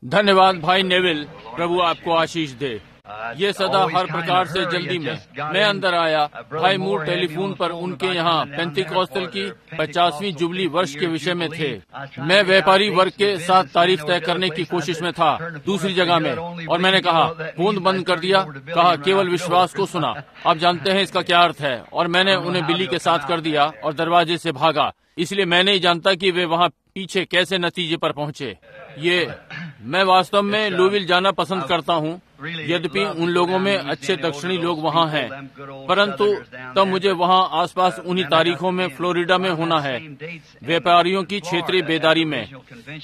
धन्यवाद भाई नेविल, प्रभु आपको आशीष दे। ये सदा हर प्रकार से जल्दी में मैं अंदर आया। भाई मूर टेलीफोन पर उनके यहाँ पेंतिकोस्टल की 50वीं जुबली वर्ष के विषय में थे। मैं व्यापारी वर्ग के साथ तारीख तय करने की कोशिश में था दूसरी जगह में, और मैंने कहा फोन बंद कर दिया, कहा केवल विश्वास को सुना। आप जानते हैं इसका क्या अर्थ है। और मैंने उन्हें बिल्ली के साथ कर दिया और दरवाजे से भागा। इसलिए मैं नहीं जानता कि वे वहाँ पीछे कैसे नतीजे पर पहुँचे। मैं वास्तव में लुइविल जाना पसंद करता हूँ, यद्यपि उन लोगों में अच्छे दक्षिणी लोग वहाँ हैं, परंतु तब मुझे वहाँ आसपास उन्हीं तारीखों में फ्लोरिडा में होना है, व्यापारियों की क्षेत्रीय बेदारी में।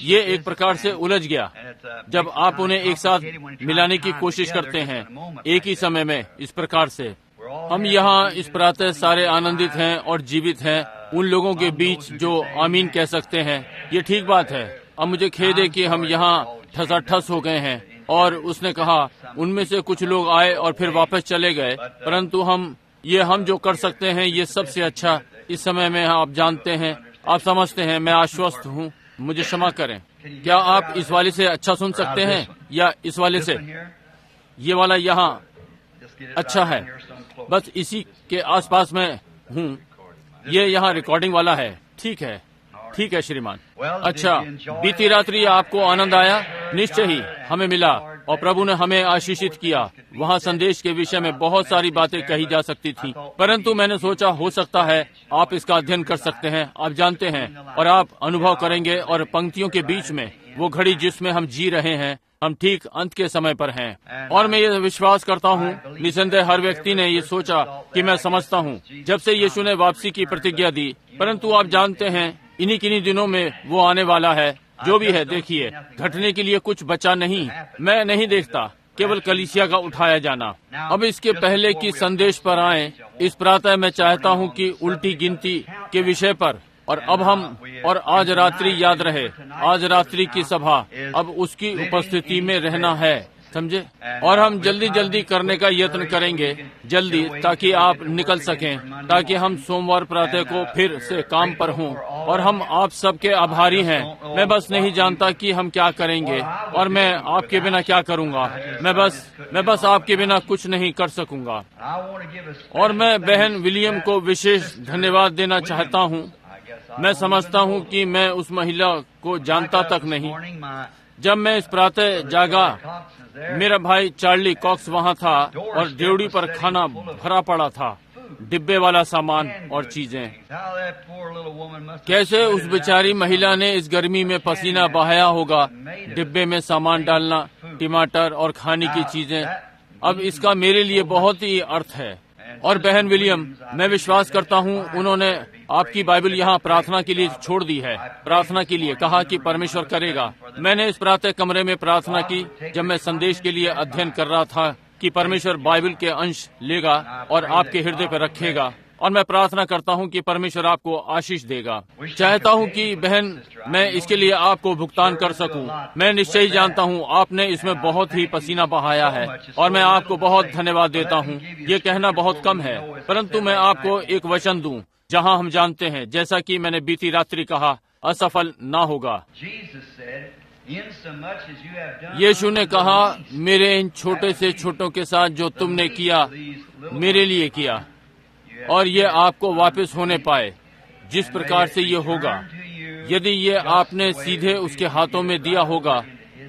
ये एक प्रकार से उलझ गया जब आप उन्हें एक साथ मिलाने की कोशिश करते हैं एक ही समय में। इस प्रकार से हम यहाँ इस प्रातः सारे आनंदित हैं और जीवित हैं उन लोगों के बीच जो आमीन कह सकते हैं। ये ठीक बात है। अब मुझे खेद है कि हम यहाँ ठसाठस हो गए हैं। और उसने कहा उनमें से कुछ लोग आए और फिर वापस चले गए, परंतु हम जो कर सकते हैं ये सबसे अच्छा इस समय में आप जानते हैं, आप समझते हैं। मैं आश्वस्त हूँ, मुझे क्षमा करें। क्या आप इस वाले से अच्छा सुन सकते हैं या इस वाले से? ये वाला यहाँ अच्छा है, बस इसी के आसपास में हूँ। ये यहाँ रिकॉर्डिंग वाला है। ठीक है श्रीमान। अच्छा, बीती रात्रि आपको आनंद आया? निश्चय ही हमें मिला और प्रभु ने हमें आशीषित किया। वहाँ संदेश के विषय में बहुत सारी बातें कही जा सकती थी, परंतु मैंने सोचा हो सकता है आप इसका अध्ययन कर सकते हैं। आप जानते हैं और आप अनुभव करेंगे। और पंक्तियों के बीच में वो घड़ी जिसमें हम जी रहे हैं, हम ठीक अंत के समय पर हैं। और मैं ये विश्वास करता हूँ, निसंदेह हर व्यक्ति ने ये सोचा कि मैं समझता हूँ जब से यीशु ने वापसी की प्रतिज्ञा दी, परंतु आप जानते हैं इन्हीं किन्हीं दिनों में वो आने वाला है। जो भी है, देखिए, घटने के लिए कुछ बचा नहीं। मैं नहीं देखता, केवल कलीसिया का उठाया जाना। अब इसके पहले कि संदेश पर आए, इस प्रातः मैं चाहता हूँ कि उल्टी गिनती के विषय पर और आज रात्रि याद रहे, आज रात्रि की सभा अब उसकी उपस्थिति में रहना है, समझे। और हम जल्दी करने का यत्न करेंगे, जल्दी, ताकि आप निकल सकें, ताकि हम सोमवार प्रातः को फिर से काम पर हों। और हम आप सबके आभारी हैं। मैं बस नहीं जानता कि हम क्या करेंगे और मैं आपके बिना क्या करूंगा। मैं बस आपके बिना कुछ नहीं कर सकूंगा। और मैं बहन विलियम को विशेष धन्यवाद देना चाहता हूँ। मैं समझता हूँ कि मैं उस महिला को जानता तक नहीं। जब मैं इस प्रातः जागा, मेरा भाई चार्ली कॉक्स वहाँ था और ड्योढ़ी पर खाना भरा पड़ा था, डिब्बे वाला सामान और चीजें। कैसे उस बेचारी महिला ने इस गर्मी में पसीना बहाया होगा, डिब्बे में सामान डालना, टमाटर और खाने की चीजें। अब इसका मेरे लिए बहुत ही अर्थ है। और बहन विलियम, मैं विश्वास करता हूँ उन्होंने आपकी बाइबल यहाँ प्रार्थना के लिए छोड़ दी है। प्रार्थना के लिए कहा कि परमेश्वर करेगा। मैंने इस प्रातः कमरे में प्रार्थना की जब मैं संदेश के लिए अध्ययन कर रहा था कि परमेश्वर बाइबल के अंश लेगा और आपके हृदय पर रखेगा। और मैं प्रार्थना करता हूँ कि परमेश्वर आपको आशीष देगा। चाहता हूँ कि बहन मैं इसके लिए आपको भुगतान कर सकूँ। मैं निश्चय ही जानता हूँ आपने इसमें बहुत ही पसीना बहाया है और मैं आपको बहुत धन्यवाद देता हूँ। ये कहना बहुत कम है, परंतु मैं आपको एक वचन दूं जहाँ हम जानते हैं, जैसा कि मैंने बीती रात्रि कहा, असफल ना होगा। यीशु ने कहा, मेरे इन छोटे से छोटों के साथ जो तुमने किया, मेरे लिए किया, और ये आपको वापस होने पाए। जिस प्रकार से ये होगा, यदि ये आपने सीधे उसके हाथों में दिया होगा,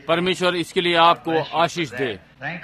परमेश्वर इसके लिए आपको आशीष दे।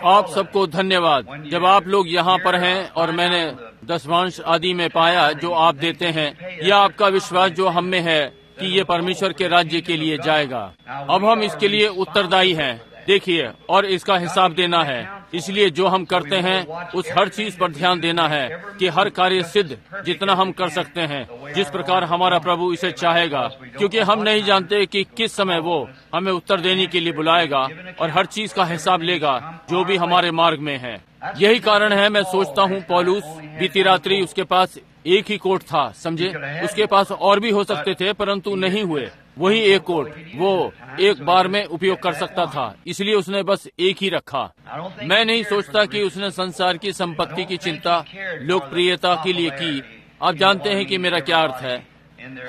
आप सबको धन्यवाद। जब आप लोग यहाँ पर हैं और मैंने दशमांश आदि में पाया जो आप देते हैं, यह आपका विश्वास जो हम में है कि ये परमेश्वर के राज्य के लिए जाएगा। अब हम इसके लिए उत्तरदायी हैं, देखिए, और इसका हिसाब देना है। इसलिए जो हम करते हैं उस हर चीज पर ध्यान देना है कि हर कार्य सिद्ध जितना हम कर सकते हैं, जिस प्रकार हमारा प्रभु इसे चाहेगा, क्योंकि हम नहीं जानते कि किस समय वो हमें उत्तर देने के लिए बुलाएगा और हर चीज का हिसाब लेगा जो भी हमारे मार्ग में है। यही कारण है मैं सोचता हूँ पौलुस बीती रात्रि उसके पास एक ही कोट था, समझे। उसके पास और भी हो सकते थे परंतु नहीं हुए। वही एक कोट वो एक बार में उपयोग कर सकता था, इसलिए उसने बस एक ही रखा। मैं नहीं सोचता कि उसने संसार की संपत्ति की चिंता लोकप्रियता के लिए की। आप जानते हैं कि मेरा क्या अर्थ है।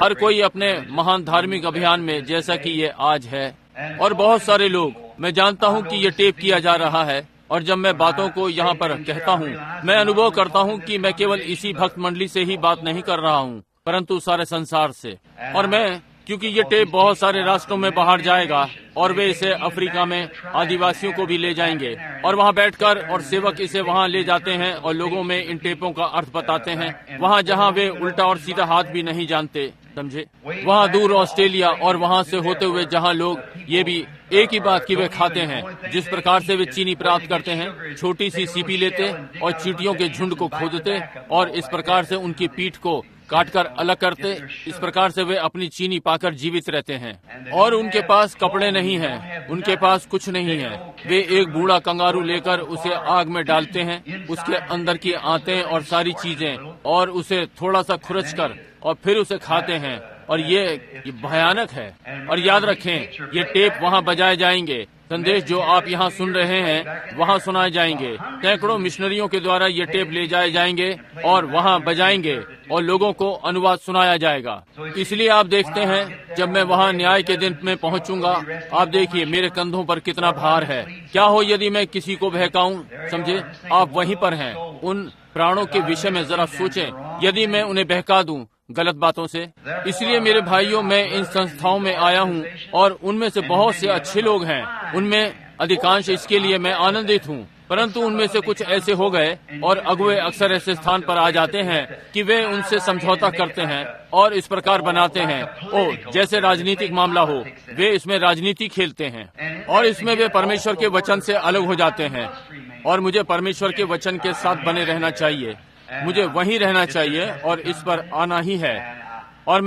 हर कोई अपने महान धार्मिक अभियान में, जैसा कि ये आज है, और बहुत सारे लोग मैं जानता हूँ कि ये टेप किया जा रहा है, और जब मैं बातों को यहाँ पर कहता हूँ, मैं अनुभव करता हूँ कि मैं केवल इसी भक्त मंडली से ही बात नहीं कर रहा हूँ, परंतु सारे संसार से। और मैं, क्योंकि ये टेप बहुत सारे राष्ट्रों में बाहर जाएगा, और वे इसे अफ्रीका में आदिवासियों को भी ले जाएंगे, और वहाँ बैठकर और सेवक इसे वहाँ ले जाते हैं और लोगों में इन टेपों का अर्थ बताते हैं, वहाँ जहाँ वे उल्टा और सीधा हाथ भी नहीं जानते, समझे, वहाँ दूर ऑस्ट्रेलिया, और वहाँ से होते हुए जहाँ लोग ये भी एक ही बात की वे खाते हैं, जिस प्रकार से वे चीनी प्राप्त करते हैं, छोटी सी सीपी लेते और चींटियों के झुंड को खोदते और इस प्रकार से उनकी पीठ को काटकर अलग करते, इस प्रकार से वे अपनी चीनी पाकर जीवित रहते हैं। और उनके पास कपड़े नहीं हैं, उनके पास कुछ नहीं है। वे एक बूढ़ा कंगारू लेकर उसे आग में डालते हैं, उसके अंदर की आंतें और सारी चीजें, और उसे थोड़ा सा खुरच कर और फिर उसे खाते हैं। और ये भयानक है। और याद रखें, ये टेप वहाँ बजाए जाएंगे, संदेश जो आप यहाँ सुन रहे हैं वहाँ सुनाए जाएंगे। सैकड़ों मिशनरियों के द्वारा ये टेप ले जाए जाएंगे और वहाँ बजाएंगे और लोगों को अनुवाद सुनाया जाएगा। इसलिए आप देखते हैं, जब मैं वहाँ न्याय के दिन में पहुँचूंगा, आप देखिए मेरे कंधों पर कितना भार है। क्या हो यदि मैं किसी को बहकाऊं, समझे, आप वहीं पर हैं। उन प्राणों के विषय में जरा सोचें, यदि मैं उन्हें बहका दूं गलत बातों से। इसलिए मेरे भाइयों, मैं इन संस्थाओं में आया हूँ और उनमें से बहुत से अच्छे लोग हैं, उनमें अधिकांश, इसके लिए मैं आनंदित हूँ। परंतु उनमें से कुछ ऐसे हो गए और अगुवे अक्सर ऐसे स्थान पर आ जाते हैं कि वे उनसे समझौता करते हैं और इस प्रकार बनाते हैं, ओ जैसे राजनीतिक मामला हो, वे इसमें राजनीति खेलते हैं और इसमें वे परमेश्वर के वचन से अलग हो जाते हैं। और मुझे परमेश्वर के वचन के साथ बने रहना चाहिए, मुझे वहीं रहना चाहिए और इस पर आना ही है, और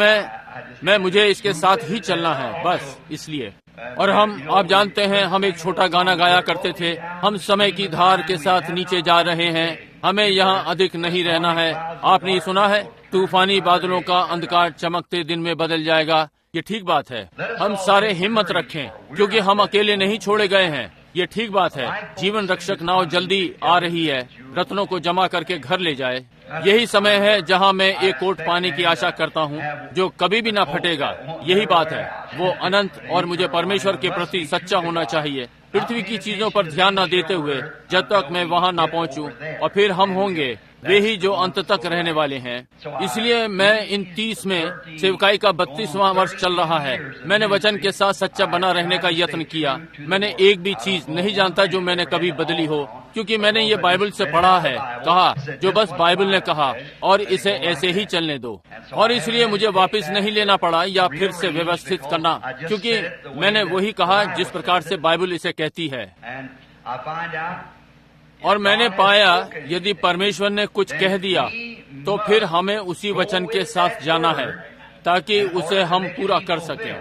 मुझे इसके साथ ही चलना है, बस इसलिए। और आप जानते हैं, हम एक छोटा गाना गाया करते थे, हम समय की धार के साथ नीचे जा रहे हैं, हमें यहाँ अधिक नहीं रहना है। आपने ये सुना है, तूफानी बादलों का अंधकार चमकते दिन में बदल जाएगा। ये ठीक बात है। हम सारे हिम्मत रखें, क्योंकि हम अकेले नहीं छोड़े गए हैं। ये ठीक बात है। जीवन रक्षक नाव जल्दी आ रही है, रत्नों को जमा करके घर ले जाए। यही समय है जहां मैं एक कोट पाने की आशा करता हूं, जो कभी भी ना फटेगा। यही बात है, वो अनंत, और मुझे परमेश्वर के प्रति सच्चा होना चाहिए, पृथ्वी की चीजों पर ध्यान न देते हुए, जब तक मैं वहां ना पहुंचूं। और फिर हम होंगे वे ही जो अंत तक रहने वाले हैं। इसलिए मैं इन 30 में सेवकाई का 32वां वर्ष चल रहा है। मैंने वचन के साथ सच्चा बना रहने का यत्न किया। मैंने एक भी चीज नहीं जानता जो मैंने कभी बदली हो, क्योंकि मैंने ये बाइबल से पढ़ा है, कहा जो बस बाइबल ने कहा, और इसे ऐसे ही चलने दो। और इसलिए मुझे वापस नहीं लेना पड़ा या फिर से व्यवस्थित करना, क्योंकि मैंने वही कहा जिस प्रकार से बाइबल इसे कहती है। और मैंने पाया, यदि परमेश्वर ने कुछ कह दिया तो फिर हमें उसी वचन के साथ जाना है, ताकि उसे हम पूरा कर सकें।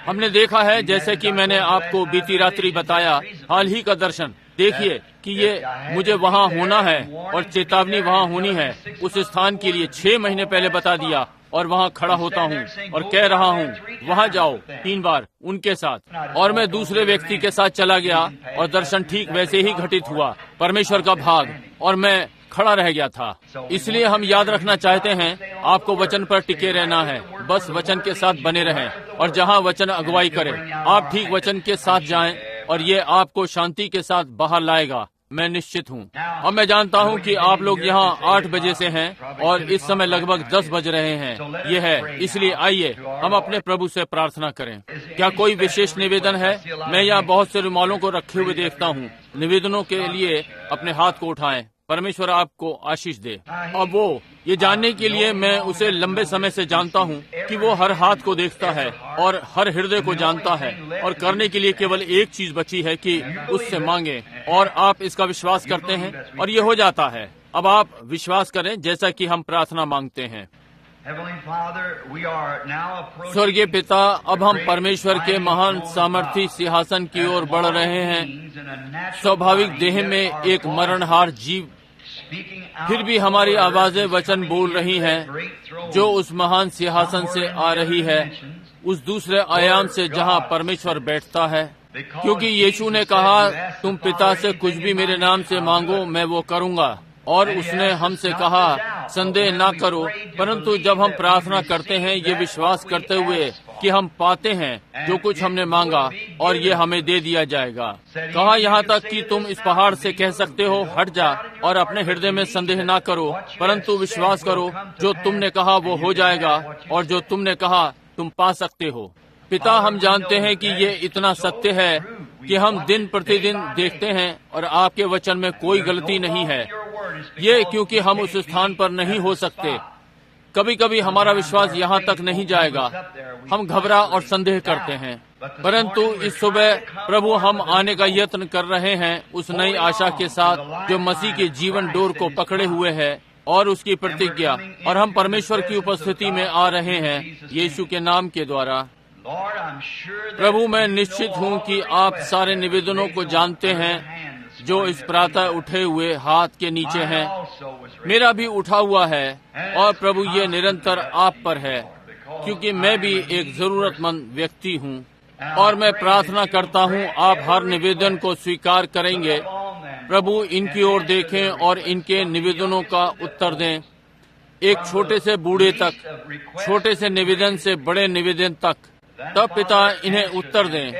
हमने देखा है, जैसे कि मैंने आपको बीती रात्रि बताया, हाल ही का दर्शन देखिए कि ये मुझे वहाँ होना है और चेतावनी वहाँ होनी है। उस स्थान के लिए 6 महीने पहले बता दिया, और वहाँ खड़ा होता हूँ और कह रहा हूँ वहाँ जाओ 3 बार उनके साथ। और मैं दूसरे व्यक्ति के साथ चला गया और दर्शन ठीक वैसे ही घटित हुआ, परमेश्वर का भाग, और मैं खड़ा रह गया था। इसलिए हम याद रखना चाहते हैं, आपको वचन पर टिके रहना है, बस वचन के साथ बने रहें, और जहाँ वचन अगुवाई करे आप ठीक वचन के साथ जाएं, और ये आपको शांति के साथ बाहर लाएगा, मैं निश्चित हूँ। अब मैं जानता हूँ कि आप लोग यहाँ 8 बजे से हैं और इस समय लगभग 10 बज रहे हैं। ये है, इसलिए आइए हम अपने प्रभु से प्रार्थना करें। क्या कोई विशेष निवेदन है? मैं यहाँ बहुत से रुमालों को रखे हुए देखता हूँ। निवेदनों के लिए अपने हाथ को उठाएं। परमेश्वर आपको आशीष दे। अब वो ये जानने के लिए मैं उसे लंबे समय से जानता हूँ कि वो हर हाथ को देखता है और हर हृदय को जानता है, और करने के लिए केवल एक चीज बची है कि उससे मांगे, और आप इसका विश्वास करते हैं और ये हो जाता है। अब आप विश्वास करें जैसा कि हम प्रार्थना मांगते हैं। स्वर्गीय पिता, अब हम परमेश्वर के महान सामर्थी सिंहासन की ओर बढ़ रहे हैं। स्वाभाविक देह में एक मरणहार जीव, फिर भी हमारी आवाजें वचन बोल रही हैं, जो उस महान सिंहासन से आ रही है, उस दूसरे आयाम से जहां परमेश्वर बैठता है। क्योंकि यीशु ने कहा, तुम पिता से कुछ भी मेरे नाम से मांगो, मैं वो करूंगा। और उसने हमसे कहा, संदेह ना करो, परंतु जब हम प्रार्थना करते हैं ये विश्वास करते हुए कि हम पाते हैं जो कुछ हमने मांगा और ये हमें दे दिया जाएगा। कहा यहाँ तक कि तुम इस पहाड़ से कह सकते हो हट जा, और अपने हृदय में संदेह ना करो, परंतु विश्वास करो जो तुमने कहा वो हो जाएगा, और जो तुमने कहा तुम पा सकते हो। पिता, हम जानते हैं कि ये इतना सत्य है कि हम दिन प्रतिदिन देखते हैं और आपके वचन में कोई गलती नहीं है। ये क्योंकि हम उस स्थान पर नहीं हो सकते। कभी कभी हमारा विश्वास यहाँ तक नहीं जाएगा, हम घबरा और संदेह करते हैं, परंतु इस सुबह प्रभु हम आने का यत्न कर रहे हैं उस नई आशा के साथ जो मसीह के जीवन डोर को पकड़े हुए है और उसकी प्रतिज्ञा, और हम परमेश्वर की उपस्थिति में आ रहे हैं यीशु के नाम के द्वारा। प्रभु, मैं निश्चित हूँ कि आप सारे निवेदनों को जानते हैं जो इस प्रातः उठे हुए हाथ के नीचे हैं। मेरा भी उठा हुआ है, और प्रभु ये निरंतर आप पर है, क्योंकि मैं भी एक जरूरतमंद व्यक्ति हूँ, और मैं प्रार्थना करता हूँ आप हर निवेदन को स्वीकार करेंगे। प्रभु, इनकी ओर देखें और इनके निवेदनों का उत्तर दें, एक छोटे से बूढ़े तक, छोटे से निवेदन से बड़े निवेदन तक। तब पिता इन्हें उत्तर दें,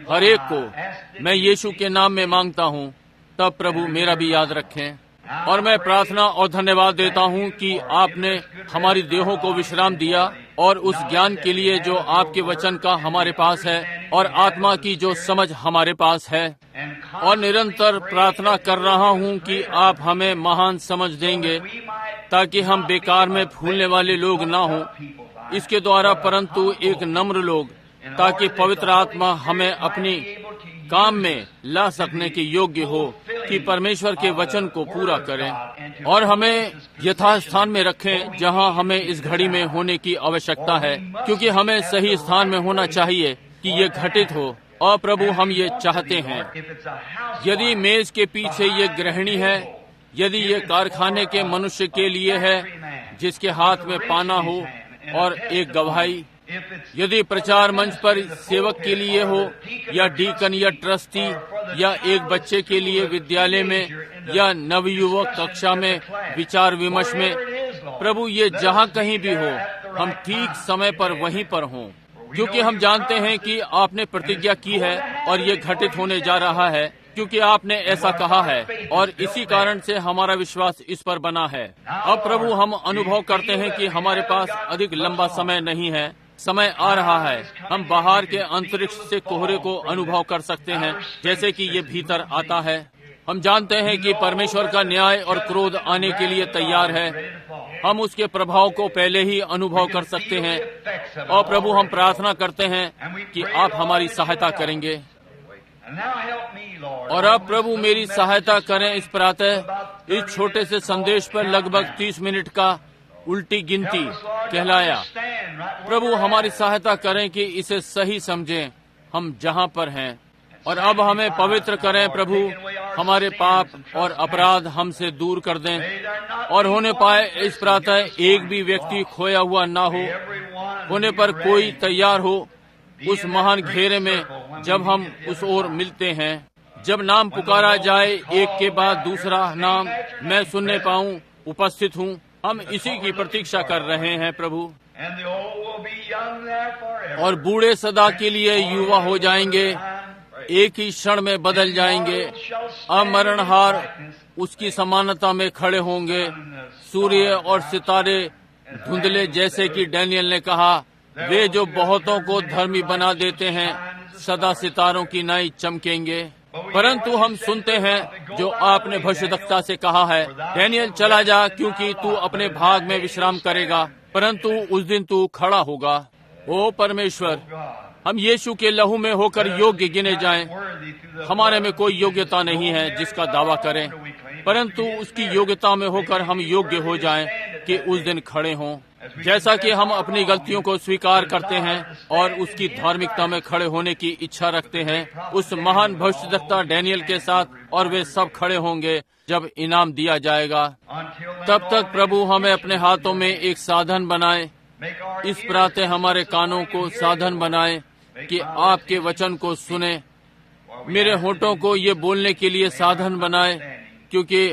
हर एक को मैं यीशु के नाम में मांगता हूँ। तब प्रभु मेरा भी याद रखें। और मैं प्रार्थना और धन्यवाद देता हूँ कि आपने हमारी देहों को विश्राम दिया, और उस ज्ञान के लिए जो आपके वचन का हमारे पास है, और आत्मा की जो समझ हमारे पास है। और निरंतर प्रार्थना कर रहा हूँ कि आप हमें महान समझ देंगे, ताकि हम बेकार में फूलने वाले लोग ना हों इसके द्वारा, परंतु एक नम्र लोग, ताकि पवित्र आत्मा हमें अपनी काम में ला सकने के योग्य हो कि परमेश्वर के वचन को पूरा करें, और हमें यथास्थान में रखें जहां हमें इस घड़ी में होने की आवश्यकता है, क्योंकि हमें सही स्थान में होना चाहिए कि ये घटित हो। और प्रभु, हम ये चाहते हैं, यदि मेज के पीछे ये गृहिणी है, यदि ये कारखाने के मनुष्य के लिए है जिसके हाथ में पाना हो और एक गवाही, यदि प्रचार मंच पर सेवक के लिए हो, या डीकन या ट्रस्टी, या एक बच्चे के लिए विद्यालय में, या नवयुवक कक्षा में विचार विमर्श में, प्रभु ये जहाँ कहीं भी हो, हम ठीक समय पर वहीं पर हों, क्योंकि हम जानते हैं कि आपने प्रतिज्ञा की है और ये घटित होने जा रहा है, क्योंकि आपने ऐसा कहा है, और इसी कारण से हमारा विश्वास इस पर बना है। अब प्रभु, हम अनुभव करते हैं कि हमारे पास अधिक लंबा समय नहीं है, समय आ रहा है। हम बाहर के अंतरिक्ष से कोहरे को अनुभव कर सकते हैं जैसे कि ये भीतर आता है। हम जानते हैं कि परमेश्वर का न्याय और क्रोध आने के लिए तैयार है। हम उसके प्रभाव को पहले ही अनुभव कर सकते हैं, और प्रभु हम प्रार्थना करते हैं कि आप हमारी सहायता करेंगे। और अब प्रभु मेरी सहायता करें इस प्रातः इस छोटे से संदेश पर लगभग 30 मिनट का उल्टी गिनती कहलाया। प्रभु हमारी सहायता करें कि इसे सही समझें हम जहाँ पर हैं, और अब हमें पवित्र करें प्रभु, हमारे पाप और अपराध हमसे दूर कर दें, और होने पाए इस प्रातः एक भी व्यक्ति खोया हुआ ना हो, होने पर कोई तैयार हो उस महान घेरे में जब हम उस ओर मिलते हैं, जब नाम पुकारा जाए एक के बाद दूसरा नाम मैं सुनने पाऊं, उपस्थित हूं। हम इसी की प्रतीक्षा कर रहे हैं प्रभु, और बूढ़े सदा के लिए युवा हो जाएंगे, एक ही क्षण में बदल जाएंगे, अमरणहार उसकी समानता में खड़े होंगे। सूर्य और सितारे धुंधले जैसे कि डैनियल ने कहा, वे जो बहुतों को धर्मी बना देते हैं सदा सितारों की नाई चमकेंगे। परंतु हम सुनते हैं जो आपने भविष्यद्वक्ता से कहा है, डैनियल चला जा क्योंकि तू अपने भाग में विश्राम करेगा, परंतु उस दिन तू खड़ा होगा। ओ परमेश्वर, हम यीशु के लहू में होकर योग्य गिने जाएं। हमारे में कोई योग्यता नहीं है जिसका दावा करें, परंतु उसकी योग्यता में होकर हम योग्य हो जाएं कि उस दिन खड़े हों। जैसा कि हम अपनी गलतियों को स्वीकार करते हैं और उसकी धार्मिकता में खड़े होने की इच्छा रखते हैं उस महान भविष्यद्वक्ता डैनियल के साथ, और वे सब खड़े होंगे जब इनाम दिया जाएगा। तब तक प्रभु हमें अपने हाथों में एक साधन बनाए, इस प्रातः हमारे कानों को साधन बनाए कि आपके वचन को सुने, मेरे होठों को ये बोलने के लिए साधन बनाए, क्योंकि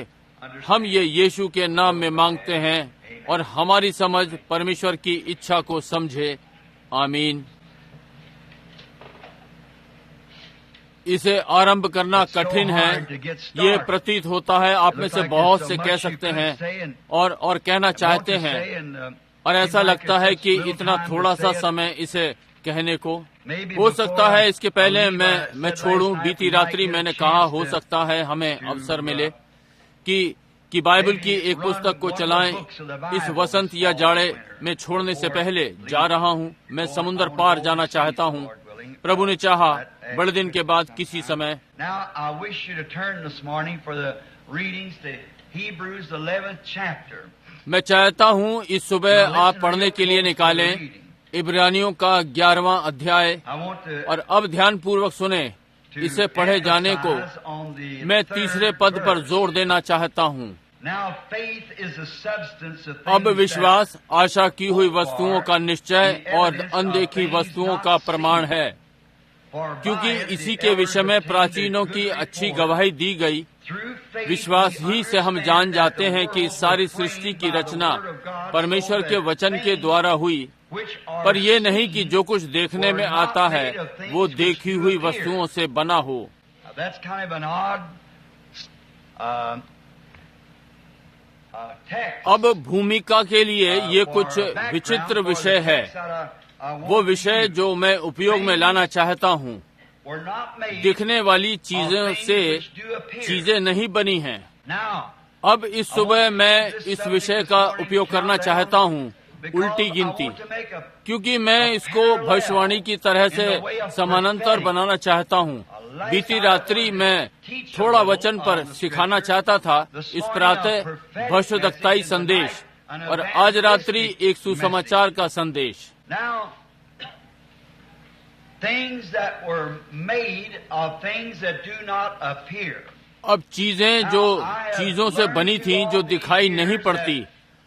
हम ये यीशु के नाम में मांगते हैं और हमारी समझ परमेश्वर की इच्छा को समझे। आमीन। इसे आरंभ करना कठिन है। ये प्रतीत होता है आप में से बहुत से कह सकते हैं और कहना चाहते हैं, और ऐसा लगता है कि इतना थोड़ा सा समय इसे कहने को। हो सकता है इसके पहले मैं छोड़ूं। बीती रात्रि मैंने कहा हो सकता है हमें अवसर मिले कि बाइबल की एक पुस्तक को चलाएं। इस वसंत या जाड़े में छोड़ने से पहले जा रहा हूं। मैं समुद्र पार जाना चाहता हूं, प्रभु ने चाहा बड़े दिन के बाद किसी समय। मैं चाहता हूं इस सुबह आप पढ़ने के लिए निकालें इब्रानियों का 11वां अध्याय, और अब ध्यान पूर्वक सुने इसे पढ़े जाने को। मैं तीसरे पद पर जोर देना चाहता हूं। अब विश्वास आशा की हुई वस्तुओं का निश्चय और अनदेखी वस्तुओं का प्रमाण है, क्योंकि इसी के विषय में प्राचीनों की अच्छी गवाही दी गई। विश्वास ही से हम जान जाते हैं कि सारी सृष्टि की रचना परमेश्वर के वचन के द्वारा हुई, पर यह नहीं कि जो कुछ देखने में आता है वो देखी हुई वस्तुओं से बना हो। अब भूमिका के लिए ये कुछ विचित्र विषय है। वो विषय जो मैं उपयोग में लाना चाहता हूँ, दिखने वाली चीजों से चीजें नहीं बनी हैं। अब इस सुबह मैं इस विषय का उपयोग करना चाहता हूँ, उल्टी गिनती, क्योंकि मैं इसको भविष्यवाणी की तरह से समानांतर बनाना चाहता हूँ। बीती रात्रि मैं थोड़ा वचन पर सिखाना चाहता था, इस प्रातः भविष्यद्वक्ताई संदेश, और आज रात्रि एक सुसमाचार का संदेश। अब चीजें जो चीजों से बनी थी जो दिखाई नहीं पड़ती,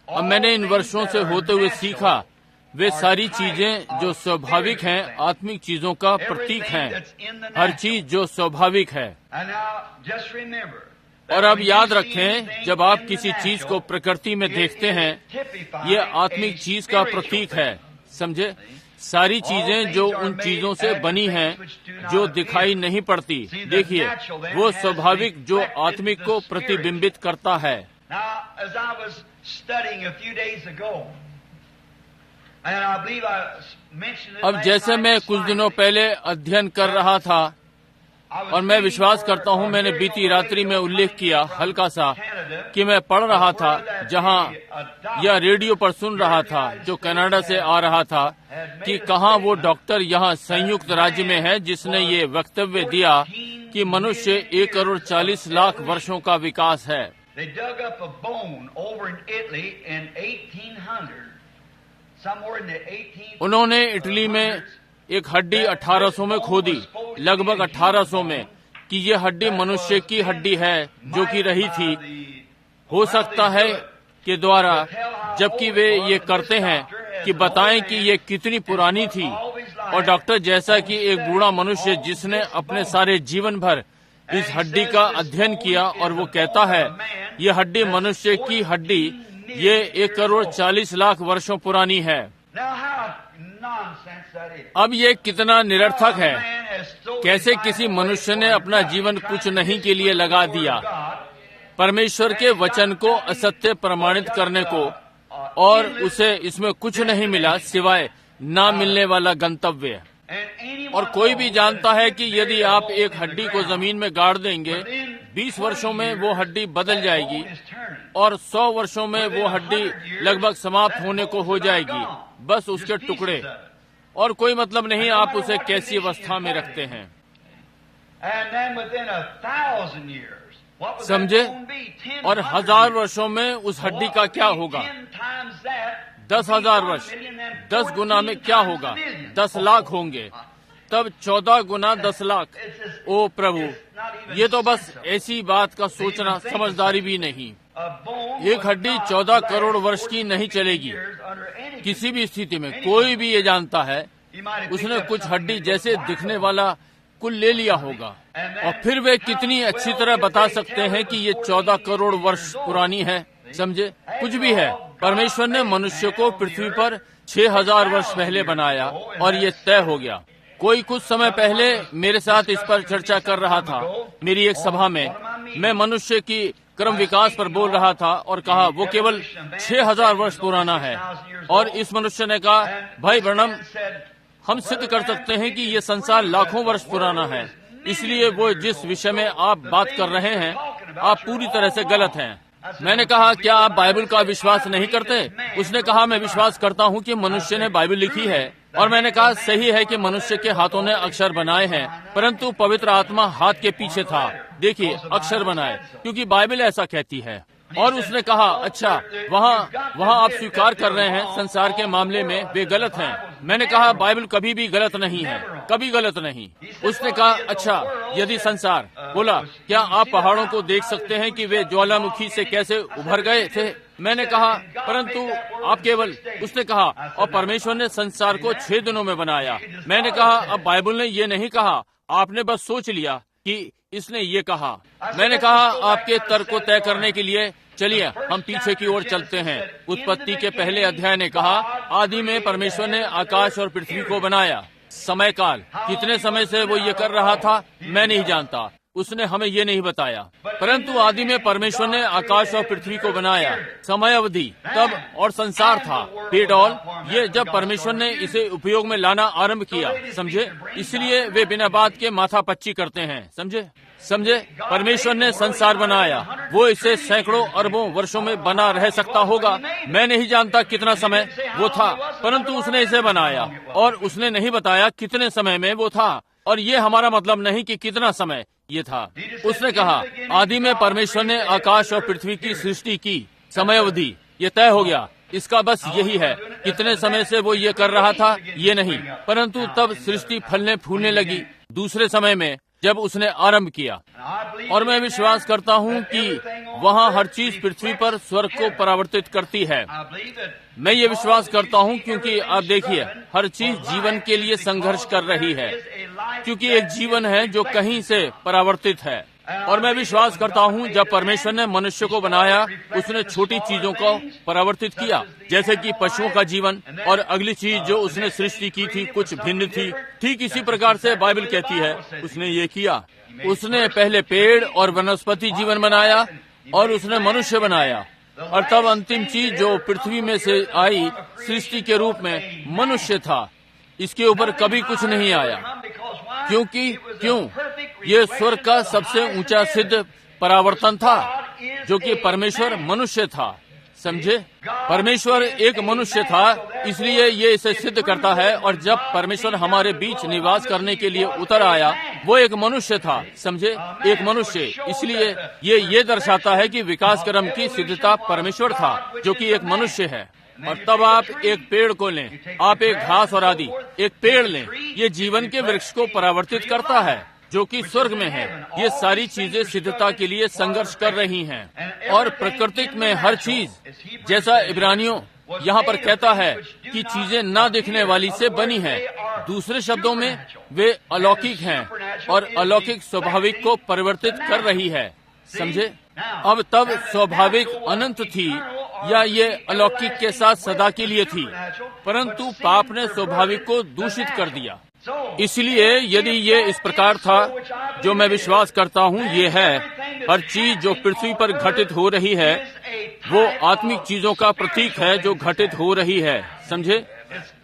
अब मैंने इन वर्षों से होते हुए सीखा वे सारी चीजें जो स्वाभाविक हैं आत्मिक चीजों का प्रतीक हैं। हर चीज जो स्वाभाविक है। और अब याद रखें, जब आप किसी चीज को प्रकृति में देखते हैं, ये आत्मिक चीज का प्रतीक है। समझे? सारी चीजें जो उन चीजों से बनी हैं जो दिखाई नहीं पड़ती, देखिए वो स्वाभाविक जो आत्मिक को प्रतिबिंबित करता है। अब जैसे मैं कुछ दिनों पहले अध्ययन कर रहा था, और मैं विश्वास करता हूं मैंने बीती रात्रि में उल्लेख किया हल्का सा कि मैं पढ़ रहा था जहां या रेडियो पर सुन रहा था जो कनाडा से आ रहा था कि कहां वो डॉक्टर यहां संयुक्त राज्य में है जिसने ये वक्तव्य दिया कि मनुष्य 1 करोड़ 40 लाख वर्षों का विकास है। उन्होंने इटली में एक हड्डी 1800 में खोदी, लगभग 1800 में, कि ये हड्डी मनुष्य की हड्डी है जो कि रही थी। हो सकता है के द्वारा, जबकि वे ये करते हैं कि बताएं कि ये कितनी पुरानी थी। और डॉक्टर जैसा कि एक बूढ़ा मनुष्य जिसने अपने सारे जीवन भर इस हड्डी का अध्ययन किया, और वो कहता है ये हड्डी मनुष्य की हड्डी ये 1 करोड़ 40 लाख वर्षों पुरानी है। अब ये कितना निरर्थक है। कैसे किसी मनुष्य ने अपना जीवन कुछ नहीं के लिए लगा दिया, परमेश्वर के वचन को असत्य प्रमाणित करने को, और उसे इसमें कुछ नहीं मिला सिवाय ना मिलने वाला गंतव्य। और कोई भी जानता है कि यदि आप एक हड्डी को जमीन में गाड़ देंगे, 20 वर्षों में वो हड्डी बदल जाएगी, और 100 वर्षों में वो हड्डी लगभग समाप्त होने को हो जाएगी, बस उसके टुकड़े, और कोई मतलब नहीं आप उसे कैसी अवस्था में रखते हैं। समझे? और 1000 वर्षों में उस हड्डी का क्या होगा? 10,000 वर्ष, 10 गुना में क्या होगा? 10 लाख होंगे, तब 14 गुना 10 लाख। ओ प्रभु, ये तो बस ऐसी बात का सोचना समझदारी भी नहीं। एक हड्डी 14 करोड़ वर्ष की नहीं चलेगी किसी भी स्थिति में। कोई भी ये जानता है उसने कुछ हड्डी जैसे दिखने वाला कुल ले लिया होगा, और फिर वे कितनी अच्छी तरह बता सकते हैं कि ये 14 करोड़ वर्ष पुरानी है। समझे? कुछ भी है। परमेश्वर ने मनुष्य को पृथ्वी पर 6000 वर्ष पहले बनाया, और ये तय हो गया। कोई कुछ समय पहले मेरे साथ इस पर चर्चा कर रहा था। मेरी एक सभा में मैं मनुष्य की क्रम विकास पर बोल रहा था और कहा वो केवल 6000 वर्ष पुराना है। और इस मनुष्य ने कहा, भाई ब्रनम, हम सिद्ध कर सकते हैं कि ये संसार लाखों वर्ष पुराना है, इसलिए वो जिस विषय में आप बात कर रहे हैं आप पूरी तरह से गलत हैं। मैंने कहा, क्या आप बाइबल का विश्वास नहीं करते? उसने कहा, मैं विश्वास करता हूँ कि मनुष्य ने बाइबल लिखी है। और मैंने कहा, सही है कि मनुष्य के हाथों ने अक्षर बनाए हैं, परंतु पवित्र आत्मा हाथ के पीछे था। देखिए, अक्षर बनाए, क्योंकि बाइबल ऐसा कहती है। और उसने कहा, अच्छा, वहाँ आप स्वीकार कर रहे हैं संसार के मामले में वे गलत हैं। मैंने कहा, बाइबल कभी भी गलत नहीं है, कभी गलत नहीं। उसने कहा, अच्छा, यदि संसार, बोला, क्या आप पहाड़ों को देख सकते हैं कि वे ज्वालामुखी से कैसे उभर गए थे? मैंने कहा, परंतु आप केवल, उसने कहा, और परमेश्वर ने संसार को 6 दिनों में बनाया। मैंने कहा, अब बाइबल ने ये नहीं कहा, आपने बस सोच लिया कि इसने ये कहा। मैंने कहा, आपके तर्क को तय करने के लिए चलिए हम पीछे की ओर चलते हैं। उत्पत्ति के पहले अध्याय ने कहा, आदि में परमेश्वर ने आकाश और पृथ्वी को बनाया। समय काल, कितने समय से वो ये कर रहा था मैं नहीं जानता, उसने हमें ये नहीं बताया, परंतु आदि में परमेश्वर ने आकाश और पृथ्वी को बनाया। समय अवधि तब और संसार था, पेडॉल, ये जब परमेश्वर ने इसे उपयोग में लाना आरंभ किया, समझे? इसलिए वे बिना बात के माथापच्ची करते हैं, समझे? परमेश्वर ने संसार बनाया, वो इसे सैकड़ों अरबों वर्षों में बना रह सकता होगा, मैं नहीं जानता कितना समय वो था, परंतु उसने इसे बनाया और उसने नहीं बताया कितने समय में वो था। और ये हमारा मतलब नहीं कि कितना समय ये था। उसने कहा, आदि में परमेश्वर ने आकाश और पृथ्वी की सृष्टि की। समय अवधि ये तय हो गया, इसका बस यही है। कितने समय से वो ये कर रहा था ये नहीं, परंतु तब सृष्टि फलने फूलने लगी दूसरे समय में जब उसने आरंभ किया। और मैं विश्वास करता हूँ कि वहाँ हर चीज पृथ्वी पर स्वर्ग को परावर्तित करती है। मैं ये विश्वास करता हूँ क्योंकि आप देखिए, हर चीज जीवन के लिए संघर्ष कर रही है, क्योंकि एक जीवन है जो कहीं से परावर्तित है। और मैं विश्वास करता हूँ जब परमेश्वर ने मनुष्य को बनाया, उसने छोटी चीजों को परावर्तित किया, जैसे कि पशुओं का जीवन, और अगली चीज जो उसने सृष्टि की थी कुछ भिन्न थी। ठीक इसी प्रकार से बाइबल कहती है उसने ये किया। उसने पहले पेड़ और वनस्पति जीवन बनाया और उसने मनुष्य बनाया, और तब अंतिम चीज जो पृथ्वी में से आई सृष्टि के रूप में मनुष्य था। इसके ऊपर कभी कुछ नहीं आया। क्यों? ये स्वर्ग का सबसे ऊंचा सिद्ध परावर्तन था, जो कि परमेश्वर मनुष्य था, समझे? परमेश्वर एक मनुष्य था, इसलिए ये इसे सिद्ध करता है। और जब परमेश्वर हमारे बीच निवास करने के लिए उतर आया, वो एक मनुष्य था, समझे? एक मनुष्य। इसलिए ये दर्शाता है कि विकास क्रम की सिद्धता परमेश्वर था, जो कि एक मनुष्य है। और तब आप एक पेड़ को लें, आप एक घास और आदि, एक पेड़ लें, ये जीवन के वृक्ष को परावर्तित करता है जो कि स्वर्ग में है। ये सारी चीजें सिद्धता के लिए संघर्ष कर रही हैं। और प्रकृति में हर चीज, जैसा इब्रानियों यहाँ पर कहता है कि चीजें ना दिखने वाली से बनी है। दूसरे शब्दों में वे अलौकिक हैं और अलौकिक स्वाभाविक को परिवर्तित कर रही है, समझे? अब तब स्वाभाविक अनंत थी या ये अलौकिक के साथ सदा के लिए थी, परंतु पाप ने स्वाभाविक को दूषित कर दिया। इसलिए यदि ये इस प्रकार था, जो मैं विश्वास करता हूँ ये है, हर चीज जो पृथ्वी पर घटित हो रही है वो आत्मिक चीजों का प्रतीक है जो घटित हो रही है, समझे?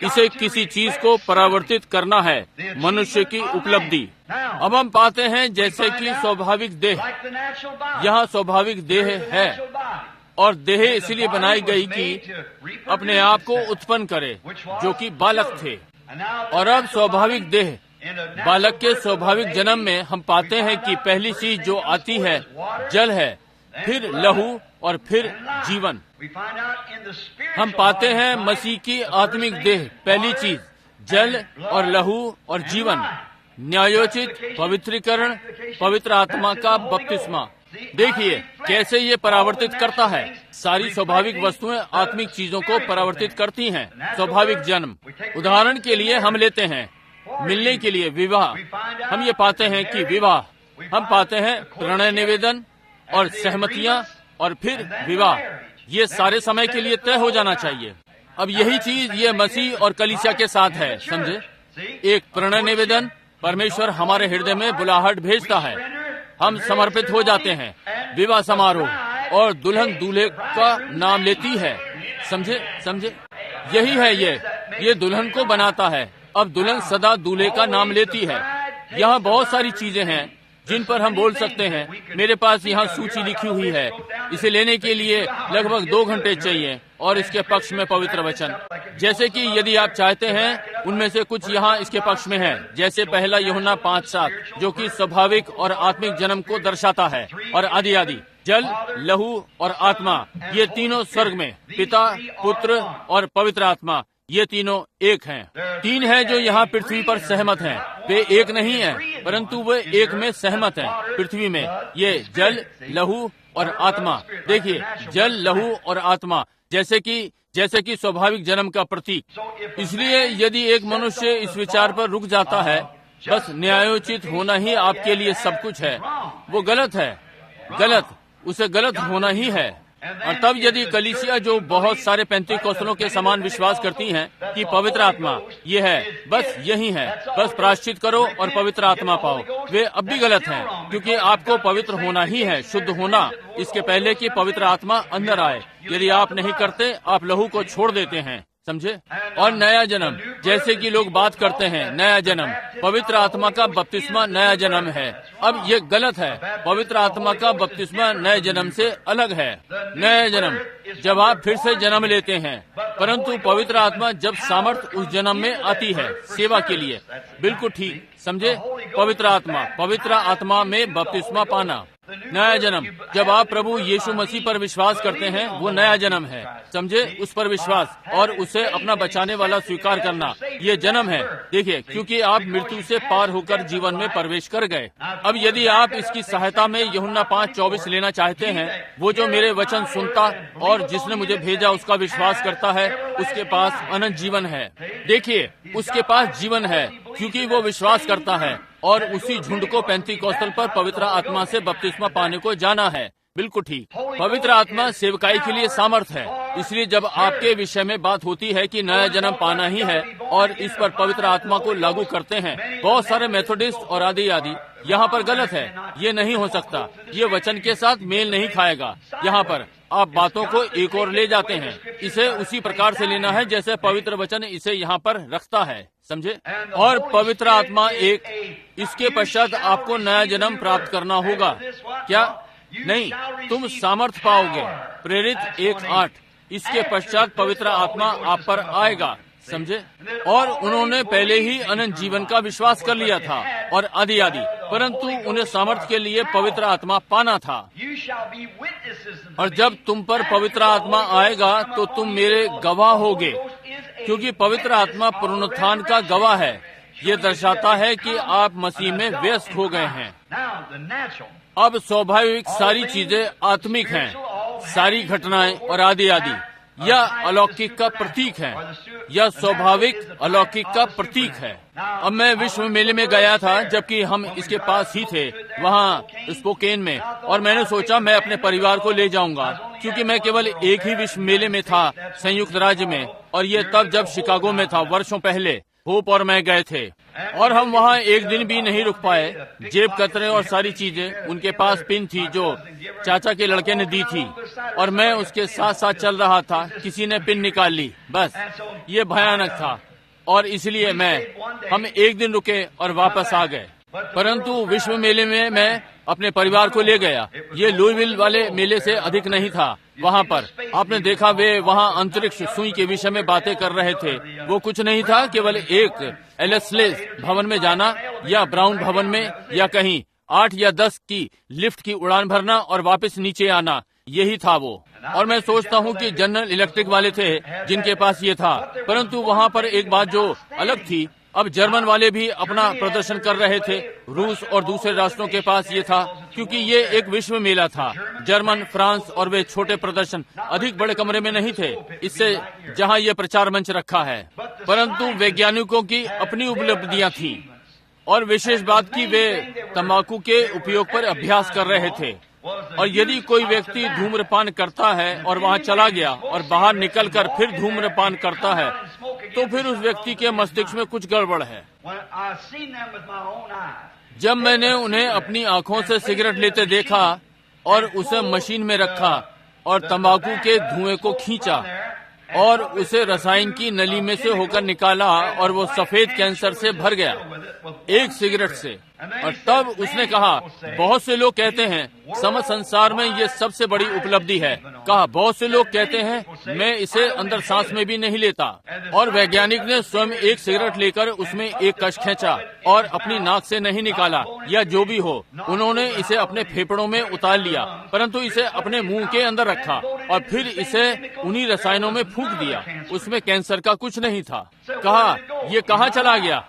इसे किसी चीज को परावर्तित करना है, मनुष्य की उपलब्धि। अब हम पाते हैं जैसे कि स्वाभाविक देह, यहाँ स्वाभाविक देह है, और देह इसलिए बनाई गई कि अपने आप को उत्पन्न करे, जो कि बालक थे। और अब स्वाभाविक देह, बालक के स्वाभाविक जन्म में हम पाते हैं कि पहली चीज जो आती है जल है, फिर लहू और फिर जीवन। हम पाते हैं मसीह की आत्मिक देह, पहली चीज जल और लहू और जीवन, न्यायोचित पवित्रीकरण, पवित्र आत्मा का बपतिस्मा। देखिए कैसे ये परावर्तित करता है। सारी स्वाभाविक वस्तुएं आत्मिक चीजों को परावर्तित करती हैं। स्वाभाविक जन्म, उदाहरण के लिए हम लेते हैं मिलने के लिए विवाह। हम ये पाते हैं कि विवाह, हम पाते हैं प्रणय निवेदन और सहमतियां और फिर विवाह। ये सारे समय के लिए तय हो जाना चाहिए। अब यही चीज ये मसीह और कलीसिया के साथ है, समझे? एक प्रणय निवेदन, परमेश्वर हमारे हृदय में बुलाहट भेजता है, हम समर्पित हो जाते हैं। विवाह समारोह और दुल्हन दूल्हे का नाम लेती है। समझे यही है ये दुल्हन को बनाता है। अब दुल्हन सदा दूल्हे का नाम लेती है। यहाँ बहुत सारी चीजें हैं जिन पर हम बोल सकते हैं। मेरे पास यहाँ सूची लिखी हुई है। इसे लेने के लिए लगभग 2 घंटे चाहिए और इसके पक्ष में पवित्र वचन, जैसे कि यदि आप चाहते हैं, उनमें से कुछ यहाँ इसके पक्ष में है। जैसे पहला यूहन्ना 5:7 जो कि स्वाभाविक और आत्मिक जन्म को दर्शाता है, और आदि आदि। जल, लहू और आत्मा, ये तीनों स्वर्ग में, पिता, पुत्र और पवित्र आत्मा, ये तीनों एक हैं। 3 हैं जो यहाँ पृथ्वी पर सहमत हैं। वे एक नहीं हैं, परंतु वे एक में सहमत हैं। पृथ्वी में ये जल, लहू और आत्मा। देखिए, जल, लहू और आत्मा जैसे कि स्वाभाविक जन्म का प्रतीक। इसलिए यदि एक मनुष्य इस विचार पर रुक जाता है, बस न्यायोचित होना ही आपके लिए सब कुछ है, वो गलत है। उसे गलत होना ही है। और तब यदि कलीसिया, जो बहुत सारे पेंतीकोस्तलों के समान विश्वास करती हैं कि पवित्र आत्मा ये है, बस यही है, बस प्रायश्चित करो और पवित्र आत्मा पाओ, वे अब भी गलत हैं, क्योंकि आपको पवित्र होना ही है, शुद्ध होना, इसके पहले कि पवित्र आत्मा अंदर आए। यदि आप नहीं करते, आप लहू को छोड़ देते हैं, समझे। और नया जन्म, जैसे कि लोग बात करते हैं, नया जन्म, पवित्र आत्मा का बपतिस्मा नया जन्म है। अब ये गलत है। पवित्र आत्मा का बपतिस्मा नए जन्म से अलग है। नया जन्म जब आप फिर से जन्म लेते हैं, परंतु पवित्र आत्मा जब सामर्थ उस जन्म में आती है सेवा के लिए। बिल्कुल ठीक, समझे। पवित्र आत्मा में बपतिस्मा पाना, नया जन्म। जब आप प्रभु यीशु मसीह पर विश्वास करते हैं, वो नया जन्म है, समझे। उस पर विश्वास और उसे अपना बचाने वाला स्वीकार करना, ये जन्म है। देखिए, क्योंकि आप मृत्यु से पार होकर जीवन में प्रवेश कर गए। अब यदि आप इसकी सहायता में यूहन्ना 5:24 लेना चाहते हैं, वो जो मेरे वचन सुनता और जिसने मुझे भेजा उसका विश्वास करता है, उसके पास अनंत जीवन है। देखिए, उसके पास जीवन है क्योंकि वो विश्वास करता है और उसी झुंड को पेंतीकोस्तल पर पवित्र आत्मा से बपतिस्मा पाने को जाना है। बिल्कुल ठीक। पवित्र आत्मा सेवकाई के लिए सामर्थ है। इसलिए जब आपके विषय में बात होती है कि नया जन्म पाना ही है और इस पर पवित्र आत्मा को लागू करते हैं, बहुत सारे मेथोडिस्ट और आदि यहाँ पर गलत है। ये नहीं हो सकता, ये वचन के साथ मेल नहीं खाएगा। यहाँ पर आप बातों को एक और ले जाते हैं। इसे उसी प्रकार से लेना है जैसे पवित्र वचन इसे यहाँ पर रखता है, समझे। और पवित्र आत्मा एक, इसके पश्चात आपको नया जन्म प्राप्त करना होगा। क्या नहीं, तुम सामर्थ पाओगे। प्रेरित 1:8। इसके पश्चात पवित्र आत्मा आप पर आएगा, समझे। और उन्होंने पहले ही अनंत जीवन का विश्वास कर लिया था और आदि, परंतु उन्हें सामर्थ के लिए पवित्र आत्मा पाना था। और जब तुम पर पवित्र आत्मा आएगा तो तुम मेरे गवाह होगे, क्योंकि पवित्र आत्मा पुनरुत्थान का गवाह है। ये दर्शाता है कि आप मसीह में व्यस्त हो गए हैं। अब स्वाभाविक सारी चीजें आत्मिक हैं, सारी घटनाएं और आदि यह अलौकिक का प्रतीक है। यह स्वाभाविक अलौकिक का प्रतीक है। अब मैं विश्व मेले में गया था, जबकि हम इसके पास ही थे, वहाँ स्पोकेन में, और मैंने सोचा मैं अपने परिवार को ले जाऊंगा, क्योंकि मैं केवल एक ही विश्व मेले में था संयुक्त राज्य में, और ये तब जब शिकागो में था, वर्षों पहले। होप और मैं गए थे और हम वहाँ एक दिन भी नहीं रुक पाए। जेब कतरे और सारी चीजें, उनके पास पिन थी जो चाचा के लड़के ने दी थी, और मैं उसके साथ साथ चल रहा था। किसी ने पिन निकाल ली, बस। ये भयानक था, और इसलिए हम एक दिन रुके और वापस आ गए। परंतु विश्व मेले में मैं अपने परिवार को ले गया। ये लुईविल वाले मेले से अधिक नहीं था। वहाँ पर आपने देखा, वे वहाँ अंतरिक्ष सुई के विषय में बातें कर रहे थे। वो कुछ नहीं था, केवल एक एलेस्लेस भवन में जाना या ब्राउन भवन में या कहीं 8 या 10 की लिफ्ट की उड़ान भरना और वापस नीचे आना, यही था वो। और मैं सोचता हूँ कि जनरल इलेक्ट्रिक वाले थे जिनके पास ये था। परंतु वहाँ पर एक बात जो अलग थी, अब जर्मन वाले भी अपना प्रदर्शन कर रहे थे। रूस और दूसरे राष्ट्रों के पास ये था, क्योंकि ये एक विश्व मेला था। जर्मन, फ्रांस और वे छोटे प्रदर्शन अधिक बड़े कमरे में नहीं थे, इससे जहाँ ये प्रचार मंच रखा है। परंतु वैज्ञानिकों की अपनी उपलब्धियां थी, और विशेष बात की वे तंबाकू के उपयोग पर अभ्यास कर रहे थे। और यदि कोई व्यक्ति धूम्रपान करता है और वहाँ चला गया और बाहर निकलकर फिर धूम्रपान करता है, तो फिर उस व्यक्ति के मस्तिष्क में कुछ गड़बड़ है। जब मैंने उन्हें अपनी आंखों से सिगरेट लेते देखा और उसे मशीन में रखा और तंबाकू के धुएं को खींचा और उसे रसायन की नली में से होकर निकाला और वो सफेद कैंसर से भर गया एक सिगरेट से। और तब उसने कहा, बहुत से लोग कहते हैं समस्त संसार में ये सबसे बड़ी उपलब्धि है। कहा, बहुत से लोग कहते हैं मैं इसे अंदर सांस में भी नहीं लेता। और वैज्ञानिक ने स्वयं एक सिगरेट लेकर उसमें एक कश खींचा और अपनी नाक से नहीं निकाला या जो भी हो, उन्होंने इसे अपने फेफड़ों में उतार लिया, परंतु इसे अपने मुंह के अंदर रखा और फिर इसे उन्हीं रसायनों में फूंक दिया। उसमें कैंसर का कुछ नहीं था। कहा, ये कहाँ चला गया?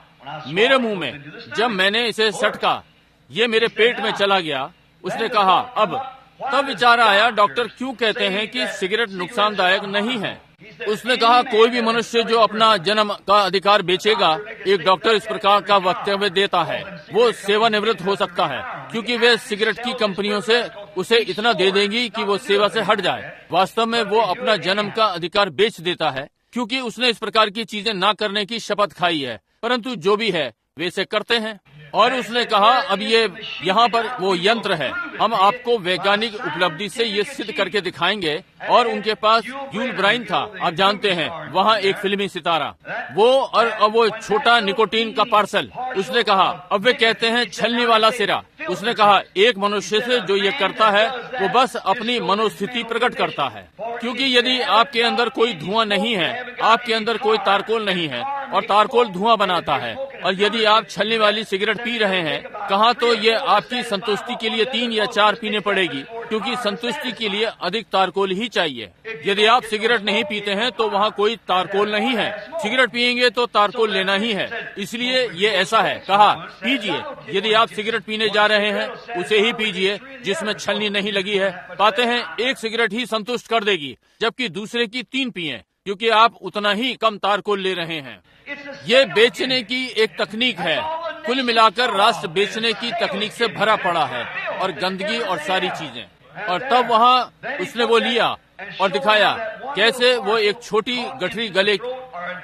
मेरे मुंह में। जब मैंने इसे सटका, ये मेरे पेट में चला गया। उसने कहा, अब तब विचार आया, डॉक्टर क्यों कहते हैं कि सिगरेट नुकसानदायक नहीं है? उसने कहा, कोई भी मनुष्य जो अपना जन्म का अधिकार बेचेगा, एक डॉक्टर इस प्रकार का वक्तव्य देता है, वो सेवानिवृत्त हो सकता है, क्योंकि वे सिगरेट की कंपनियों से उसे इतना दे देंगी कि वो सेवा से हट जाए। वास्तव में वो अपना जन्म का अधिकार बेच देता है, क्योंकि उसने इस प्रकार की चीजें ना करने की शपथ खाई है, परंतु जो भी है वे इसे करते हैं। और उसने कहा, अब ये यहाँ पर वो यंत्र है, हम आपको वैज्ञानिक उपलब्धि से ये सिद्ध करके दिखाएंगे। और उनके पास यूल ब्राइन था, आप जानते हैं, वहाँ एक फिल्मी सितारा, वो और अब वो छोटा निकोटीन का पार्सल। उसने कहा, अब वे कहते हैं छलने वाला सिरा। उसने कहा, एक मनुष्य से जो ये करता है वो बस अपनी मनोस्थिति प्रकट करता है, क्योंकि यदि आपके अंदर कोई धुआं नहीं है, आपके अंदर कोई तारकोल नहीं है और तारकोल धुआं बनाता है, और यदि आप छलने वाली सिगरेट पी रहे हैं, कहाँ तो ये आपकी संतुष्टि के लिए 3 या 4 पीने पड़ेगी, क्योंकि संतुष्टि के लिए अधिक तारकोल ही चाहिए। यदि आप सिगरेट नहीं पीते हैं तो वहाँ कोई तारकोल नहीं है, सिगरेट पिएंगे तो तारकोल लेना ही है, इसलिए ये ऐसा है। कहा, पीजिए, यदि आप सिगरेट पीने जा रहे हैं उसे ही पीजिए जिसमें छलनी नहीं लगी है। पाते हैं एक सिगरेट ही संतुष्ट कर देगी, जबकि दूसरे की 3 पिए, क्योंकि आप उतना ही कम तारकोल ले रहे हैं। ये बेचने की एक तकनीक है। कुल मिलाकर राष्ट्र बेचने की तकनीक से भरा पड़ा है, और गंदगी और सारी चीजें। और तब वहाँ उसने वो लिया और दिखाया कैसे वो एक छोटी गठरी गले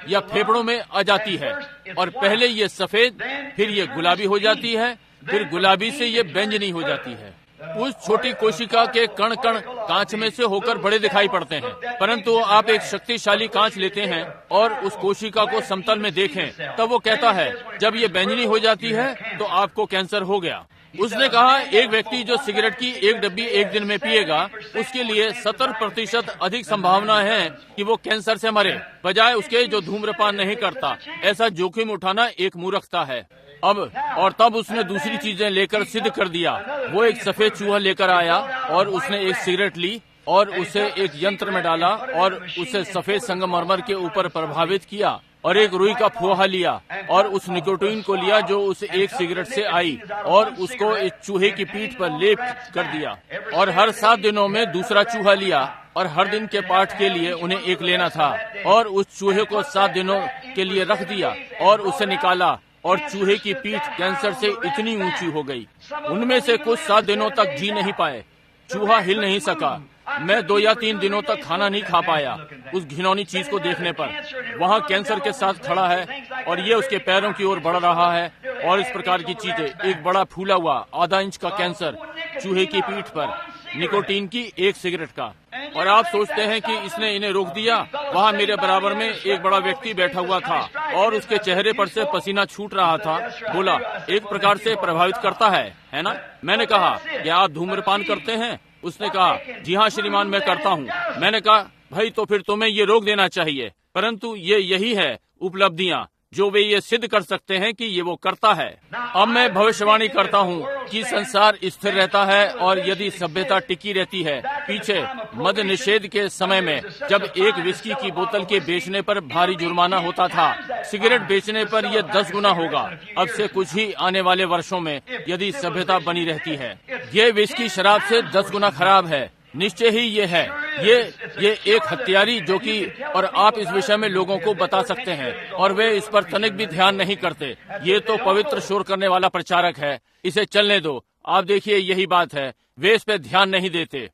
या फेफड़ों में आ जाती है, और पहले ये सफेद, फिर ये गुलाबी हो जाती है, फिर गुलाबी से ये बैंगनी हो जाती है। उस छोटी कोशिका के कण कण कांच में से होकर बड़े दिखाई पड़ते हैं, परंतु आप एक शक्तिशाली कांच लेते हैं और उस कोशिका को समतल में देखें, तब वो कहता है जब ये बैंगनी हो जाती है तो आपको कैंसर हो गया। उसने कहा, एक व्यक्ति जो सिगरेट की एक डब्बी एक दिन में पिएगा, उसके लिए 70% अधिक संभावना है कि वो कैंसर से मरे, बजाय उसके जो धूम्रपान नहीं करता। ऐसा जोखिम उठाना एक मूर्खता है। अब और तब उसने दूसरी चीजें लेकर सिद्ध कर दिया। वो एक सफेद चूहा लेकर आया और उसने एक सिगरेट ली और उसे एक यंत्र में डाला और उसे सफेद संगमरमर के ऊपर प्रभावित किया, और एक रुई का फोहा लिया और उस निकोटीन को लिया जो उस एक सिगरेट से आई, और उसको एक चूहे की पीठ पर लेप कर दिया। और हर 7 दिनों में दूसरा चूहा लिया, और हर दिन के पाठ के लिए उन्हें एक लेना था, और उस चूहे को 7 दिनों के लिए रख दिया और उसे निकाला, और चूहे की पीठ कैंसर से इतनी ऊंची हो गई, उनमें से कुछ 7 दिनों तक जी नहीं पाए। चूहा हिल नहीं सका। मैं 2 या 3 दिनों तक खाना नहीं खा पाया उस घिनौनी चीज को देखने पर। वहाँ कैंसर के साथ खड़ा है और ये उसके पैरों की ओर बढ़ रहा है, और इस प्रकार की चीजें। एक बड़ा फूला हुआ आधा इंच का कैंसर चूहे की पीठ पर, निकोटीन की एक सिगरेट का। और आप सोचते हैं कि इसने इन्हें रोक दिया। वहाँ मेरे बराबर में एक बड़ा व्यक्ति बैठा हुआ था और उसके चेहरे पर से पसीना छूट रहा था। बोला, एक प्रकार से प्रभावित करता है ना? मैंने कहा, क्या आप धूम्रपान करते हैं? उसने कहा, जी हाँ श्रीमान, मैं करता हूँ। मैंने कहा, भाई तो फिर तुम्हें ये रोक देना चाहिए। परंतु ये यही है उपलब्धियाँ जो वे ये सिद्ध कर सकते हैं कि ये वो करता है। अब मैं भविष्यवाणी करता हूँ कि संसार स्थिर रहता है, और यदि सभ्यता टिकी रहती है। पीछे मद्य निषेध के समय में जब एक विस्की की बोतल के बेचने पर भारी जुर्माना होता था, सिगरेट बेचने पर यह 10 गुना होगा अब से कुछ ही आने वाले वर्षों में, यदि सभ्यता बनी रहती है। ये विस्की शराब से 10 गुना खराब है, निश्चय ही ये है। ये एक हत्यारी जो कि, और आप इस विषय में लोगों को बता सकते हैं, और वे इस पर तनिक भी ध्यान नहीं करते। ये तो पवित्र शोर करने वाला प्रचारक है, इसे चलने दो। आप देखिए, यही बात है, वे इस पर ध्यान नहीं देते।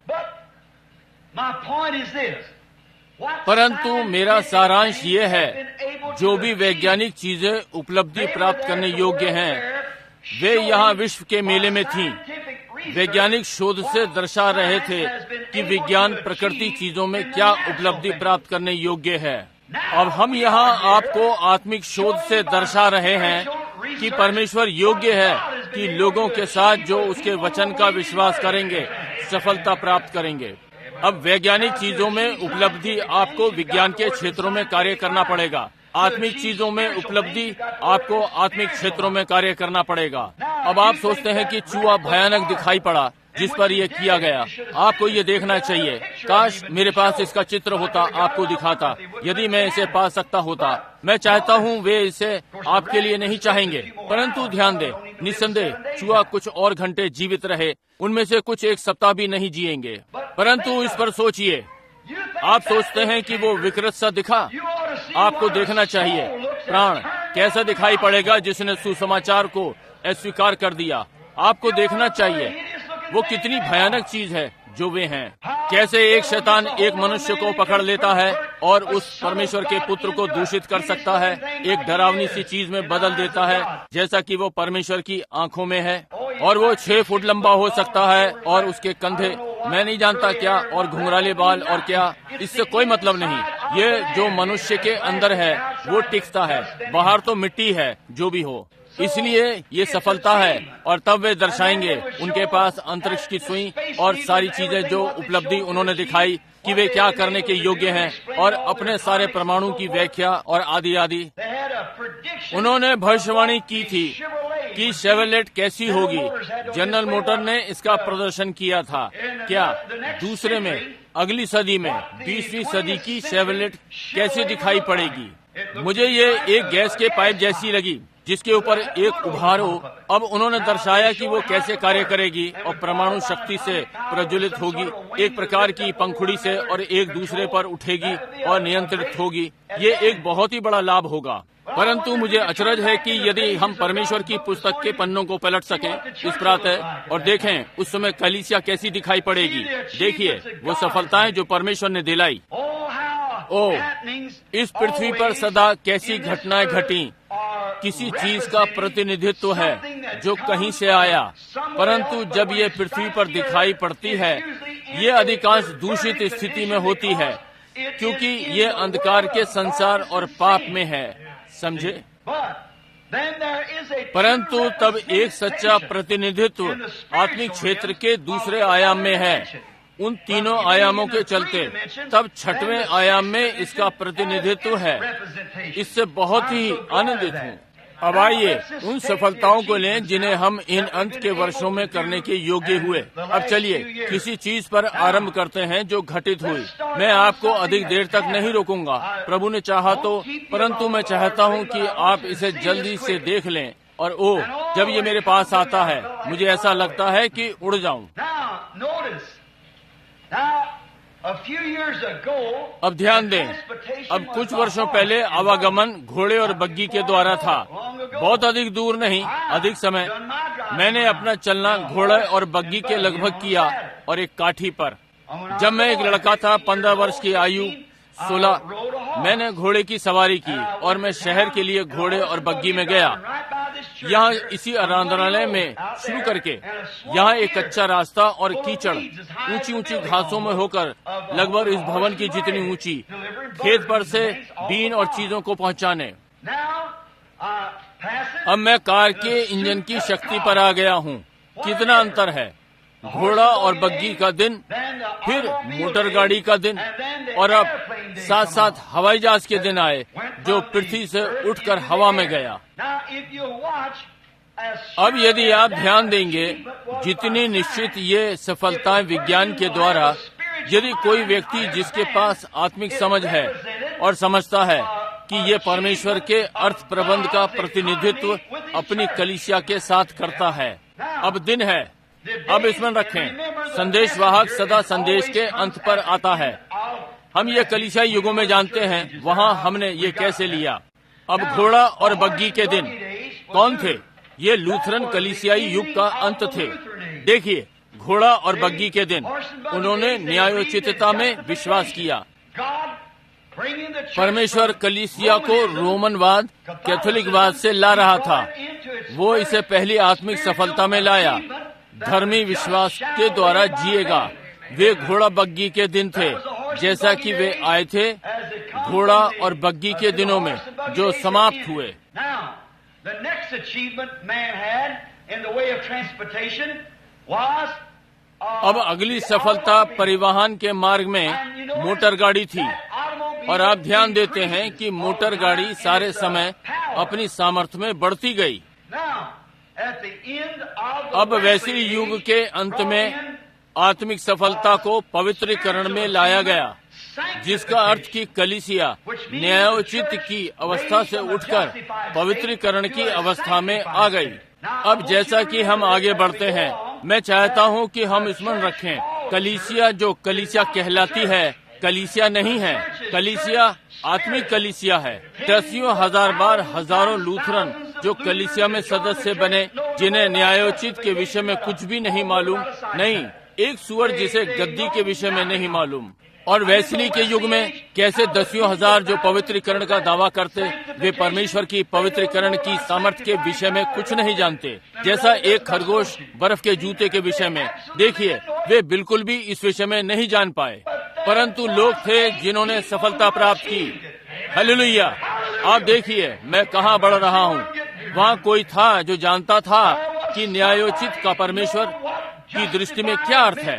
परंतु मेरा सारांश ये है, जो भी वैज्ञानिक चीजें उपलब्धि प्राप्त करने योग्य हैं, वे यहाँ विश्व के मेले में थीं। वैज्ञानिक शोध से दर्शा रहे थे कि विज्ञान प्रकृति चीजों में क्या उपलब्धि प्राप्त करने योग्य है। अब हम यहाँ आपको आत्मिक शोध से दर्शा रहे हैं कि परमेश्वर योग्य है कि लोगों के साथ जो उसके वचन का विश्वास करेंगे सफलता प्राप्त करेंगे। अब वैज्ञानिक चीजों में उपलब्धि आपको विज्ञान के क्षेत्रों में कार्य करना पड़ेगा। आत्मिक चीजों में उपलब्धि आपको आत्मिक क्षेत्रों में कार्य करना पड़ेगा। अब आप सोचते हैं कि चूहा भयानक दिखाई पड़ा जिस पर यह किया गया। आपको ये देखना चाहिए। काश मेरे पास इसका चित्र होता, आपको दिखाता। यदि मैं इसे पा सकता होता। मैं चाहता हूँ वे इसे आपके लिए नहीं चाहेंगे, परंतु ध्यान दें, निस्संदेह चूहा कुछ और घंटे जीवित रहे, उनमें से कुछ एक सप्ताह भी नहीं जिएंगे। परंतु इस पर सोचिए। आप सोचते हैं कि वो विकृत सा दिखा। आपको देखना चाहिए प्राण कैसा दिखाई पड़ेगा जिसने सुसमाचार को अस्वीकार कर दिया। आपको देखना चाहिए वो कितनी भयानक चीज है जो वे हैं। कैसे एक शैतान एक मनुष्य को पकड़ लेता है और उस परमेश्वर के पुत्र को दूषित कर सकता है, एक डरावनी सी चीज में बदल देता है, जैसा कि वो परमेश्वर की आंखों में है। और वो 6 फुट लंबा हो सकता है और उसके कंधे मैं नहीं जानता क्या, और घुंघराले बाल और क्या, इससे कोई मतलब नहीं। ये जो मनुष्य के अंदर है वो टिकता है, बाहर तो मिट्टी है। जो भी हो, इसलिए ये सफलता है। और तब वे दर्शाएंगे, उनके पास अंतरिक्ष की सुई और सारी चीजें जो उपलब्धि उन्होंने दिखाई कि वे क्या करने के योग्य हैं, और अपने सारे परमाणु की व्याख्या और आदि आदि। उन्होंने भविष्यवाणी की थी कि शेवरलेट कैसी होगी। जनरल मोटर ने इसका प्रदर्शन किया था। क्या दूसरे में अगली सदी में 20वीं सदी की शेवरलेट कैसे दिखाई पड़ेगी? मुझे ये एक गैस के पाइप जैसी लगी जिसके ऊपर एक उभार हो। अब उन्होंने दर्शाया कि वो कैसे कार्य करेगी और परमाणु शक्ति से प्रज्वलित होगी, एक प्रकार की पंखुड़ी से, और एक दूसरे पर उठेगी और नियंत्रित होगी। ये एक बहुत ही बड़ा लाभ होगा। परंतु मुझे अचरज है कि यदि हम परमेश्वर की पुस्तक के पन्नों को पलट सकें इस प्रातः और देखें उस समय कलीसिया कैसी दिखाई पड़ेगी। देखिए वो सफलताएं जो परमेश्वर ने दिलाई। ओ, इस पृथ्वी पर सदा कैसी घटनाएं घटी। किसी चीज का प्रतिनिधित्व है जो कहीं से आया, परंतु जब ये पृथ्वी पर दिखाई पड़ती है ये अधिकांश दूषित स्थिति में होती है, क्योंकि ये अंधकार के संसार और पाप में है। समझे? परंतु तब एक सच्चा प्रतिनिधित्व आत्मिक क्षेत्र के दूसरे आयाम में है। उन तीनों आयामों के चलते तब 6वें आयाम में इसका प्रतिनिधित्व है। इससे बहुत ही आनंदित हूँ। अब आइए उन सफलताओं को लें जिन्हें हम इन अंत के वर्षों में करने के योग्य हुए। अब चलिए किसी चीज पर आरंभ करते हैं जो घटित हुई। मैं आपको अधिक देर तक नहीं रोकूंगा, प्रभु ने चाहा तो, परंतु मैं चाहता हूं कि आप इसे जल्दी से देख लें। और ओह, जब ये मेरे पास आता है मुझे ऐसा लगता है कि उड़ जाऊं। अब ध्यान दें, अब कुछ वर्षों पहले आवागमन घोड़े और बग्गी के द्वारा था। बहुत अधिक दूर नहीं, अधिक समय मैंने अपना चलना घोड़े और बग्गी के लगभग किया, और एक काठी पर। जब मैं एक लड़का था, 15 वर्ष की आयु, 16, मैंने घोड़े की सवारी की और मैं शहर के लिए घोड़े और बग्गी में गया। यहाँ इसी आराधनालय में शुरू करके यहाँ एक कच्चा रास्ता और कीचड़, ऊंची ऊंची घासों में होकर लगभग इस भवन की जितनी ऊंची, खेत पर से बीन और चीजों को पहुँचाने। अब मैं कार के इंजन की शक्ति पर आ गया हूँ। कितना अंतर है। घोड़ा और बग्गी का दिन, फिर मोटर गाड़ी का दिन, और अब साथ साथ हवाई जहाज के दिन आए जो पृथ्वी से उठकर हवा में गया। अब यदि आप ध्यान देंगे, जितनी निश्चित ये सफलताएं विज्ञान के द्वारा, यदि कोई व्यक्ति जिसके पास आत्मिक समझ है और समझता है कि ये परमेश्वर के अर्थ प्रबंध का प्रतिनिधित्व अपनी कलीसिया के साथ करता है। अब दिन है। अब इसमें रखें, संदेशवाहक सदा संदेश के अंत पर आता है। हम ये कलीसियाई युगों में जानते हैं, वहाँ हमने ये कैसे लिया। अब घोड़ा और बग्गी के दिन कौन थे? ये लूथरन कलीसियाई युग का अंत थे। देखिए, घोड़ा और बग्गी के दिन उन्होंने न्यायोचितता में विश्वास किया। परमेश्वर कलीसिया को रोमनवाद, कैथोलिकवाद से ला रहा था। वो इसे पहली आत्मिक सफलता में लाया। धर्मी विश्वास के द्वारा जिएगा। वे घोड़ा बग्गी के दिन थे, जैसा कि वे आए थे घोड़ा और बग्गी के दिनों में, जो समाप्त हुए। अब अगली सफलता परिवहन के मार्ग में मोटर गाड़ी थी। और आप ध्यान देते हैं कि मोटर गाड़ी सारे समय अपनी सामर्थ्य में बढ़ती गई। अब वैसे युग के अंत में आत्मिक सफलता को पवित्रीकरण में लाया गया, जिसका अर्थ की कलीसिया न्यायोचित की अवस्था से उठकर पवित्रीकरण की अवस्था में आ गई। अब जैसा कि हम आगे बढ़ते हैं, मैं चाहता हूं कि हम स्मरण रखें, कलीसिया जो कलीसिया कहलाती है, कलीसिया नहीं है। कलीसिया आत्मिक कलीसिया है। दसियों हजार बार हजारों लूथरन जो कलीसिया में सदस्य बने, जिन्हें न्यायोचित के विषय में कुछ भी नहीं मालूम, नहीं, एक सुअर जिसे गद्दी के विषय में नहीं मालूम। और वेस्ली के युग में कैसे दसियों हजार जो पवित्रीकरण का दावा करते, वे परमेश्वर की पवित्रीकरण की सामर्थ्य के विषय में कुछ नहीं जानते। जैसा एक खरगोश बर्फ के जूते के विषय में, देखिए, वे बिल्कुल भी इस विषय में नहीं जान पाए, परंतु लोग थे जिन्होंने सफलता प्राप्त की। हालेलुया। आप देखिए मैं कहाँ बढ़ रहा हूँ। वहाँ कोई था जो जानता था कि न्यायोचित का परमेश्वर की दृष्टि में क्या अर्थ है।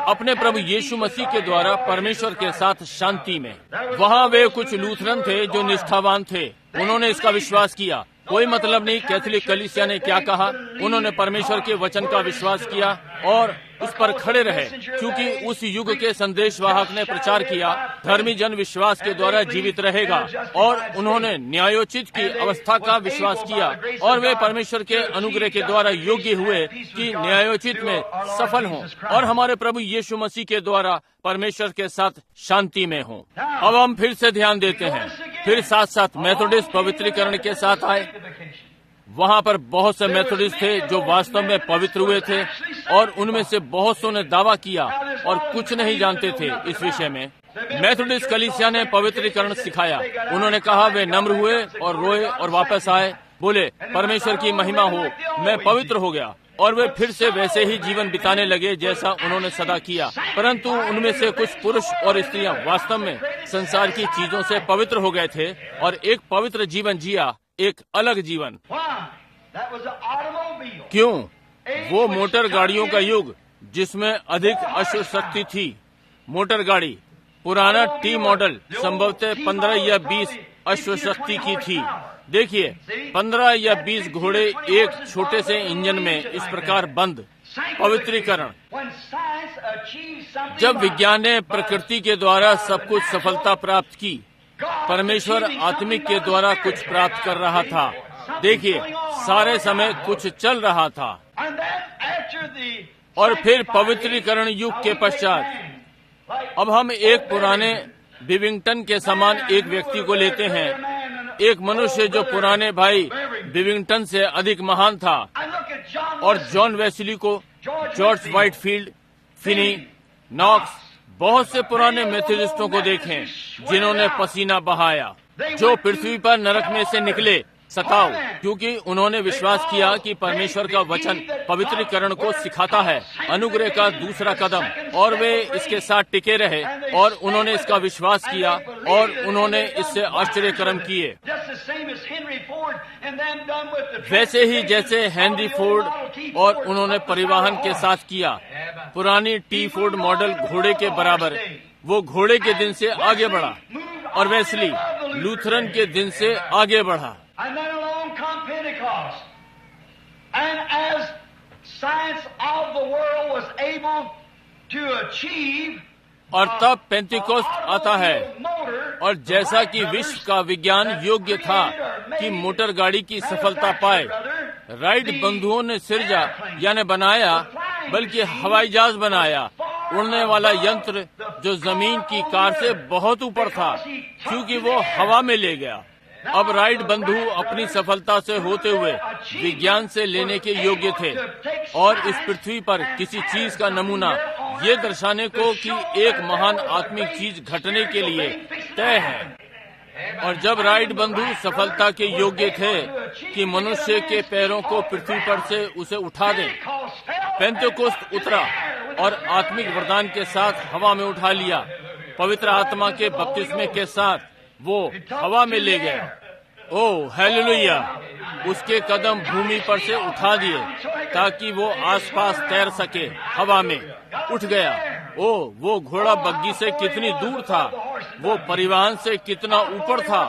अपने प्रभु यीशु मसीह के द्वारा परमेश्वर के साथ शांति में। वहाँ वे कुछ लूथरन थे जो निष्ठावान थे, उन्होंने इसका विश्वास किया। कोई मतलब नहीं कैथोलिक कलीसिया ने क्या कहा, उन्होंने परमेश्वर के वचन का विश्वास किया और उस पर खड़े रहे, क्योंकि उस युग के संदेशवाहक ने प्रचार किया, धर्मी जन विश्वास के द्वारा जीवित रहेगा। और उन्होंने न्यायोचित की अवस्था का विश्वास किया और वे परमेश्वर के अनुग्रह के द्वारा योग्य हुए कि न्यायोचित में सफल हों और हमारे प्रभु यीशु मसीह के द्वारा परमेश्वर के साथ शांति में हों। अब हम फिर से ध्यान देते हैं, फिर साथ साथ मेथोडिस्ट पवित्रीकरण के साथ आए। वहाँ पर बहुत से मेथोडिस्ट थे जो वास्तव में पवित्र हुए थे और उनमें से बहुत सौ ने दावा किया और कुछ नहीं जानते थे इस विषय में। मेथोडिस्ट कलीसिया ने पवित्रीकरण सिखाया। उन्होंने कहा, वे नम्र हुए और रोए और वापस आए, बोले परमेश्वर की महिमा हो, मैं पवित्र हो गया। और वे फिर से वैसे ही जीवन बिताने लगे जैसा उन्होंने सदा किया। परंतु उनमें से कुछ पुरुष और स्त्रियां वास्तव में संसार की चीजों से पवित्र हो गए थे और एक पवित्र जीवन जिया, एक अलग जीवन। क्यों? वो मोटर गाड़ियों का युग जिसमें अधिक अश्व शक्ति थी। मोटर गाड़ी पुराना टी मॉडल संभवतः 15 या 20 अश्व शक्ति की थी। देखिए, 15 या 20 घोड़े एक छोटे से इंजन में इस प्रकार बंद। पवित्रीकरण। जब विज्ञान ने प्रकृति के द्वारा सब कुछ सफलता प्राप्त की, परमेश्वर आत्मिक के द्वारा कुछ प्राप्त कर रहा था। देखिए, सारे समय कुछ चल रहा था। और फिर पवित्रीकरण युग के पश्चात अब हम एक पुराने बिविंगटन के समान एक व्यक्ति को लेते हैं, एक मनुष्य जो पुराने भाई बिविंगटन से अधिक महान था, और जॉन वेस्ली को, जॉर्ज व्हाइटफील्ड, फिनी, नॉक्स, बहुत से पुराने मेथोडिस्टों को देखें जिन्होंने पसीना बहाया, जो पृथ्वी पर नरक में से निकले सताओ, क्योंकि उन्होंने विश्वास किया कि परमेश्वर का वचन पवित्रीकरण को सिखाता है, अनुग्रह का दूसरा कदम, और वे इसके साथ टिके रहे और उन्होंने इसका विश्वास किया और उन्होंने इससे आश्चर्य कर्म किए। वैसे ही जैसे हेनरी फोर्ड और उन्होंने परिवहन के साथ किया, पुरानी टी फोर्ड मॉडल घोड़े के बराबर, वो घोड़े के दिन से आगे बढ़ा और वेस्ली लूथरन के दिन से आगे बढ़ा। And then along come Pentecost. And as science of the world was able to achieve, और तब पेंतिकोस्त आता है, और जैसा कि विश्व का विज्ञान योग्य था कि मोटर गाड़ी की सफलता पाए, राइट बंधुओं ने सिरजा यानी बनाया, बल्कि हवाई जहाज बनाया, उड़ने वाला यंत्र जो जमीन की कार से बहुत ऊपर था, क्योंकि वो हवा में ले गया। अब राइट बंधु अपनी सफलता से होते हुए विज्ञान से लेने के योग्य थे और इस पृथ्वी पर किसी चीज का नमूना ये दर्शाने को कि एक महान आत्मिक चीज घटने के लिए तय है। और जब राइट बंधु सफलता के योग्य थे कि मनुष्य के पैरों को पृथ्वी पर से उसे उठा दें, पेंतेकोस्त उतरा और आत्मिक वरदान के साथ हवा में उठा लिया। पवित्र आत्मा के बपतिस्मे के साथ वो हवा में ले गया। Oh hallelujah! उसके कदम भूमि पर से उठा दिए ताकि वो आसपास तैर सके। हवा में उठ गया। ओह, वो घोड़ा बग्गी से कितनी दूर था, वो परिवहन से कितना ऊपर था।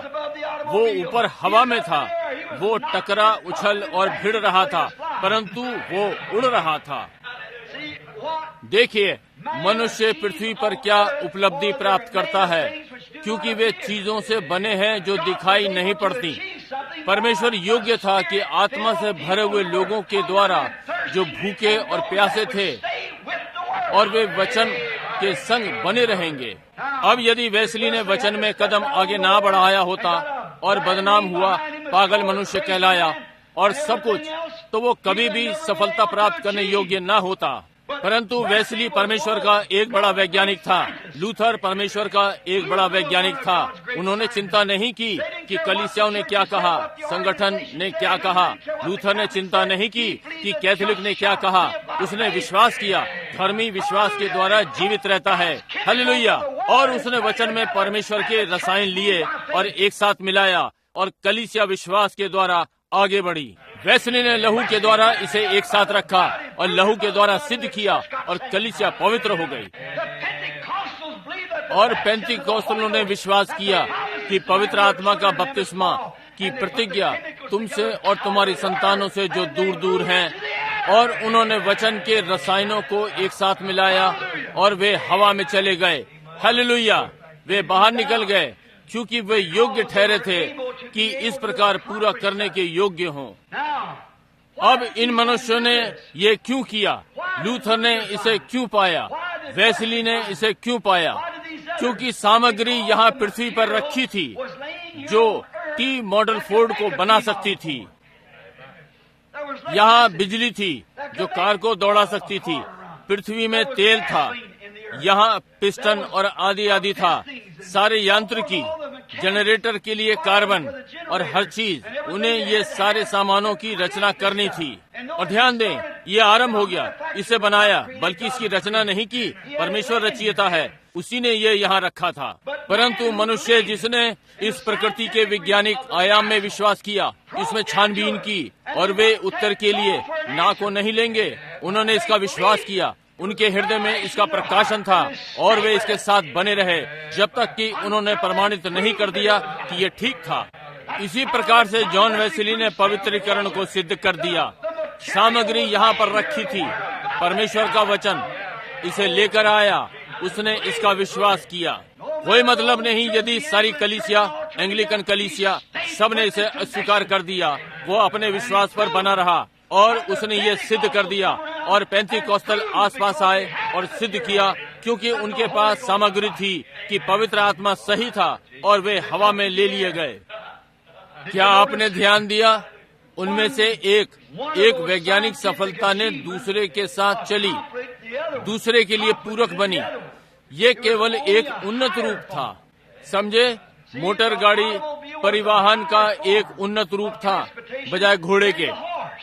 वो ऊपर हवा में था। वो टकरा, उछल और भिड़ रहा था, परंतु वो उड़ रहा था। देखिए, मनुष्य पृथ्वी पर क्या उपलब्धि प्राप्त करता है, क्योंकि वे चीजों से बने हैं जो दिखाई नहीं पड़ती। परमेश्वर योग्य था कि आत्मा से भरे हुए लोगों के द्वारा जो भूखे और प्यासे थे, और वे वचन के संग बने रहेंगे। अब यदि वेस्ली ने वचन में कदम आगे ना बढ़ाया होता और बदनाम हुआ, पागल मनुष्य कहलाया और सब कुछ, तो वो कभी भी सफलता प्राप्त करने योग्य ना होता। परंतु वेस्ली परमेश्वर का एक बड़ा वैज्ञानिक था। लूथर परमेश्वर का एक बड़ा वैज्ञानिक था। उन्होंने चिंता नहीं की कि कलीसियाओं ने क्या कहा, संगठन ने क्या कहा। लूथर ने चिंता नहीं की कि कैथोलिक ने क्या कहा। उसने विश्वास किया। धर्मी विश्वास के द्वारा जीवित रहता है। हालेलुया! और उसने वचन में परमेश्वर के रसायन लिए और एक साथ मिलाया, और कलीसिया विश्वास के द्वारा आगे बढ़ी। वेस्ली ने लहू के द्वारा इसे एक साथ रखा और लहू के द्वारा सिद्ध किया, और कलीसिया पवित्र हो गई। और पेंतीकोस्तलों ने विश्वास किया कि पवित्र आत्मा का बपतिस्मा की प्रतिज्ञा तुमसे और तुम्हारी संतानों से जो दूर दूर हैं, और उन्होंने वचन के रसायनों को एक साथ मिलाया और वे हवा में चले गए। हालेलुया! वे बाहर निकल गए क्योंकि वे योग्य ठहरे थे कि इस प्रकार पूरा करने के योग्य हों। अब इन मनुष्यों ने ये क्यों किया? लूथर ने इसे क्यों पाया? वेस्ली ने इसे क्यों पाया? क्योंकि सामग्री यहाँ पृथ्वी पर रखी थी जो टी मॉडल फोर्ड को बना सकती थी। यहाँ बिजली थी जो कार को दौड़ा सकती थी। पृथ्वी में तेल था। यहाँ पिस्टन और आदि आदि था। सारे यांत्रिकी, जनरेटर के लिए कार्बन और हर चीज, उन्हें ये सारे सामानों की रचना करनी थी। और ध्यान दें, ये आरंभ हो गया, इसे बनाया, बल्कि इसकी रचना नहीं की। परमेश्वर रचयिता है, उसी ने ये यहाँ रखा था। परंतु मनुष्य जिसने इस प्रकृति के वैज्ञानिक आयाम में विश्वास किया, इसमें छानबीन की, और वे उत्तर के लिए ना को नहीं लेंगे। उन्होंने इसका विश्वास किया। उनके हृदय में इसका प्रकाशन था, और वे इसके साथ बने रहे जब तक कि उन्होंने प्रमाणित नहीं कर दिया कि ये ठीक था। इसी प्रकार से जॉन वेस्ली ने पवित्रीकरण को सिद्ध कर दिया। सामग्री यहाँ पर रखी थी। परमेश्वर का वचन इसे लेकर आया। उसने इसका विश्वास किया। कोई मतलब नहीं यदि सारी कलीसिया, एंग्लिकन कलीसिया, सब ने इसे अस्वीकार कर दिया। वो अपने विश्वास पर बना रहा और उसने ये सिद्ध कर दिया। और पेंतीकोस्तल आसपास आए और सिद्ध किया, क्योंकि उनके पास सामग्री थी कि पवित्र आत्मा सही था, और वे हवा में ले लिए गए। क्या आपने ध्यान दिया? उनमें से एक वैज्ञानिक सफलता ने दूसरे के साथ चली, दूसरे के लिए पूरक बनी। ये केवल एक उन्नत रूप था। समझे? मोटर गाड़ी परिवहन का एक उन्नत रूप था बजाय घोड़े के,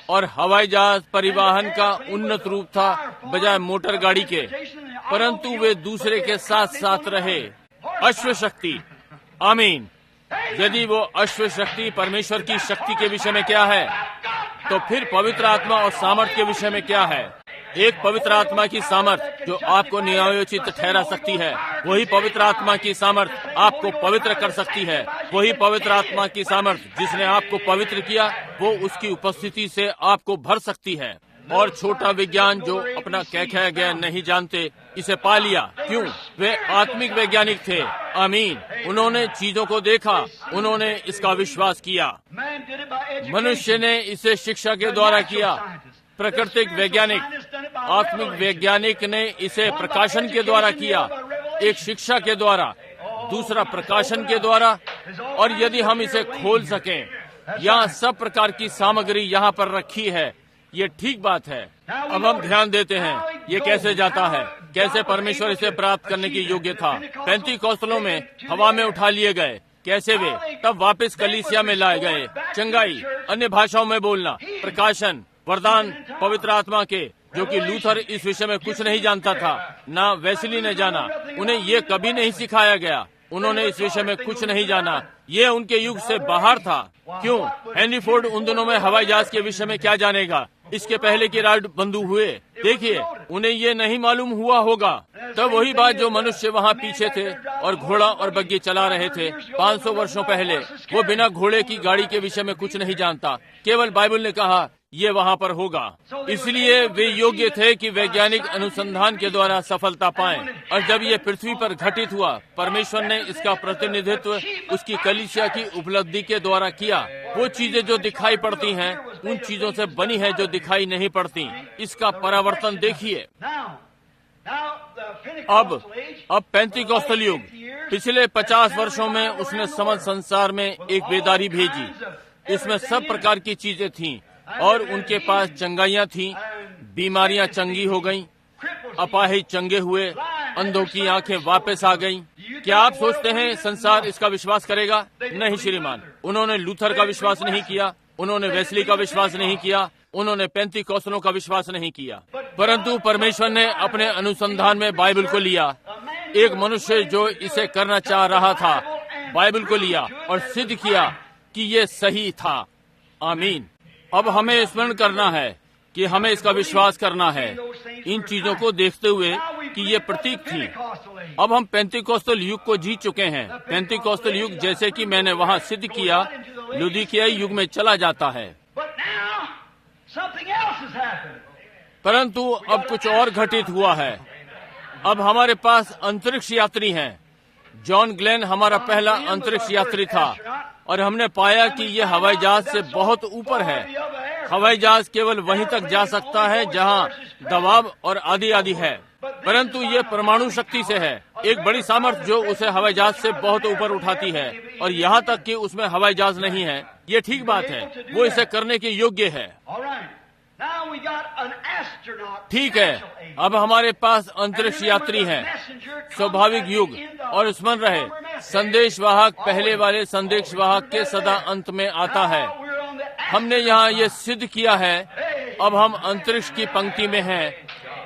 और हवाई जहाज परिवहन का उन्नत रूप था बजाय मोटर गाड़ी के। परंतु वे दूसरे के साथ साथ रहे। अश्व शक्ति, आमीन। यदि वो अश्व शक्ति परमेश्वर की शक्ति के विषय में क्या है, तो फिर पवित्र आत्मा और सामर्थ के विषय में क्या है? एक पवित्र आत्मा की सामर्थ जो आपको न्यायोचित ठहरा सकती है, वही पवित्र आत्मा की सामर्थ आपको पवित्र कर सकती है। वही पवित्र आत्मा की सामर्थ जिसने आपको पवित्र किया, वो उसकी उपस्थिति से आपको भर सकती है। और छोटा विज्ञान जो अपना क्या गया नहीं जानते, इसे पा लिया। क्यों? वे आत्मिक वैज्ञानिक थे। आमीन। उन्होंने चीजों को देखा, उन्होंने इसका विश्वास किया। मनुष्य ने इसे शिक्षा के द्वारा किया। प्राकृतिक वैज्ञानिक, आत्मिक वैज्ञानिक ने इसे प्रकाशन के द्वारा किया, एक शिक्षा के द्वारा, दूसरा प्रकाशन के द्वारा। और यदि हम इसे खोल सकें, यहाँ सब प्रकार की सामग्री यहाँ पर रखी है। ये ठीक बात है। अब हम ध्यान देते हैं ये कैसे जाता है, कैसे परमेश्वर इसे प्राप्त करने की योग्य था। पेंतीकोस्तलों में हवा में उठा लिए गए, कैसे वे तब वापस कलीसिया में लाए गए। चंगाई, अन्य भाषाओं में बोलना, प्रकाशन, वरदान पवित्र आत्मा के, जो कि लूथर इस विषय में कुछ नहीं जानता था, ना वेस्ली ने जाना। उन्हें ये कभी नहीं सिखाया गया, उन्होंने इस विषय में कुछ नहीं जाना। ये उनके युग से बाहर था। क्यों? हेनरी फोर्ड उन दिनों में हवाई जहाज के विषय में क्या जानेगा, इसके पहले कि राड बंधु हुए। देखिए, उन्हें ये नहीं मालूम हुआ होगा। तब वही बात जो मनुष्य वहाँ पीछे थे और घोड़ा और बग्गी चला रहे थे 500 वर्षों पहले, वो बिना घोड़े की गाड़ी के विषय में कुछ नहीं जानता। केवल बाइबल ने कहा ये वहाँ पर होगा। इसलिए वे योग्य थे कि वैज्ञानिक अनुसंधान के द्वारा सफलता पाएं। और जब ये पृथ्वी पर घटित हुआ, परमेश्वर ने इसका प्रतिनिधित्व उसकी कलीसिया की उपलब्धि के द्वारा किया। वो चीजें जो दिखाई पड़ती हैं उन चीजों से बनी है जो दिखाई नहीं पड़ती। इसका परावर्तन देखिए। अब पेंतीकोस्तल युग, पिछले 50 वर्षों में उसने समस्त संसार में एक बेदारी भेजी। इसमें सब प्रकार की चीजें थीं और उनके पास चंगाइयां थीं। बीमारियां चंगी हो गईं, अपाहिज चंगे हुए, अंधों की आंखें वापस आ गईं। क्या आप सोचते हैं संसार इसका विश्वास करेगा? नहीं श्रीमान। उन्होंने लूथर का विश्वास नहीं किया, उन्होंने वेस्ली का विश्वास नहीं किया, उन्होंने पेंतीकोस्तलों का विश्वास नहीं किया। परंतु परमेश्वर ने अपने अनुसंधान में बाइबल को लिया। एक मनुष्य जो इसे करना चाह रहा था, बाइबल को लिया और सिद्ध किया कि ये सही था। आमीन। अब हमें स्मरण करना है कि हमें इसका विश्वास करना है, इन चीजों को देखते हुए कि ये प्रतीक थी। अब हम पेंतीकोस्तल युग को जी चुके हैं। पेंतीकोस्तल युग, जैसे कि मैंने वहाँ सिद्ध किया, लुदीकियाई युग में चला जाता है। परंतु अब कुछ और घटित हुआ है। अब हमारे पास अंतरिक्ष यात्री हैं। जॉन ग्लेन हमारा पहला अंतरिक्ष यात्री था और हमने पाया कि ये हवाई जहाज से बहुत ऊपर है। हवाई जहाज केवल वहीं तक जा सकता है जहां दबाव और आदि है, परंतु ये परमाणु शक्ति से है। एक बड़ी सामर्थ्य जो उसे हवाई जहाज से बहुत ऊपर उठाती है, और यहाँ तक कि उसमें हवाई जहाज नहीं है। ये ठीक बात है, वो इसे करने के योग्य है। ठीक है, अब हमारे पास अंतरिक्ष यात्री हैं, स्वाभाविक युग। और स्मरण रहे, संदेशवाहक पहले वाले संदेशवाहक के सदा अंत में आता है। हमने यहाँ ये सिद्ध किया है। अब हम अंतरिक्ष की पंक्ति में हैं।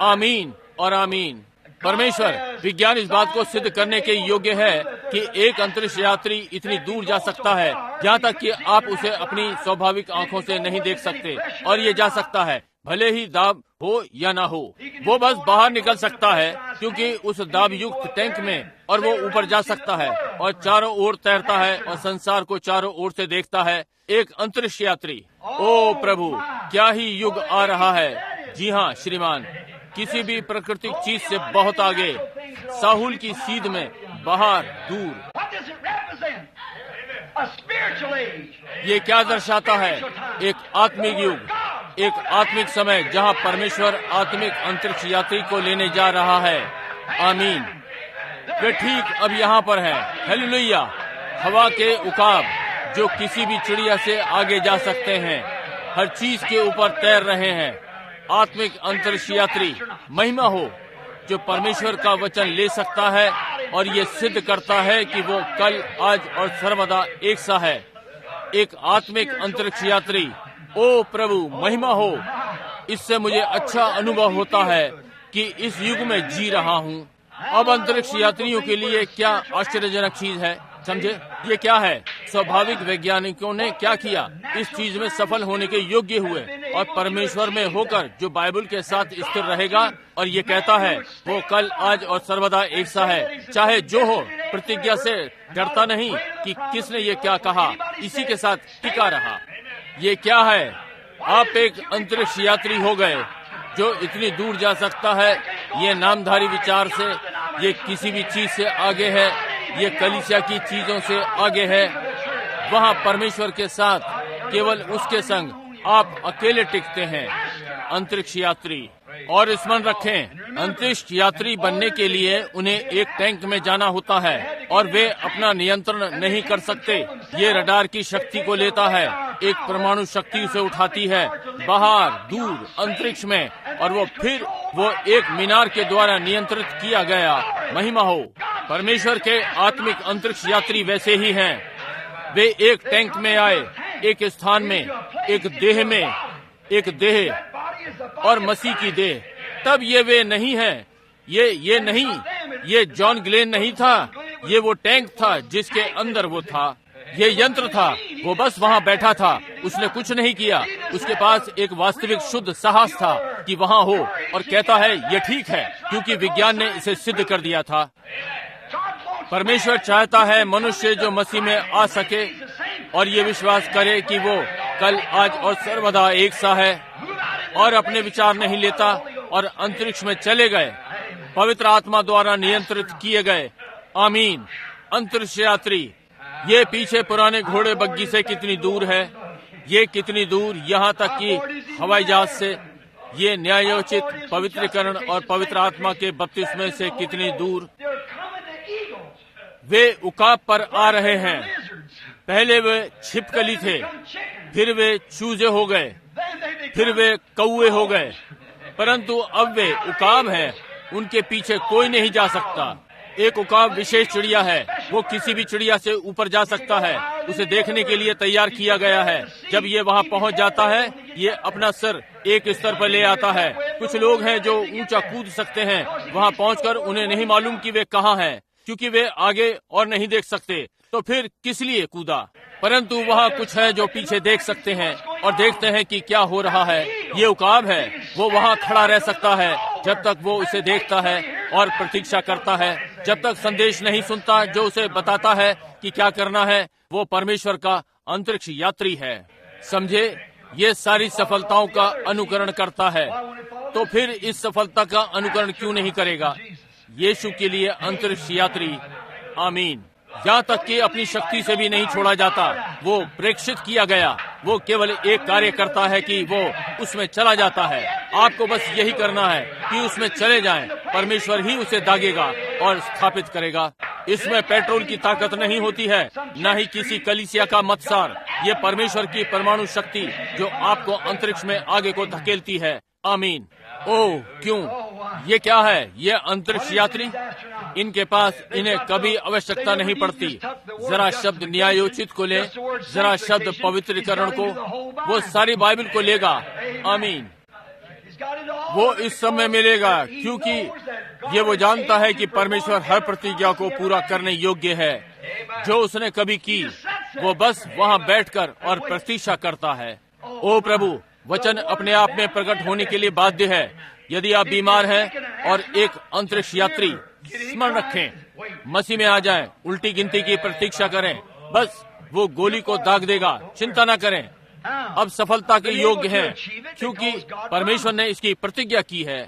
आमीन और आमीन। परमेश्वर, विज्ञान इस बात को सिद्ध करने के योग्य है कि एक अंतरिक्ष यात्री इतनी दूर जा सकता है जहाँ तक कि आप उसे अपनी स्वाभाविक आंखों से नहीं देख सकते। और ये जा सकता है, भले ही दाब हो या ना हो, वो बस बाहर निकल सकता है क्योंकि उस दाब युक्त टैंक में, और वो ऊपर जा सकता है और चारों ओर तैरता है और संसार को चारों ओर से देखता है। एक अंतरिक्ष यात्री। ओ प्रभु, क्या ही युग आ रहा है। जी हाँ श्रीमान, किसी भी प्राकृतिक चीज से बहुत आगे, साहुल की सीध में, बाहर, दूर। ये क्या दर्शाता है? एक आत्मिक युग, एक आत्मिक समय जहाँ परमेश्वर आत्मिक अंतरिक्ष यात्री को लेने जा रहा है। आमीन। वे ठीक अब यहाँ पर है। हालेलुया। हवा के उकाब जो किसी भी चिड़िया से आगे जा सकते हैं, हर चीज के ऊपर तैर रहे हैं। आत्मिक अंतरिक्ष यात्री, महिमा हो, जो परमेश्वर का वचन ले सकता है और ये सिद्ध करता है कि वो कल, आज और सर्वदा एक सा है। एक आत्मिक अंतरिक्ष यात्री। ओ प्रभु, महिमा हो। इससे मुझे अच्छा अनुभव होता है कि इस युग में जी रहा हूँ। अब अंतरिक्ष यात्रियों के लिए क्या आश्चर्यजनक चीज है, समझे? ये क्या है? स्वाभाविक वैज्ञानिकों ने क्या किया? इस चीज में सफल होने के योग्य हुए और परमेश्वर में होकर जो बाइबल के साथ स्थिर रहेगा और ये कहता है वो कल, आज और सर्वदा एक सा है, चाहे जो हो। प्रतिज्ञा से डरता नहीं कि किसने ये क्या कहा, इसी के साथ टिका रहा। ये क्या है? आप एक अंतरिक्ष यात्री हो गए जो इतनी दूर जा सकता है। ये नामधारी विचार से, ये किसी भी चीज से आगे है, ये कलीसिया की चीजों से आगे है। वहाँ परमेश्वर के साथ, केवल उसके संग आप अकेले टिकते हैं। अंतरिक्ष यात्री। और स्मरण रखें, अंतरिक्ष यात्री बनने के लिए उन्हें एक टैंक में जाना होता है और वे अपना नियंत्रण नहीं कर सकते। ये रडार की शक्ति को लेता है, एक परमाणु शक्ति उसे उठाती है बाहर, दूर, अंतरिक्ष में, और वो एक मीनार के द्वारा नियंत्रित किया गया। महिमा हो। परमेश्वर के आत्मिक अंतरिक्ष यात्री वैसे ही हैं। वे एक टैंक में आए, एक स्थान में, एक देह और मसीह की देह। तब ये वे नहीं हैं। ये नहीं, ये जॉन ग्लेन नहीं था। ये वो टैंक था जिसके अंदर वो था। ये यंत्र था। वो बस वहाँ बैठा था। उसने कुछ नहीं किया। उसके पास एक वास्तविक शुद्ध साहस था कि वहाँ हो, और कहता है ये ठीक है, क्योंकि विज्ञान ने इसे सिद्ध कर दिया था। परमेश्वर चाहता है मनुष्य जो मसीह में आ सके और ये विश्वास करे कि वो कल, आज और सर्वदा एक सा है, और अपने विचार नहीं लेता और अंतरिक्ष में चले गए, पवित्र आत्मा द्वारा नियंत्रित किए गए। आमीन। अंतरिक्ष यात्री, ये पीछे पुराने घोड़े बग्गी से कितनी दूर है। ये कितनी दूर, यहाँ तक कि हवाई जहाज से। ये न्यायोचित पवित्रीकरण और पवित्र आत्मा के बपतिस्मे से कितनी दूर। वे उकाब पर आ रहे हैं। पहले वे छिपकली थे, फिर वे चूजे हो गए, फिर वे कौवे हो गए, परंतु अब वे उकाब हैं। उनके पीछे कोई नहीं जा सकता। एक उकाब विशेष चिड़िया है। वो किसी भी चिड़िया से ऊपर जा सकता है। उसे देखने के लिए तैयार किया गया है। जब ये वहाँ पहुँच जाता है, ये अपना सर एक स्तर पर ले आता है। कुछ लोग हैं जो ऊंचा कूद सकते हैं। वहाँ पहुँचकर उन्हें नहीं मालूम कि वे कहाँ हैं, क्योंकि वे आगे और नहीं देख सकते। तो फिर किस लिए कूदा? परंतु वहाँ कुछ है जो पीछे देख सकते हैं और देखते हैं कि क्या हो रहा है। ये उकाब है। वो वहाँ खड़ा रह सकता है जब तक वो उसे देखता है और प्रतीक्षा करता है, जब तक संदेश नहीं सुनता जो उसे बताता है कि क्या करना है। वो परमेश्वर का अंतरिक्ष यात्री है। समझे? ये सारी सफलताओं का अनुकरण करता है। तो फिर इस सफलता का अनुकरण क्यों नहीं करेगा? यीशु के लिए अंतरिक्ष यात्री। आमीन। यहाँ तक कि अपनी शक्ति से भी नहीं छोड़ा जाता। वो प्रेक्षित किया गया। वो केवल एक कार्य करता है कि वो उसमें चला जाता है। आपको बस यही करना है कि उसमें चले जाएं। परमेश्वर ही उसे दागेगा और स्थापित करेगा। इसमें पेट्रोल की ताकत नहीं होती है, न ही किसी कलीसिया का मतसार। ये परमेश्वर की परमाणु शक्ति जो आपको अंतरिक्ष में आगे को धकेलती है। आमीन। ओह क्यों? ये क्या है? ये अंतरिक्ष यात्री, इनके पास इन्हें कभी आवश्यकता नहीं पड़ती। जरा शब्द न्यायोचित को ले, जरा शब्द पवित्रीकरण को, वो सारी बाइबल को लेगा। आमीन। वो इस समय मिलेगा, क्योंकि ये वो जानता है कि परमेश्वर हर प्रतिज्ञा को पूरा करने योग्य है जो उसने कभी की। वो बस वहाँ बैठकर और प्रतीक्षा करता है। ओ प्रभु, वचन अपने आप में प्रकट होने के लिए बाध्य है। यदि आप बीमार हैं और एक अंतरिक्ष यात्री, स्मरण रखें, मसीह में आ जाएं, उल्टी गिनती की प्रतीक्षा करें। बस वो गोली को दाग देगा, चिंता न करें। अब सफलता के योग्य हैं, क्योंकि परमेश्वर ने इसकी प्रतिज्ञा की है।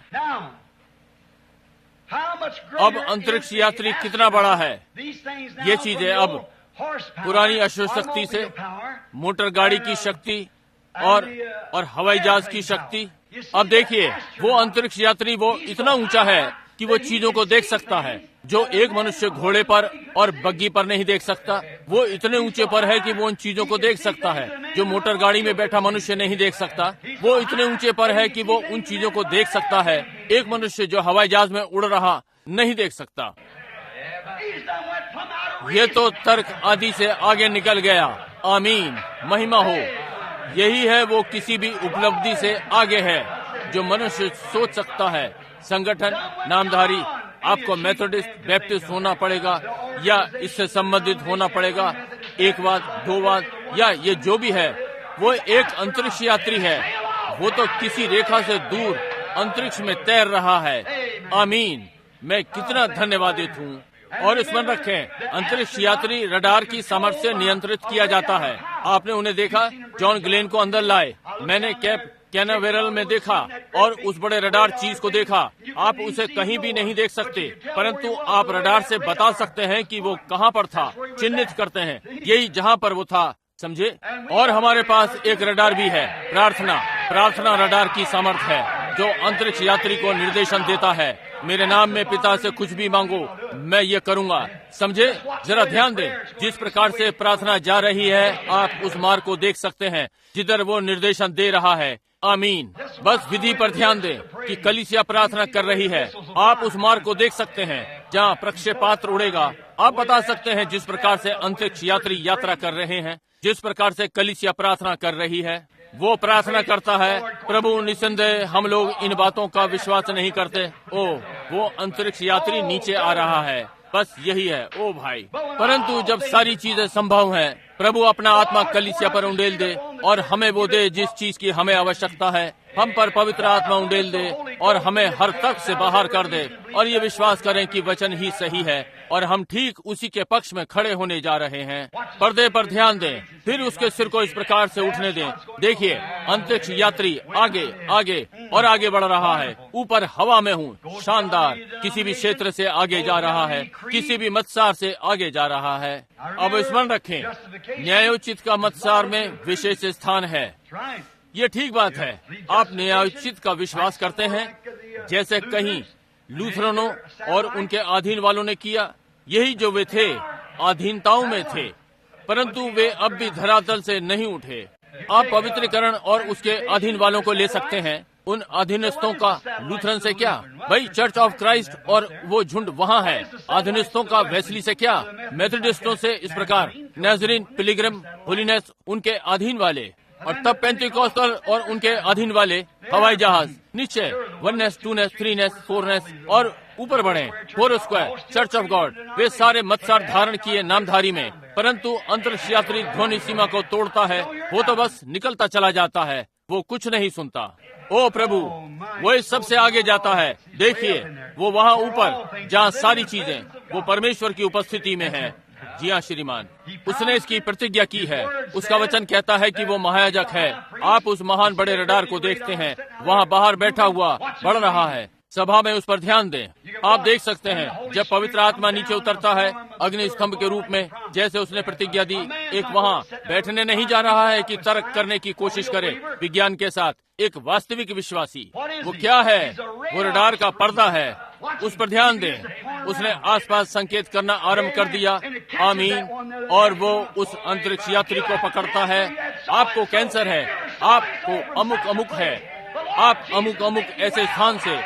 अब अंतरिक्ष यात्री कितना बड़ा है? ये चीजें अब पुरानी अश्वशक्ति से मोटर गाड़ी की शक्ति और हवाई जहाज की शक्ति। अब देखिए, वो अंतरिक्ष यात्री वो इतना ऊंचा है कि वो चीजों को देख सकता है जो एक मनुष्य घोड़े पर और बग्गी पर नहीं देख सकता। वो इतने ऊंचे पर है कि वो उन चीजों को देख सकता है जो मोटर गाड़ी में बैठा मनुष्य नहीं देख सकता। वो इतने ऊंचे पर है कि वो उन चीजों को देख सकता है एक मनुष्य जो हवाई जहाज में उड़ रहा नहीं देख सकता। ये तो तर्क आदि से आगे निकल गया। आमीन। महिमा हो। यही है, वो किसी भी उपलब्धि से आगे है जो मनुष्य सोच सकता है। संगठन, नामधारी, आपको मेथोडिस्ट, बैप्टिस्ट होना पड़ेगा या इससे संबंधित होना पड़ेगा, एक बात, दो बात, या ये जो भी है, वो एक अंतरिक्ष यात्री है। वो तो किसी रेखा से दूर अंतरिक्ष में तैर रहा है। आमीन। मैं कितना धन्यवादित हूँ। और स्मरण रखें, अंतरिक्ष यात्री रडार की सामर्थ्य से नियंत्रित किया जाता है। आपने उन्हें देखा, जॉन ग्लेन को अंदर लाए। मैंने कैप कैनावेरल में देखा और उस बड़े रडार चीज को देखा। आप उसे कहीं भी नहीं देख सकते, परंतु आप रडार से बता सकते हैं कि वो कहाँ पर था। चिन्हित करते हैं, यही जहाँ पर वो था। समझे? और हमारे पास एक रडार भी है, प्रार्थना रडार की सामर्थ्य है जो अंतरिक्ष यात्री को निर्देशन देता है। मेरे नाम में पिता से कुछ भी मांगो, मैं ये करूँगा। समझे? जरा ध्यान दें, जिस प्रकार से प्रार्थना जा रही है, आप उस मार्ग को देख सकते हैं जिधर वो निर्देशन दे रहा है। आमीन। बस विधि पर ध्यान दें कि कलीसिया प्रार्थना कर रही है। आप उस मार्ग को देख सकते हैं जहाँ प्रक्षेपास्त्र उड़ेगा। आप बता सकते हैं जिस प्रकार से अंतरिक्ष यात्री यात्रा कर रहे हैं, जिस प्रकार से कलीसिया प्रार्थना कर रही है। वो प्रार्थना करता है, प्रभु निसंदेह हम लोग इन बातों का विश्वास नहीं करते। ओ, वो अंतरिक्ष यात्री नीचे आ रहा है। बस यही है। ओ भाई, परंतु जब सारी चीजें संभव हैं, प्रभु अपना आत्मा कलीसिया पर उंडेल दे और हमें वो दे जिस चीज की हमें आवश्यकता है। हम पर पवित्र आत्मा उंडेल दे और हमें हर तर्क से बाहर कर दे और ये विश्वास करें कि वचन ही सही है और हम ठीक उसी के पक्ष में खड़े होने जा रहे हैं। पर्दे पर ध्यान दें, फिर उसके सिर को इस प्रकार से उठने दें। देखिए, अंतरिक्ष यात्री आगे आगे और आगे बढ़ रहा है। ऊपर हवा में हूँ, शानदार, किसी भी क्षेत्र से आगे जा रहा है, किसी भी मत्सार से आगे जा रहा है। अब स्मरण रखें, न्यायोचित का मत्सार में विशेष स्थान है। ये ठीक बात है। आप न्यायोचित का विश्वास करते हैं जैसे कहीं लूथरनों और उनके अधीन वालों ने किया। यही जो वे थे, अधीनताओं में थे, परंतु वे अब भी धरातल से नहीं उठे। आप पवित्रीकरण और उसके अधीन वालों को ले सकते हैं। उन अधीनस्थों का लूथरन से क्या? भाई, चर्च ऑफ क्राइस्ट और वो झुंड वहाँ है। अधीनस्थों का वेस्ली से क्या? मेथोडिस्टों से इस प्रकार, नाज़रीन, पिलग्रिम, होलीनेस, उनके अधीन वाले, और तब पेंटिकॉस्टल और उनके अधीन वाले हवाई जहाज, निश्चय 1नेस, 2नेस, 3नेस, 4नेस और ऊपर बढ़े, 4 स्क्वायर, चर्च ऑफ गॉड। वे सारे मत्सर धारण किए नामधारी में, परंतु अंतरिक्ष यात्री ध्वनि सीमा को तोड़ता है। वो तो बस निकलता चला जाता है, वो कुछ नहीं सुनता। ओ प्रभु, वो इस सबसे आगे जाता है। देखिए, वो वहाँ ऊपर जहाँ सारी चीजें वो परमेश्वर की उपस्थिति में है। जी हाँ श्रीमान, उसने इसकी प्रतिज्ञा की है। उसका वचन कहता है कि वो महायाजक है। आप उस महान बड़े रडार को देखते हैं, वहाँ बाहर बैठा हुआ बढ़ रहा है। सभा में उस पर ध्यान दें। आप देख सकते हैं जब पवित्र आत्मा नीचे उतरता है अग्नि स्तंभ के रूप में, जैसे उसने प्रतिज्ञा दी। एक वहाँ बैठने नहीं जा रहा है कि तर्क करने की कोशिश करे विज्ञान के साथ। एक वास्तविक विश्वासी, वो क्या है? वो रडार का पर्दा है। उस पर ध्यान दें। उसने आसपास संकेत करना आरंभ कर दिया। आमीन। और वो उस अंतरिक्ष यात्री को पकड़ता है। आपको कैंसर है, आपको अमुक अमुक है, आप अमुक अमुक ऐसे स्थान से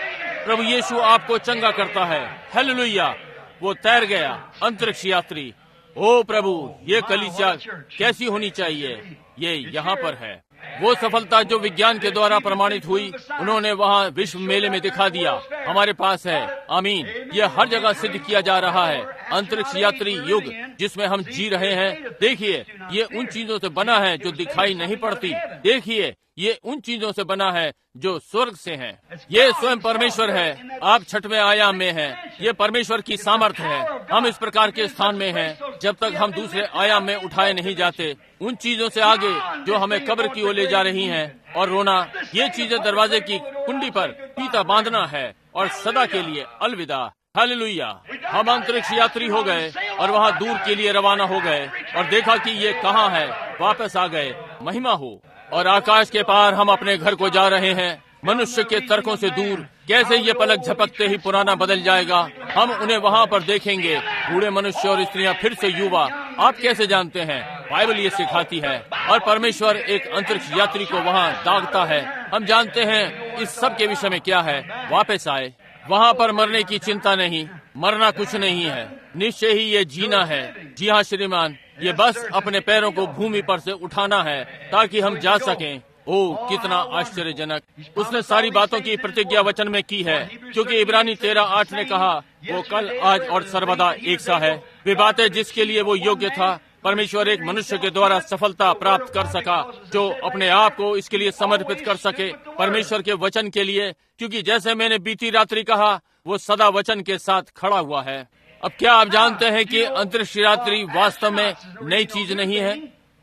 प्रभु यीशु आपको चंगा करता है। हालेलुया। वो तैर गया अंतरिक्ष यात्री। ओ प्रभु, ये कलीसिया कैसी होनी चाहिए? ये यहाँ पर है। वो सफलता जो विज्ञान के द्वारा प्रमाणित हुई, उन्होंने वहाँ विश्व मेले में दिखा दिया। हमारे पास है। आमीन। ये हर जगह सिद्ध किया जा रहा है। अंतरिक्ष यात्री युग जिसमें हम जी रहे हैं, देखिए, ये उन चीजों से बना है जो दिखाई नहीं पड़ती। देखिए, ये उन चीजों से बना है जो स्वर्ग से हैं। ये स्वयं परमेश्वर है। आप छठवें आयाम में हैं। ये परमेश्वर की सामर्थ्य है। हम इस प्रकार के स्थान में हैं जब तक हम दूसरे आयाम में उठाए नहीं जाते। उन चीजों से आगे जो हमें कब्र की ओर ले जा रही हैं और रोना, ये चीजें दरवाजे की कुंडी पर फीता बांधना है और सदा के लिए अलविदा। हालेलुया। हम अंतरिक्ष यात्री हो गए और वहाँ दूर के लिए रवाना हो गए और देखा कि ये कहाँ है। वापस आ गए। महिमा हो। और आकाश के पार हम अपने घर को जा रहे हैं, मनुष्य के तर्कों से दूर। कैसे ये पलक झपकते ही पुराना बदल जाएगा। हम उन्हें वहाँ पर देखेंगे, बूढ़े मनुष्य और स्त्रियाँ फिर से युवा। आप कैसे जानते हैं? बाइबल ये सिखाती है। और परमेश्वर एक अंतरिक्ष यात्री को वहाँ दागता है। हम जानते हैं इस सब के विषय में क्या है। वापस आए। वहाँ पर मरने की चिंता नहीं, मरना कुछ नहीं है, निश्चय ही ये जीना है। जी हाँ श्रीमान, ये बस अपने पैरों को भूमि पर से उठाना है ताकि हम जा सकें। ओ कितना आश्चर्यजनक। उसने सारी बातों की प्रतिज्ञा वचन में की है, क्योंकि इब्रानी 13:8 ने कहा वो कल, आज और सर्वदा एक सा है। वे बातें जिसके लिए वो योग्य था, परमेश्वर एक मनुष्य के द्वारा सफलता प्राप्त कर सका जो अपने आप को इसके लिए समर्पित कर सके, परमेश्वर के वचन के लिए। क्योंकि जैसे मैंने बीती रात्रि कहा, वो सदा वचन के साथ खड़ा हुआ है। अब क्या आप जानते हैं कि अंतरिक्ष यात्री वास्तव में नई चीज नहीं है?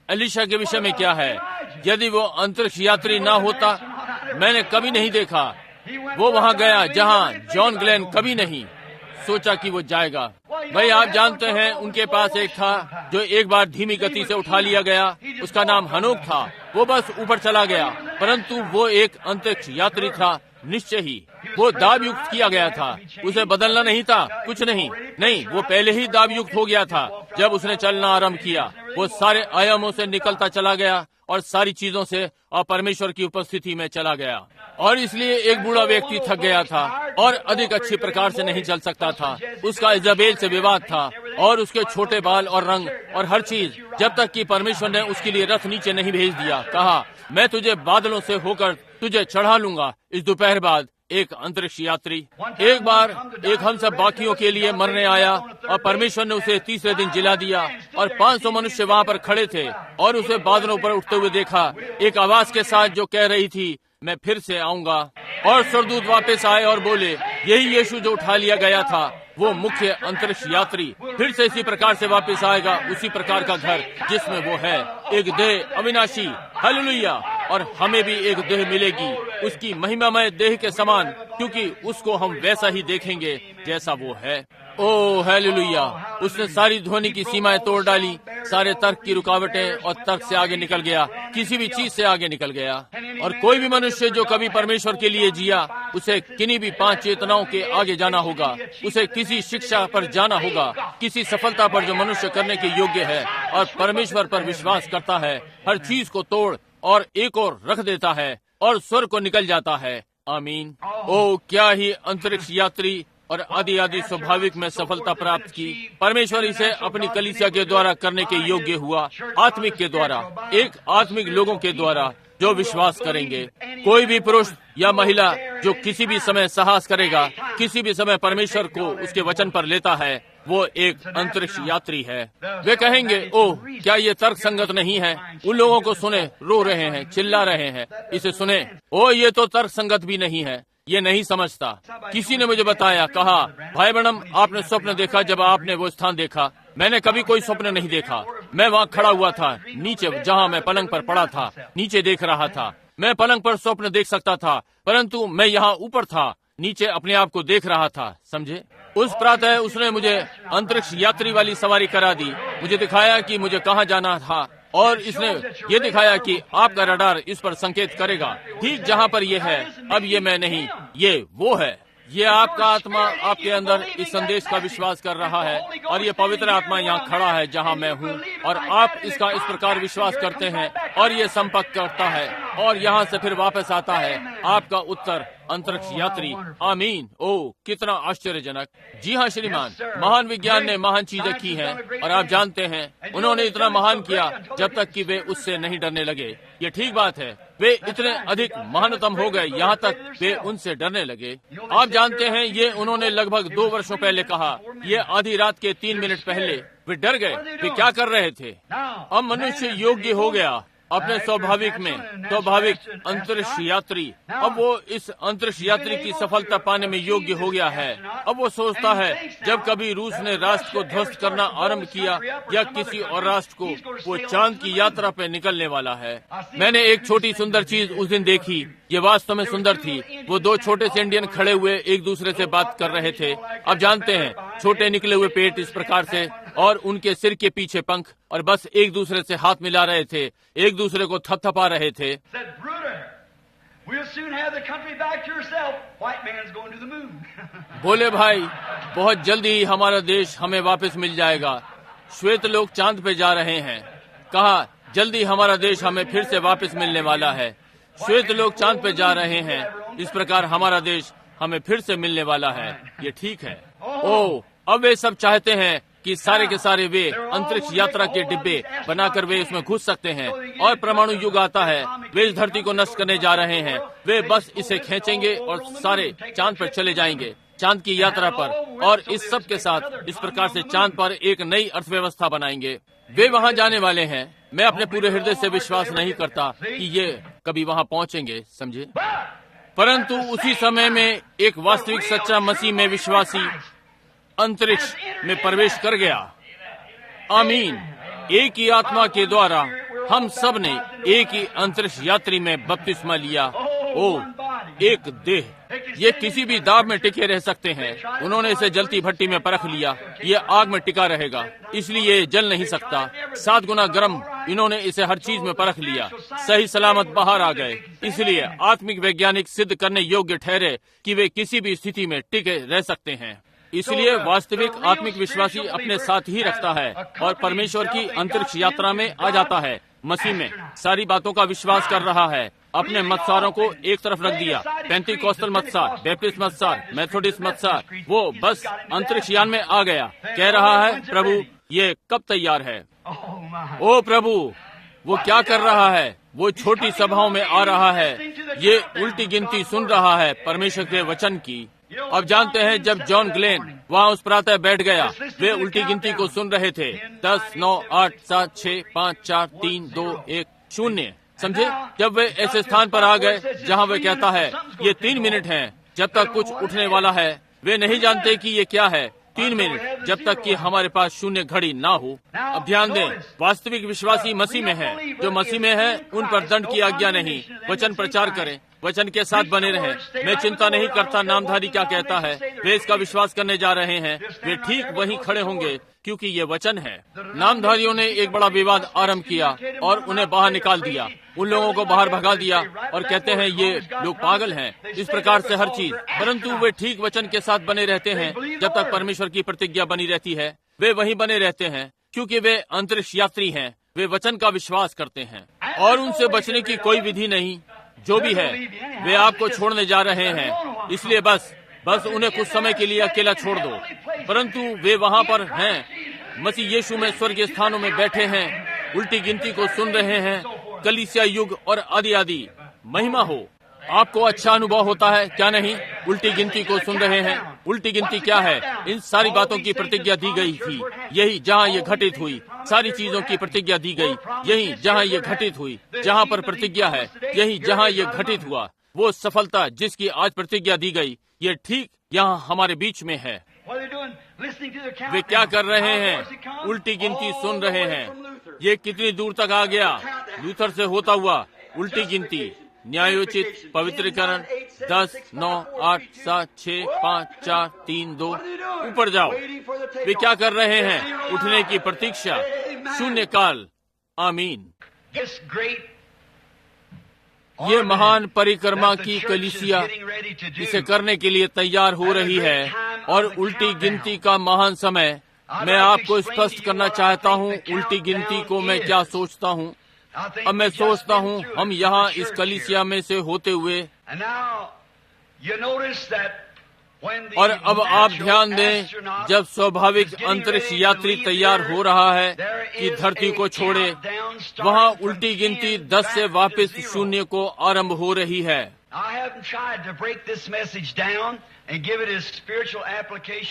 एलिशा के विषय में क्या है? यदि वो अंतरिक्ष यात्री ना होता, मैंने कभी नहीं देखा। वो वहाँ गया जहाँ जॉन ग्लेन कभी नहीं सोचा कि वो जाएगा। भाई, आप जानते हैं उनके पास एक था जो एक बार धीमी गति से उठा लिया गया। उसका नाम हनोक था। वो बस ऊपर चला गया, परंतु वो एक अंतरिक्ष यात्री था। निश्चय ही वो दाब युक्त किया गया था। उसे बदलना नहीं था, कुछ नहीं, वो पहले ही दाब युक्त हो गया था। जब उसने चलना आरंभ किया, वो सारे आयामों से निकलता चला गया और सारी चीजों से और परमेश्वर की उपस्थिति में चला गया। और इसलिए एक बूढ़ा व्यक्ति थक गया था और अधिक अच्छी प्रकार से नहीं चल सकता था। उसका इजाबेल से विवाद था और उसके छोटे बाल और रंग और हर चीज, जब तक कि परमेश्वर ने उसके लिए रथ नीचे नहीं भेज दिया। कहा, मैं तुझे बादलों से होकर तुझे चढ़ा लूंगा। इस दोपहर बाद एक अंतरिक्ष यात्री एक बार एक हम सब बाकियों के लिए मरने आया और परमेश्वर ने उसे तीसरे दिन जिला दिया और 500 मनुष्य वहाँ पर खड़े थे और उसे बादलों पर उठते हुए देखा, एक आवाज के साथ जो कह रही थी, मैं फिर से आऊंगा। और स्वर्गदूत वापस आए और बोले, यही यीशु जो उठा लिया गया था, वो मुख्य अंतरिक्ष यात्री फिर से इसी प्रकार से वापस आएगा, उसी प्रकार का घर जिसमें वो है, एक देह अविनाशी, हालेलुया। और हमें भी एक देह मिलेगी, उसकी महिमामय देह के समान, क्योंकि उसको हम वैसा ही देखेंगे जैसा वो है। ओ हालेलुया। उसने सारी ध्वनि की सीमाएं तोड़ डाली, सारे तर्क की रुकावटें और तर्क से आगे निकल गया, किसी भी चीज से आगे निकल गया। और कोई भी मनुष्य जो कभी परमेश्वर के लिए जिया, उसे किन्हीं भी 5 चेतनाओं के आगे जाना होगा, उसे किसी शिक्षा पर जाना होगा, किसी सफलता पर जो मनुष्य करने के योग्य है और परमेश्वर पर विश्वास करता है, हर चीज को तोड़ और एक और रख देता है और स्वर्ग को निकल जाता है। आमीन। ओ क्या ही अंतरिक्ष यात्री और आदि आदि स्वाभाविक में सफलता प्राप्त की। परमेश्वर इसे अपनी कलीसिया के द्वारा करने के योग्य हुआ, आत्मिक के द्वारा, एक आत्मिक लोगों के द्वारा जो विश्वास करेंगे। कोई भी पुरुष या महिला जो किसी भी समय साहस करेगा, किसी भी समय परमेश्वर को उसके वचन पर लेता है, वो एक अंतरिक्ष यात्री है। वे कहेंगे, ओह क्या ये तर्क संगत नहीं है। उन लोगों को सुने, रो रहे हैं, चिल्ला रहे हैं, इसे सुने, ओ ये तो तर्क संगत भी नहीं है, ये नहीं समझता। किसी ने मुझे बताया, कहा, भाई ब्रैनम आपने स्वप्न देखा जब आपने वो स्थान देखा। मैंने कभी कोई स्वप्न नहीं देखा। मैं वहाँ खड़ा हुआ था नीचे, जहाँ मैं पलंग पर पड़ा था, नीचे देख रहा था। मैं पलंग पर स्वप्न देख सकता था, परंतु मैं यहाँ ऊपर था, नीचे अपने आप को देख रहा था। समझे? उस प्रातः उसने मुझे अंतरिक्ष यात्री वाली सवारी करा दी, मुझे दिखाया कि मुझे कहाँ जाना था और इसने ये दिखाया कि आपका रडार इस पर संकेत करेगा, ठीक जहाँ पर ये है। अब ये मैं नहीं, ये वो है। ये आपका आत्मा आपके अंदर इस संदेश का विश्वास कर रहा है और ये पवित्र आत्मा यहाँ खड़ा है जहाँ मैं हूँ, और आप इसका इस प्रकार विश्वास करते हैं और ये संपर्क करता है और यहाँ से फिर वापस आता है आपका उत्तर अंतरिक्ष यात्री। आमीन। ओ कितना आश्चर्यजनक। जी हाँ श्रीमान, महान विज्ञान ने महान चीजें की हैं और आप जानते हैं उन्होंने इतना महान किया जब तक कि वे उससे नहीं डरने लगे। ये ठीक बात है, वे इतने अधिक महानतम हो गए यहाँ तक वे उनसे डरने लगे। आप जानते हैं ये उन्होंने लगभग 2 वर्षों पहले कहा, ये आधी रात के 3 मिनट पहले वे डर गए। वे क्या कर रहे थे? अब मनुष्य योग्य हो गया अपने स्वाभाविक अंतरिक्ष यात्री। अब वो इस अंतरिक्ष यात्री की सफलता पाने में योग्य हो गया है। अब वो सोचता है जब कभी रूस ने राष्ट्र को ध्वस्त करना आरंभ किया या किसी और राष्ट्र को, वो चांद की यात्रा पे निकलने वाला है। मैंने एक छोटी सुंदर चीज उस दिन देखी, ये वास्तव में सुंदर थी। वो 2 छोटे से इंडियन खड़े हुए एक दूसरे से बात कर रहे थे। अब जानते हैं, छोटे निकले हुए पेट इस प्रकार से और उनके सिर के पीछे पंख, और बस एक दूसरे से हाथ मिला रहे थे, एक दूसरे को थपथपा रहे थे। बोले भाई, बहुत जल्दी ही हमारा देश हमें वापस मिल जाएगा, श्वेत लोग चांद पे जा रहे हैं। कहा, जल्दी हमारा देश हमें फिर से वापस मिलने वाला है, श्वेत लोग चांद पे जा रहे हैं, इस प्रकार हमारा देश हमें फिर से मिलने वाला है। ये ठीक है। ओ अब वे सब चाहते हैं कि सारे के सारे वे अंतरिक्ष यात्रा के डिब्बे बनाकर वे इसमें घुस सकते हैं और परमाणु युग आता है, वे इस धरती को नष्ट करने जा रहे हैं। वे बस इसे खींचेंगे और सारे चांद पर चले जाएंगे, चांद की यात्रा पर, और इस सब के साथ इस प्रकार से चांद पर एक नई अर्थव्यवस्था बनाएंगे। वे वहाँ जाने वाले हैं। मैं अपने पूरे हृदय से विश्वास नहीं करता कि ये कभी वहाँ पहुँचेंगे, समझे। परंतु उसी समय में एक वास्तविक सच्चा मसीह में विश्वासी अंतरिक्ष में प्रवेश कर गया। आमीन। एक ही आत्मा के द्वारा हम सब ने एक ही अंतरिक्ष यात्री में बपतिस्मा लिया। ओ एक देह, ये किसी भी दाब में टिके रह सकते हैं। उन्होंने इसे जलती भट्टी में परख लिया, ये आग में टिका रहेगा, इसलिए जल नहीं सकता। 7 गुना गर्म इन्होंने इसे हर चीज में परख लिया, सही सलामत बाहर आ गए। इसलिए आत्मिक वैज्ञानिक सिद्ध करने योग्य ठहरे कि वे किसी भी स्थिति में टिके रह सकते हैं। इसलिए वास्तविक आत्मिक विश्वासी अपने साथ ही रखता है और परमेश्वर की अंतरिक्ष यात्रा में आ जाता है। मसीह में सारी बातों का विश्वास कर रहा है, अपने मतसारों को एक तरफ रख दिया। पेंटिकॉस्टल मतसार, बैप्टिस्ट मतसार, मेथोडिस्ट मतसार, वो बस अंतरिक्ष यान में आ गया। कह रहा है, प्रभु ये कब तैयार है? ओ प्रभु, वो क्या कर रहा है? वो छोटी सभाओं में आ रहा है, ये उल्टी गिनती सुन रहा है परमेश्वर के वचन की। अब जानते हैं, जब जॉन ग्लेन वहाँ उस प्रातः बैठ गया, वे उल्टी गिनती को सुन रहे थे। 10, 9, 8, 7, 6, 5, 4, 3, 2, 1, 0। समझे? जब वे ऐसे स्थान पर आ गए जहाँ वे कहता है ये 3 मिनट हैं जब तक कुछ उठने वाला है, वे नहीं जानते कि ये क्या है। 3 मिनट जब तक कि हमारे पास शून्य घड़ी ना हो। अब ध्यान दें, वास्तविक विश्वासी मसीह में है। जो मसीह में है उन पर दंड की आज्ञा नहीं। वचन प्रचार करें, वचन के साथ बने रहें। मैं चिंता नहीं करता नामधारी क्या कहता है, वे इसका विश्वास करने जा रहे हैं, वे ठीक वहीं खड़े होंगे क्योंकि ये वचन है। नामधारियों ने एक बड़ा विवाद आरंभ किया और उन्हें बाहर निकाल दिया, उन लोगों को बाहर भगा दिया और कहते हैं ये लोग पागल हैं, इस प्रकार से हर चीज। परंतु वे ठीक वचन के साथ बने रहते हैं जब तक परमेश्वर की प्रतिज्ञा बनी रहती है। वे वहीं बने रहते हैं क्योंकि वे अंतरिक्ष यात्री हैं। वे वचन का विश्वास करते हैं और उनसे बचने की कोई विधि नहीं। जो भी है, वे आपको छोड़ने जा रहे हैं, इसलिए बस उन्हें कुछ समय के लिए अकेला छोड़ दो। परंतु वे वहाँ पर हैं, मसीह यीशु में स्वर्गीय स्थानों में बैठे हैं, उल्टी गिनती को सुन रहे हैं। कलीसिया युग और आदि महिमा हो। आपको अच्छा अनुभव होता है क्या नहीं? उल्टी गिनती को सुन रहे हैं। उल्टी गिनती क्या है? इन सारी बातों की प्रतिज्ञा दी गई थी, यही जहाँ ये घटित हुई। सारी चीजों की प्रतिज्ञा दी गई, यही जहाँ ये घटित हुई। जहाँ पर प्रतिज्ञा है, यही जहाँ ये घटित हुआ। वो सफलता जिसकी आज प्रतिज्ञा दी गई, ये ठीक यहाँ हमारे बीच में है। वे क्या कर रहे हैं? उल्टी गिनती सुन रहे हैं। ये कितनी दूर तक आ गया? लूथर से होता हुआ उल्टी गिनती, न्यायोचित, पवित्रीकरण, 10, 9, 8, 7, 6, 5, 4, 3, 2, ऊपर जाओ। वे क्या कर रहे हैं? उठने की प्रतीक्षा, शून्य काल। आमीन। ये महान परिक्रमा की कलीसिया इसे करने के लिए तैयार हो रही है और उल्टी गिनती का महान समय। मैं आपको स्पष्ट करना चाहता हूँ उल्टी गिनती को मैं क्या सोचता हूँ। अब मैं सोचता हूँ हम यहाँ इस कलीसिया में से होते हुए, और अब आप ध्यान दें, जब स्वाभाविक अंतरिक्ष यात्री तैयार हो रहा है कि धरती को छोड़े, वहाँ उल्टी गिनती 10 से वापस शून्य को आरंभ हो रही है।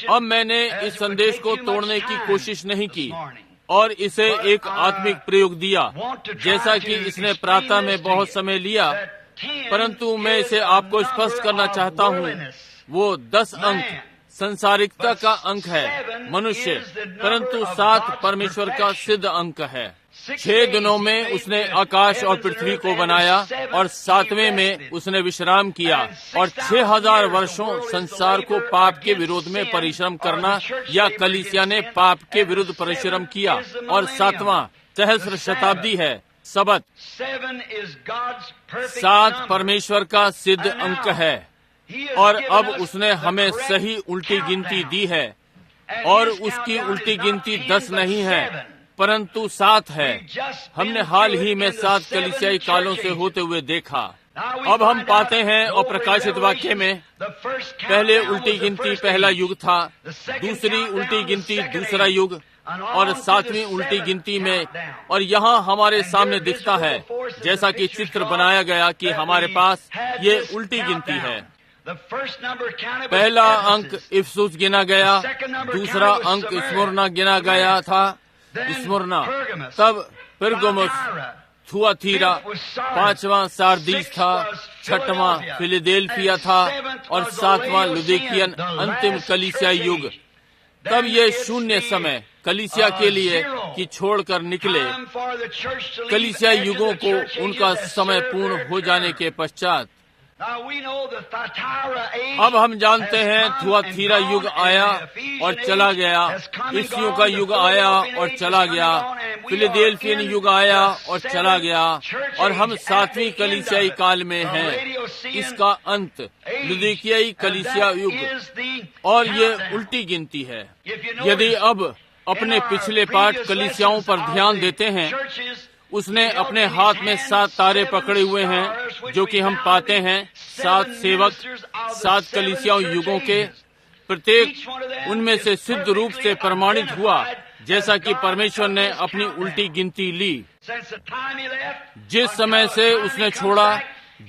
अब मैंने इस संदेश को तोड़ने की कोशिश नहीं की और इसे एक आत्मिक प्रयोग दिया, जैसा कि इसने प्रातः में बहुत समय लिया। परंतु मैं इसे आपको स्पष्ट करना चाहता हूँ। वो 10 अंक संसारिकता का अंक है मनुष्य, परंतु 7 परमेश्वर का सिद्ध अंक है। 6 दिनों में उसने आकाश और पृथ्वी को बनाया और 7वें में उसने विश्राम किया। और 6000 वर्षों संसार को पाप के विरोध में परिश्रम करना, या कलीसिया ने पाप के विरुद्ध परिश्रम किया। और 7वां सहस्र शताब्दी है सबत। 7 परमेश्वर का सिद्ध अंक है और अब उसने हमें सही उल्टी गिनती दी है। और उसकी उल्टी गिनती 10 नहीं है परंतु 7 है। हमने हाल ही में 7 कलीसियाई कालों से होते हुए देखा। अब हम पाते हैं और प्रकाशित वाक्य में पहले उल्टी गिनती पहला युग था, दूसरी उल्टी गिनती दूसरा युग, और 7वीं उल्टी गिनती में। और यहाँ हमारे सामने दिखता है जैसा कि चित्र बनाया गया कि हमारे पास ये उल्टी गिनती है। पहला अंक इफसुस गिना गया, दूसरा अंक स्मुरना गिना गया था, स्मुरना, तब पिरगमुस, थुआतीरा, 5वां सारदीस था, 6वां फिलाडेल्फिया था और 7वां लुदिकियन अंतिम कलीसिया युग। तब ये शून्य समय कलीसिया के लिए कि छोड़कर निकले। कलीसिया युगों को उनका समय पूर्ण हो जाने के पश्चात अब हम जानते हैं थुआतीरा युग आया और चला गया, इफ्सियों का युग आया और चला गया, फिलाडेल्फियन युग आया और चला गया, और हम 7वीं कलीसियाई काल में हैं। इसका अंत लुदिकियाई कलीसिया युग, और ये उल्टी गिनती है। यदि अब अपने पिछले पाठ कलीसियाओं पर ध्यान देते हैं, उसने अपने हाथ में 7 तारे पकड़े हुए हैं, जो कि हम पाते हैं 7 सेवक 7 कलीसिया युगों के। प्रत्येक उनमें से सिद्ध रूप से प्रमाणित हुआ, जैसा कि परमेश्वर ने अपनी उल्टी गिनती ली। जिस समय से उसने छोड़ा,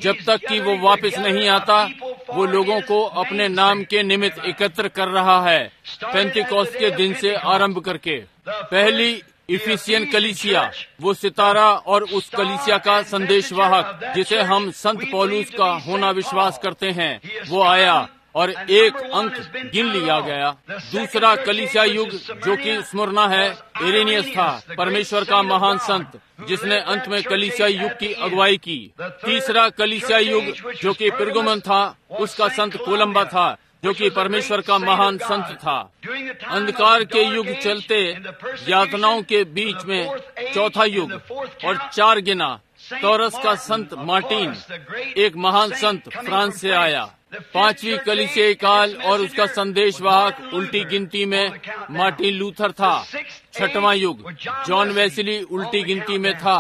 जब तक कि वो वापस नहीं आता, वो लोगों को अपने नाम के निमित्त एकत्र कर रहा है, पेंतिकोस्त के दिन से आरंभ करके। पहली इफिसियन कलीसिया, वो सितारा और उस कलीसिया का संदेशवाहक जिसे हम संत पौलुस का होना विश्वास करते हैं, वो आया और एक अंक गिन लिया गया। दूसरा कलीसिया युग, जो कि स्मुरना है, इरेनियस था, परमेश्वर का महान संत, जिसने अंत में कलीसिया युग की अगुवाई की। तीसरा कलीसिया युग, जो कि पिरगमुन था, उसका संत कोलंबा था, जो कि परमेश्वर का महान संत था। अंधकार के युग चलते यातनाओं के बीच में चौथा युग और 4 गिना टॉरस का संत मार्टिन, एक महान संत फ्रांस से आया। 5वीं कलीसियाई काल और उसका संदेशवाहक उल्टी गिनती में मार्टिन लूथर था। 6वां युग जॉन वेस्ली उल्टी गिनती में था।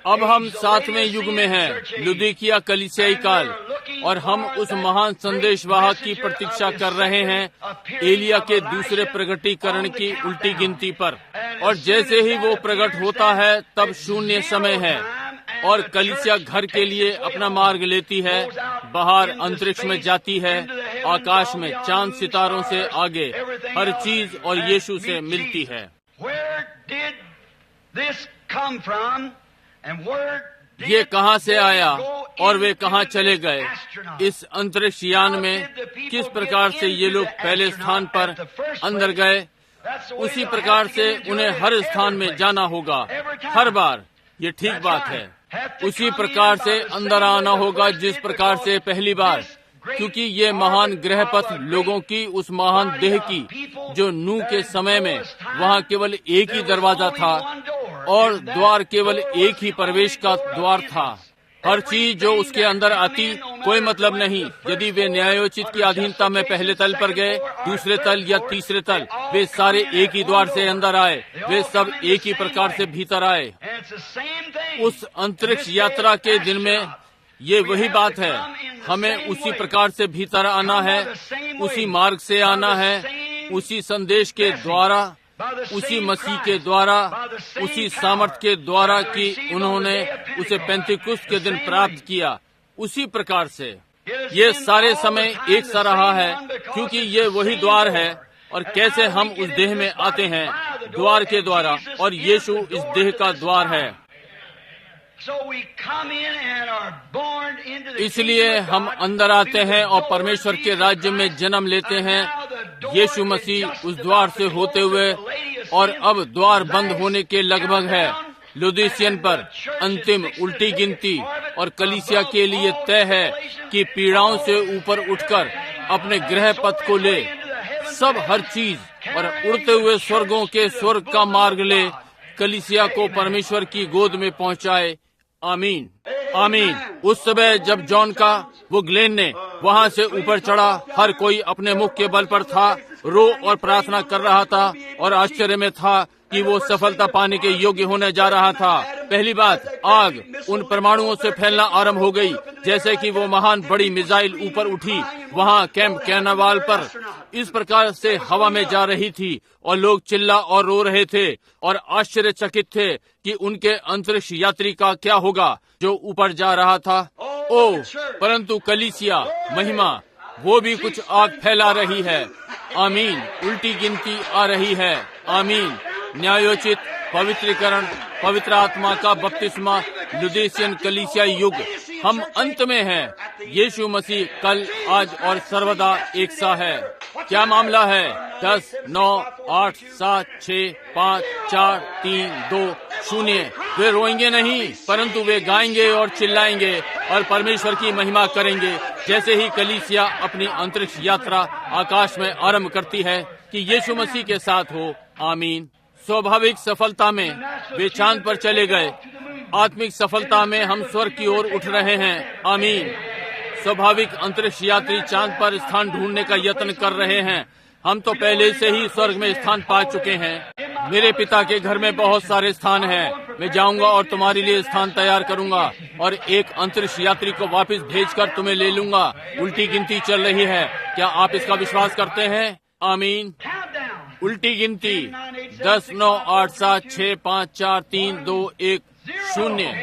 अब हम 7वें युग में हैं, लुदीकिया कलीसियाई काल, और हम उस महान संदेशवाहक की प्रतीक्षा कर रहे हैं, एलिया के दूसरे प्रगटीकरण की उल्टी गिनती पर। और जैसे ही वो प्रकट होता है, तब शून्य समय है और कलीसिया घर के लिए अपना मार्ग लेती है, बाहर अंतरिक्ष में जाती है, आकाश में चांद सितारों से आगे हर चीज और यीशु से मिलती है। ये कहाँ से आया और वे कहाँ चले गए? इस अंतरिक्ष यान में किस प्रकार से ये लोग पहले स्थान पर अंदर गए, उसी प्रकार से उन्हें हर स्थान में जाना होगा, हर बार। ये ठीक बात है। उसी प्रकार से अंदर आना होगा जिस प्रकार से पहली बार, क्योंकि ये महान ग्रहपथ लोगों की उस महान देह की, जो नूह के समय में वहाँ केवल एक ही दरवाजा था और द्वार केवल एक ही प्रवेश का द्वार था। हर चीज जो उसके अंदर आती, कोई मतलब नहीं यदि वे न्यायोचित की अधीनता में पहले तल पर गए, दूसरे तल या तीसरे तल, वे सारे एक ही द्वार से अंदर आए, वे सब एक ही प्रकार से भीतर आए। उस अंतरिक्ष यात्रा के दिन में ये वही बात है, हमें उसी प्रकार से भीतर आना है, उसी मार्ग से आना है, उसी संदेश के द्वारा, उसी मसीह के द्वारा, उसी सामर्थ के द्वारा कि उन्होंने उसे पेंतिकुस्त के दिन प्राप्त किया, उसी प्रकार से ये सारे समय एक सा रहा है, क्योंकि ये वही द्वार है। और कैसे हम उस देह में आते हैं? द्वार के द्वारा, और यीशु इस देह का द्वार है। इसलिए हम अंदर आते हैं और परमेश्वर के राज्य में जन्म लेते हैं, यीशु मसीह उस द्वार से होते हुए। और अब द्वार बंद होने के लगभग है। लुदीसियन पर अंतिम उल्टी गिनती और कलीसिया के लिए तय है कि पीड़ाओं से ऊपर उठकर अपने गृह पथ को ले, सब हर चीज, और उड़ते हुए स्वर्गों के स्वर्ग का मार्ग ले, कलीसिया को परमेश्वर की गोद में पहुंचाए। आमीन, आमीन। उस समय जब जॉन का वो ग्लेन ने वहाँ से ऊपर चढ़ा, हर कोई अपने मुख के बल पर था, रो और प्रार्थना कर रहा था, और आश्चर्य में था कि वो सफलता पाने के योग्य होने जा रहा था। पहली बात, आग उन परमाणुओं से फैलना आरंभ हो गई, जैसे कि वो महान बड़ी मिसाइल ऊपर उठी, वहाँ कैंप कैनावाल पर इस प्रकार से हवा में जा रही थी, और लोग चिल्ला और रो रहे थे और आश्चर्यचकित थे कि उनके अंतरिक्ष यात्री का क्या होगा जो ऊपर जा रहा था। ओ, परंतु कलीसिया महिमा, वो भी कुछ आग फैला रही है। आमीन। उल्टी गिनती आ रही है। आमीन। न्यायोचित, पवित्रीकरण, पवित्र आत्मा का बपतिस्मा, लुदीसियन कलीसिया युग, हम अंत में हैं। यीशु मसीह कल, आज और सर्वदा एक सा है। क्या मामला है? 10, 9, 8, 7, 6, 5, 4, 3, 2, 0। वे रोएंगे नहीं, परंतु वे गाएंगे और चिल्लाएंगे और परमेश्वर की महिमा करेंगे, जैसे ही कलीसिया अपनी अंतरिक्ष यात्रा आकाश में आरंभ करती है कि यीशु मसीह के साथ हो। आमीन। स्वाभाविक सफलता में वे चांद पर चले गए, आत्मिक सफलता में हम स्वर्ग की ओर उठ रहे हैं। आमीन। स्वाभाविक अंतरिक्ष यात्री चांद पर स्थान ढूंढने का यत्न कर रहे हैं। हम तो पहले से ही स्वर्ग में स्थान पा चुके हैं। मेरे पिता के घर में बहुत सारे स्थान हैं। मैं जाऊंगा और तुम्हारे लिए स्थान तैयार करूंगा और एक अंतरिक्ष यात्री को वापस भेजकर तुम्हें ले लूंगा। उल्टी गिनती चल रही है। क्या आप इसका विश्वास करते हैं? आमीन। उल्टी गिनती 10, 9, 8, 7, 6, 5, 4, 3, 2, 1, 0।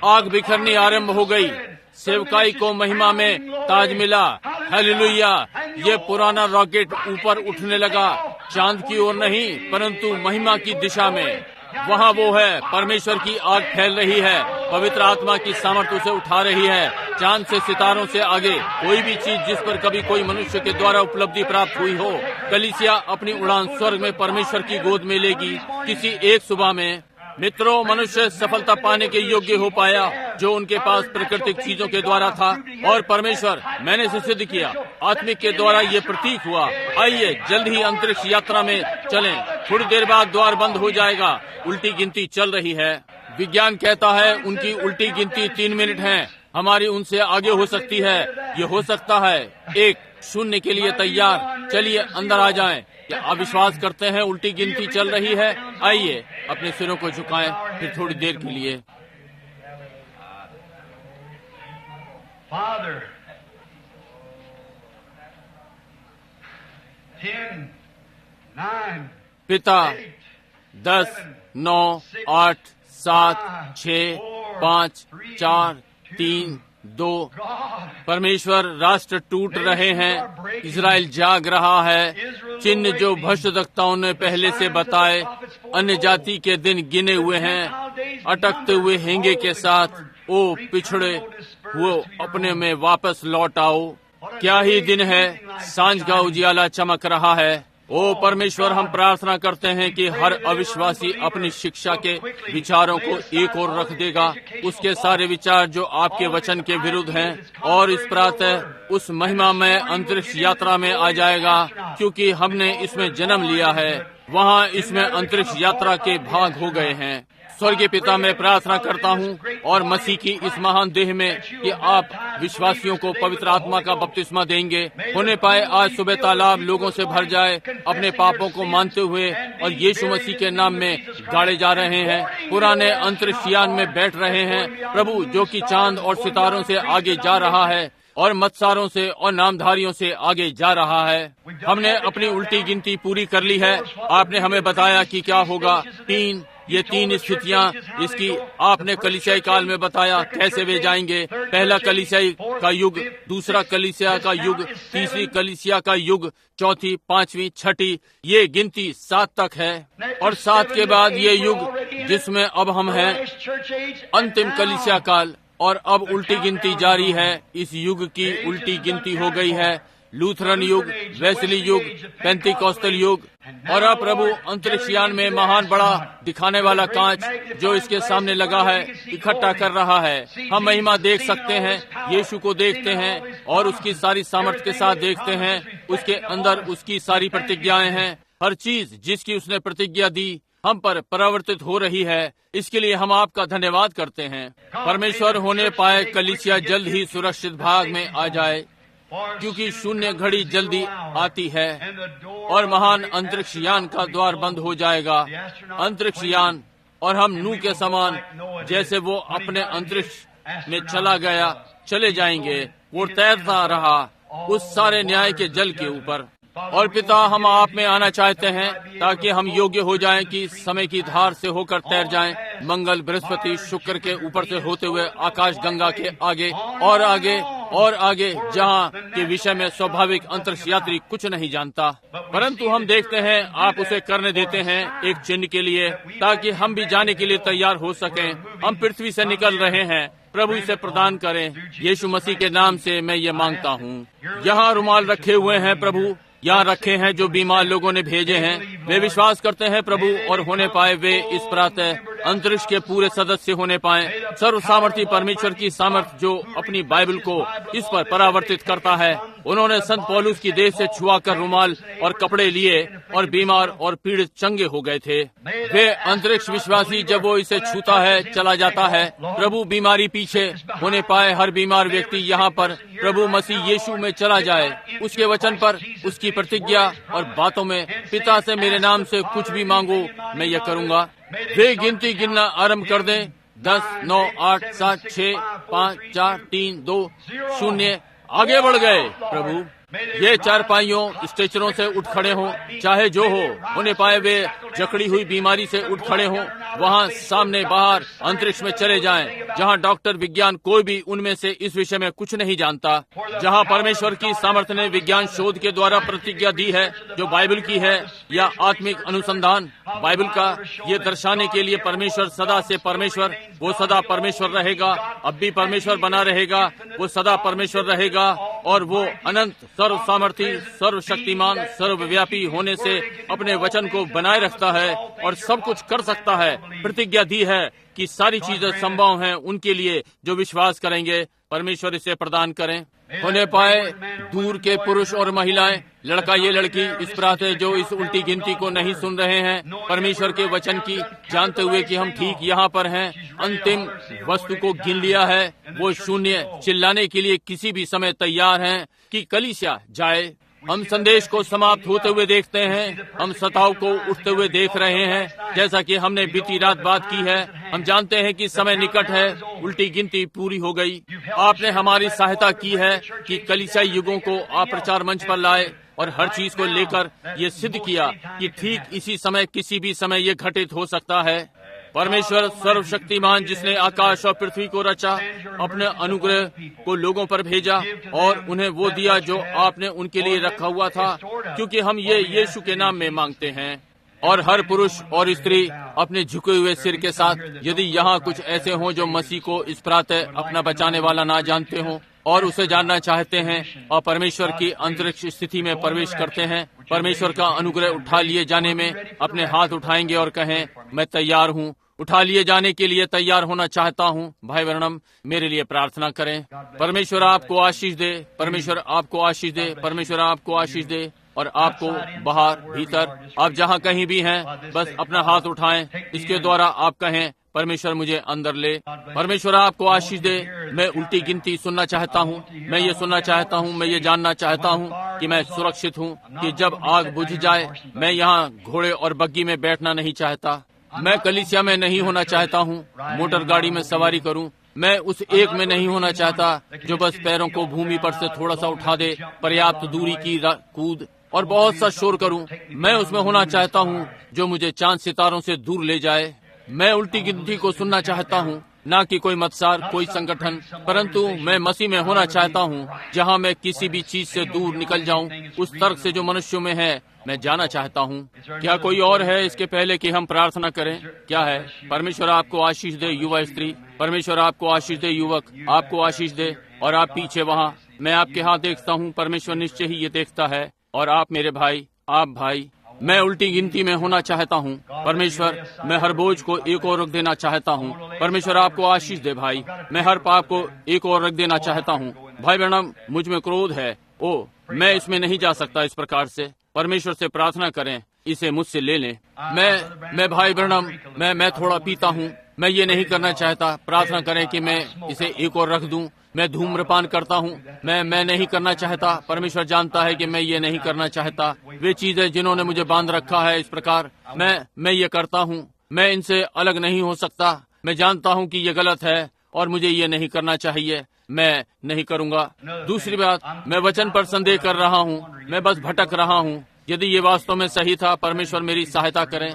आग बिखरनी आरंभ हो गई। सेवकाई को महिमा में ताज मिला। हालेलुया। ये पुराना रॉकेट ऊपर उठने लगा, चांद की ओर नहीं परंतु महिमा की दिशा में। वहाँ वो है, परमेश्वर की आग फैल रही है, पवित्र आत्मा की सामर्थ्य उसे उठा रही है। चांद से, सितारों से आगे कोई भी चीज जिस पर कभी कोई मनुष्य के द्वारा उपलब्धि प्राप्त हुई हो। कलीसिया अपनी उड़ान स्वर्ग में परमेश्वर की गोद में लेगी किसी एक सुबह में। मित्रों, मनुष्य सफलता पाने के योग्य हो पाया जो उनके पास प्राकृतिक चीजों के द्वारा था, और परमेश्वर मैंने इसे सिद्ध किया। आत्मिक के द्वारा ये प्रतीक हुआ। आइए जल्द ही अंतरिक्ष यात्रा में चलें। थोड़ी देर बाद द्वार बंद हो जाएगा। उल्टी गिनती चल रही है। विज्ञान कहता है उनकी उल्टी गिनती 3 मिनट है। हमारी उनसे आगे हो सकती है। ये हो सकता है। 1, 0 के लिए तैयार। चलिए अंदर आ जाएं। क्या आप विश्वास करते हैं उल्टी गिनती चल रही है? आइए अपने सिरों को झुकाएं फिर थोड़ी देर के लिए। Father, 10, 9, पिता 10, 9, 8, 7, 6, 5, 4, 3, 2। परमेश्वर, राष्ट्र टूट रहे हैं। इजराइल जाग रहा है। चिन्ह जो भविष्यद्वक्ताओं ने पहले से बताए, अन्य जाति के दिन गिने हुए हैं। अटकते हुए हेंगे के साथ ओ पिछड़े वो अपने में वापस लौट आओ। क्या ही दिन है। सांझ का उजियाला चमक रहा है। ओ परमेश्वर, हम प्रार्थना करते हैं कि हर अविश्वासी अपनी शिक्षा के विचारों को एक ओर रख देगा, उसके सारे विचार जो आपके वचन के विरुद्ध हैं, और इस प्रातः उस महिमा में अंतरिक्ष यात्रा में आ जाएगा, क्योंकि हमने इसमें जन्म लिया है। वहाँ इसमें अंतरिक्ष यात्रा के भाग हो गए हैं। स्वर्गीय पिता, मैं प्रार्थना करता हूँ और मसीह की इस महान देह में कि आप विश्वासियों को पवित्र आत्मा का बपतिस्मा देंगे। होने पाए आज सुबह तालाब लोगों से भर जाए अपने पापों को मानते हुए और यीशु मसीह के नाम में गाड़े जा रहे हैं। पुराने अंतरिक्ष यान में बैठ रहे हैं प्रभु, जो कि चांद और सितारों से आगे जा रहा है और मत्सारों से और नामधारियों से आगे जा रहा है। हमने अपनी उल्टी गिनती पूरी कर ली है। आपने हमें बताया कि क्या होगा। 3 ये 3 स्थितियाँ इसकी आपने कलीसियाई काल में बताया कैसे वे जाएंगे। पहला कलीसियाई का युग, दूसरा कलीसिया का युग, तीसरी कलीसिया का युग, चौथी, 5वीं, 6ठी, ये गिनती 7 तक है। और 7 के बाद ये युग जिसमें अब हम हैं, अंतिम कलीसिया काल। और अब उल्टी गिनती जारी है। इस युग की उल्टी गिनती हो गई है। लूथरन युग, वेस्ली युग, पेंतिकोस्टल युग। और अब प्रभु अंतरिक्ष यान में महान बड़ा दिखाने वाला कांच जो इसके सामने लगा है इकट्ठा कर रहा है। हम महिमा देख सकते हैं, यीशु को देखते हैं और उसकी सारी सामर्थ्य के साथ देखते हैं। उसके अंदर उसकी सारी प्रतिज्ञाएं हैं। हर चीज जिसकी उसने प्रतिज्ञा दी हम पर परावर्तित हो रही है। इसके लिए हम आपका धन्यवाद करते हैं। परमेश्वर, होने पाए कलीसिया जल्द ही सुरक्षित भाग में आ जाए, क्योंकि शून्य घड़ी जल्दी आती है और महान अंतरिक्ष यान का द्वार बंद हो जाएगा। अंतरिक्ष यान और हम नूह के समान जैसे वो अपने अंतरिक्ष में चला गया चले जाएंगे। वो तैरता रहा उस सारे न्याय के जल के ऊपर। और पिता, हम आप में आना चाहते हैं ताकि हम योग्य हो जाएं कि समय की धार से होकर तैर जाएं। मंगल, बृहस्पति, शुक्र के ऊपर से होते हुए आकाश गंगा के आगे और आगे और आगे, जहाँ के विषय में स्वाभाविक अंतरिक्ष यात्री कुछ नहीं जानता, परंतु हम देखते हैं आप उसे करने देते हैं एक चिन्ह के लिए, ताकि हम भी जाने के लिए तैयार हो सकें। हम पृथ्वी से निकल रहे हैं। प्रभु इसे प्रदान करें। यीशु मसीह के नाम से मैं ये मांगता हूँ। यहाँ रुमाल रखे हुए हैं प्रभु, यहाँ रखे हैं जो बीमार लोगों ने भेजे हैं। वे विश्वास करते हैं प्रभु, और होने पाए वे इस प्रातः अंतरिक्ष के पूरे सदस्य होने पाएं। सर्व सामर्थी परमेश्वर की सामर्थ जो अपनी बाइबल को इस पर परावर्तित करता है। उन्होंने संत पौलुस की देह से छुआकर रुमाल और कपड़े लिए और बीमार और पीड़ित चंगे हो गए थे। वे अंतरिक्ष विश्वासी जब वो इसे छूता है चला जाता है। प्रभु बीमारी पीछे होने पाए। हर बीमार व्यक्ति यहाँ पर प्रभु मसीह यीशु में चला जाए, उसके वचन पर, उसकी प्रतिज्ञा और बातों में, पिता से मेरे नाम से कुछ भी मांगो मैं यह करूँगा। वे गिनती गिनना आरंभ कर दें। 10, 9, 8, 7, 6, 5, 4, 3, 2, 0 आगे बढ़ गए। प्रभु ये चारपाइयों स्ट्रेचरों से उठ खड़े हों, चाहे जो हो होने पाए। वे जकड़ी हुई बीमारी से उठ खड़े हों, वहाँ सामने बाहर अंतरिक्ष में चले जाएं, जहाँ डॉक्टर विज्ञान कोई भी उनमें से इस विषय में कुछ नहीं जानता। जहाँ परमेश्वर की सामर्थ्य ने विज्ञान शोध के द्वारा प्रतिज्ञा दी है, जो बाइबल की है या आत्मिक अनुसंधान बाइबल का, ये दर्शाने के लिए परमेश्वर सदा से परमेश्वर, वो सदा परमेश्वर रहेगा, अब भी परमेश्वर बना रहेगा, वो सदा परमेश्वर रहेगा और वो अनंत सर्व सामर्थी, सर्वशक्तिमान, सर्वव्यापी होने से अपने वचन को बनाए रखता है और सब कुछ कर सकता है। प्रतिज्ञा दी है कि सारी चीजें संभव हैं उनके लिए जो विश्वास करेंगे। परमेश्वर इसे प्रदान करें। होने पाए दूर के पुरुष और महिलाएं, लड़का ये लड़की इस प्रातः जो इस उल्टी गिनती को नहीं सुन रहे हैं, परमेश्वर के वचन की, जानते हुए कि हम ठीक यहाँ पर हैं, अंतिम वस्तु को गिन लिया है। वो शून्य चिल्लाने के लिए किसी भी समय तैयार हैं कि कलीसिया जाए। हम संदेश को समाप्त होते हुए देखते हैं, हम सताव को उठते हुए देख रहे हैं, जैसा कि हमने बीती रात बात की है। हम जानते हैं कि समय निकट है, उल्टी गिनती पूरी हो गई। आपने हमारी सहायता की है कि कलीसियाई युगों को आप प्रचार मंच पर लाए और हर चीज को लेकर ये सिद्ध किया कि ठीक इसी समय, किसी भी समय ये घटित हो सकता है। परमेश्वर सर्वशक्तिमान जिसने आकाश और पृथ्वी को रचा, अपने अनुग्रह को लोगों पर भेजा और उन्हें वो दिया जो आपने उनके लिए रखा हुआ था, क्योंकि हम ये यीशु के नाम में मांगते हैं। और हर पुरुष और स्त्री अपने झुके हुए सिर के साथ, यदि यहाँ कुछ ऐसे हों जो मसीह को इस प्रातः अपना बचाने वाला ना जानते हों और उसे जानना चाहते हैं और परमेश्वर की अंतरिक्ष स्थिति में प्रवेश करते हैं, परमेश्वर का अनुग्रह उठा लिए जाने में अपने हाथ उठाएंगे और कहें, मैं तैयार हूँ, उठा लिए जाने के लिए तैयार होना चाहता हूँ। भाई वर्णम मेरे लिए प्रार्थना करें। परमेश्वर आपको आशीष दे, परमेश्वर आपको आशीष दे, परमेश्वर आपको आशीष दे। और आपको बाहर भीतर आप जहाँ कहीं भी हैं, बस अपना हाथ उठाएं, इसके द्वारा आप कहें, परमेश्वर मुझे अंदर ले। परमेश्वर आपको आशीष दे। मैं उल्टी गिनती सुनना चाहता हूँ, मैं ये सुनना चाहता हूँ, मैं ये जानना चाहता हूँ कि मैं सुरक्षित हूँ, कि जब आग बुझ जाए मैं यहाँ घोड़े और बग्गी में बैठना नहीं चाहता। मैं कलीसिया में नहीं होना चाहता हूँ, मोटर गाड़ी में सवारी करूँ। मैं उस एक में नहीं होना चाहता जो बस पैरों को भूमि पर से थोड़ा सा उठा दे, पर्याप्त दूरी की कूद और बहुत सा शोर करूं। मैं उसमें होना चाहता हूं जो मुझे चांद सितारों से दूर ले जाए। मैं उल्टी गिनती को सुनना चाहता हूं, ना कि कोई मतसार, कोई संगठन, परंतु मैं मसीह में होना चाहता हूं, जहां मैं किसी भी चीज से दूर निकल जाऊं। उस तर्क से जो मनुष्यों में है मैं जाना चाहता हूं। क्या कोई और है इसके पहले कि हम प्रार्थना करें? क्या है? परमेश्वर आपको आशीष दे युवा स्त्री, परमेश्वर आपको आशीष दे युवक, आपको आशीष दे। और आप पीछे वहाँ, मैं आपके हाथ देखता हूँ, परमेश्वर निश्चय ही ये देखता है। और आप मेरे भाई, आप भाई, मैं उल्टी गिनती में होना चाहता हूँ। परमेश्वर मैं हर बोझ को एक और रख देना चाहता हूँ। परमेश्वर आपको आशीष दे भाई। मैं हर पाप को एक और रख देना चाहता हूँ। भाई बहनम, मुझ में क्रोध है, ओ मैं इसमें नहीं जा सकता इस प्रकार से। परमेश्वर से प्रार्थना करें, इसे मुझसे ले लें। मैं भाई ब्रनम, मैं थोड़ा पीता हूँ, मैं ये नहीं करना चाहता। प्रार्थना करें कि मैं इसे एक और रख दूं। मैं धूम्रपान करता हूँ, मैं नहीं करना चाहता। परमेश्वर जानता है कि मैं ये नहीं करना चाहता। वे चीजें जिन्होंने मुझे बांध रखा है इस प्रकार, मैं ये करता हूँ। मैं इनसे अलग नहीं हो सकता। मैं जानता हूँ कि ये गलत है और मुझे ये नहीं करना चाहिए। मैं नहीं करूँगा। दूसरी बात, मैं वचन पर संदेह कर रहा हूँ, मैं बस भटक रहा हूँ। यदि ये वास्तव में सही था, परमेश्वर मेरी सहायता करें।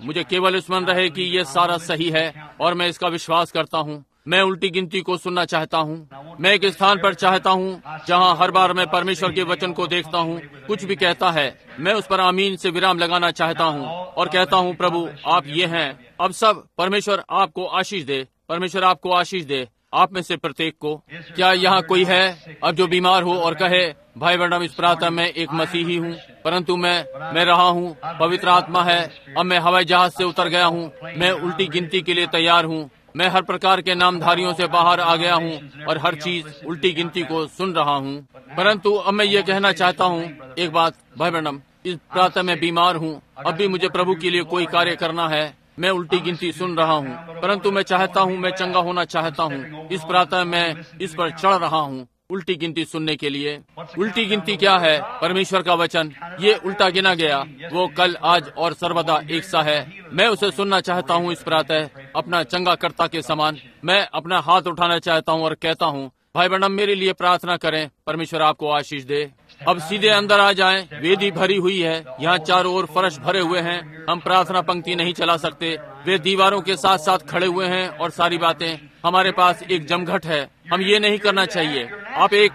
मुझे केवल स्मरण रहे कि ये सारा सही है और मैं इसका विश्वास करता हूँ। मैं उल्टी गिनती को सुनना चाहता हूँ। मैं एक स्थान पर चाहता हूँ जहाँ हर बार मैं परमेश्वर के वचन को देखता हूँ, कुछ भी कहता है, मैं उस पर आमीन से विराम लगाना चाहता हूँ और कहता हूँ, प्रभु आप ये हैं। अब सब परमेश्वर आपको आशीष दे, परमेश्वर आपको आशीष दे। आप में से प्रत्येक को। क्या यहाँ कोई है अब जो बीमार हो और कहे, भाई ब्रैनम, इस प्रातः मैं एक मसीही हूँ, परंतु मैं रहा हूँ, पवित्र आत्मा है, अब मैं हवाई जहाज से उतर गया हूँ, मैं उल्टी गिनती के लिए तैयार हूँ, मैं हर प्रकार के नामधारियों से बाहर आ गया हूँ और हर चीज उल्टी गिनती को सुन रहा हूँ। परंतु अब मैं ये कहना चाहता हूँ एक बात, भाई ब्रैनम, इस प्रातः मैं बीमार हूँ, अब भी मुझे प्रभु के लिए कोई कार्य करना है, मैं उल्टी गिनती सुन रहा हूँ, परंतु मैं चाहता हूँ, मैं चंगा होना चाहता हूँ। इस प्रातः मैं इस पर चढ़ रहा हूँ उल्टी गिनती सुनने के लिए। उल्टी गिनती क्या है? परमेश्वर का वचन, ये उल्टा गिना गया, वो कल, आज और सर्वदा एक सा है। मैं उसे सुनना चाहता हूँ इस प्रातः, अपना चंगा कर्ता के समान। मैं अपना हाथ उठाना चाहता हूँ और कहता हूँ, भाई ब्रैनम, मेरे लिए प्रार्थना करें, परमेश्वर आपको आशीष दे। अब सीधे अंदर आ जाएं, वेदी भरी हुई है, यहाँ चारों ओर फर्श भरे हुए हैं, हम प्रार्थना पंक्ति नहीं चला सकते, वे दीवारों के साथ साथ खड़े हुए हैं और सारी बातें, हमारे पास एक जमघट है, हम ये नहीं करना चाहिए। आप एक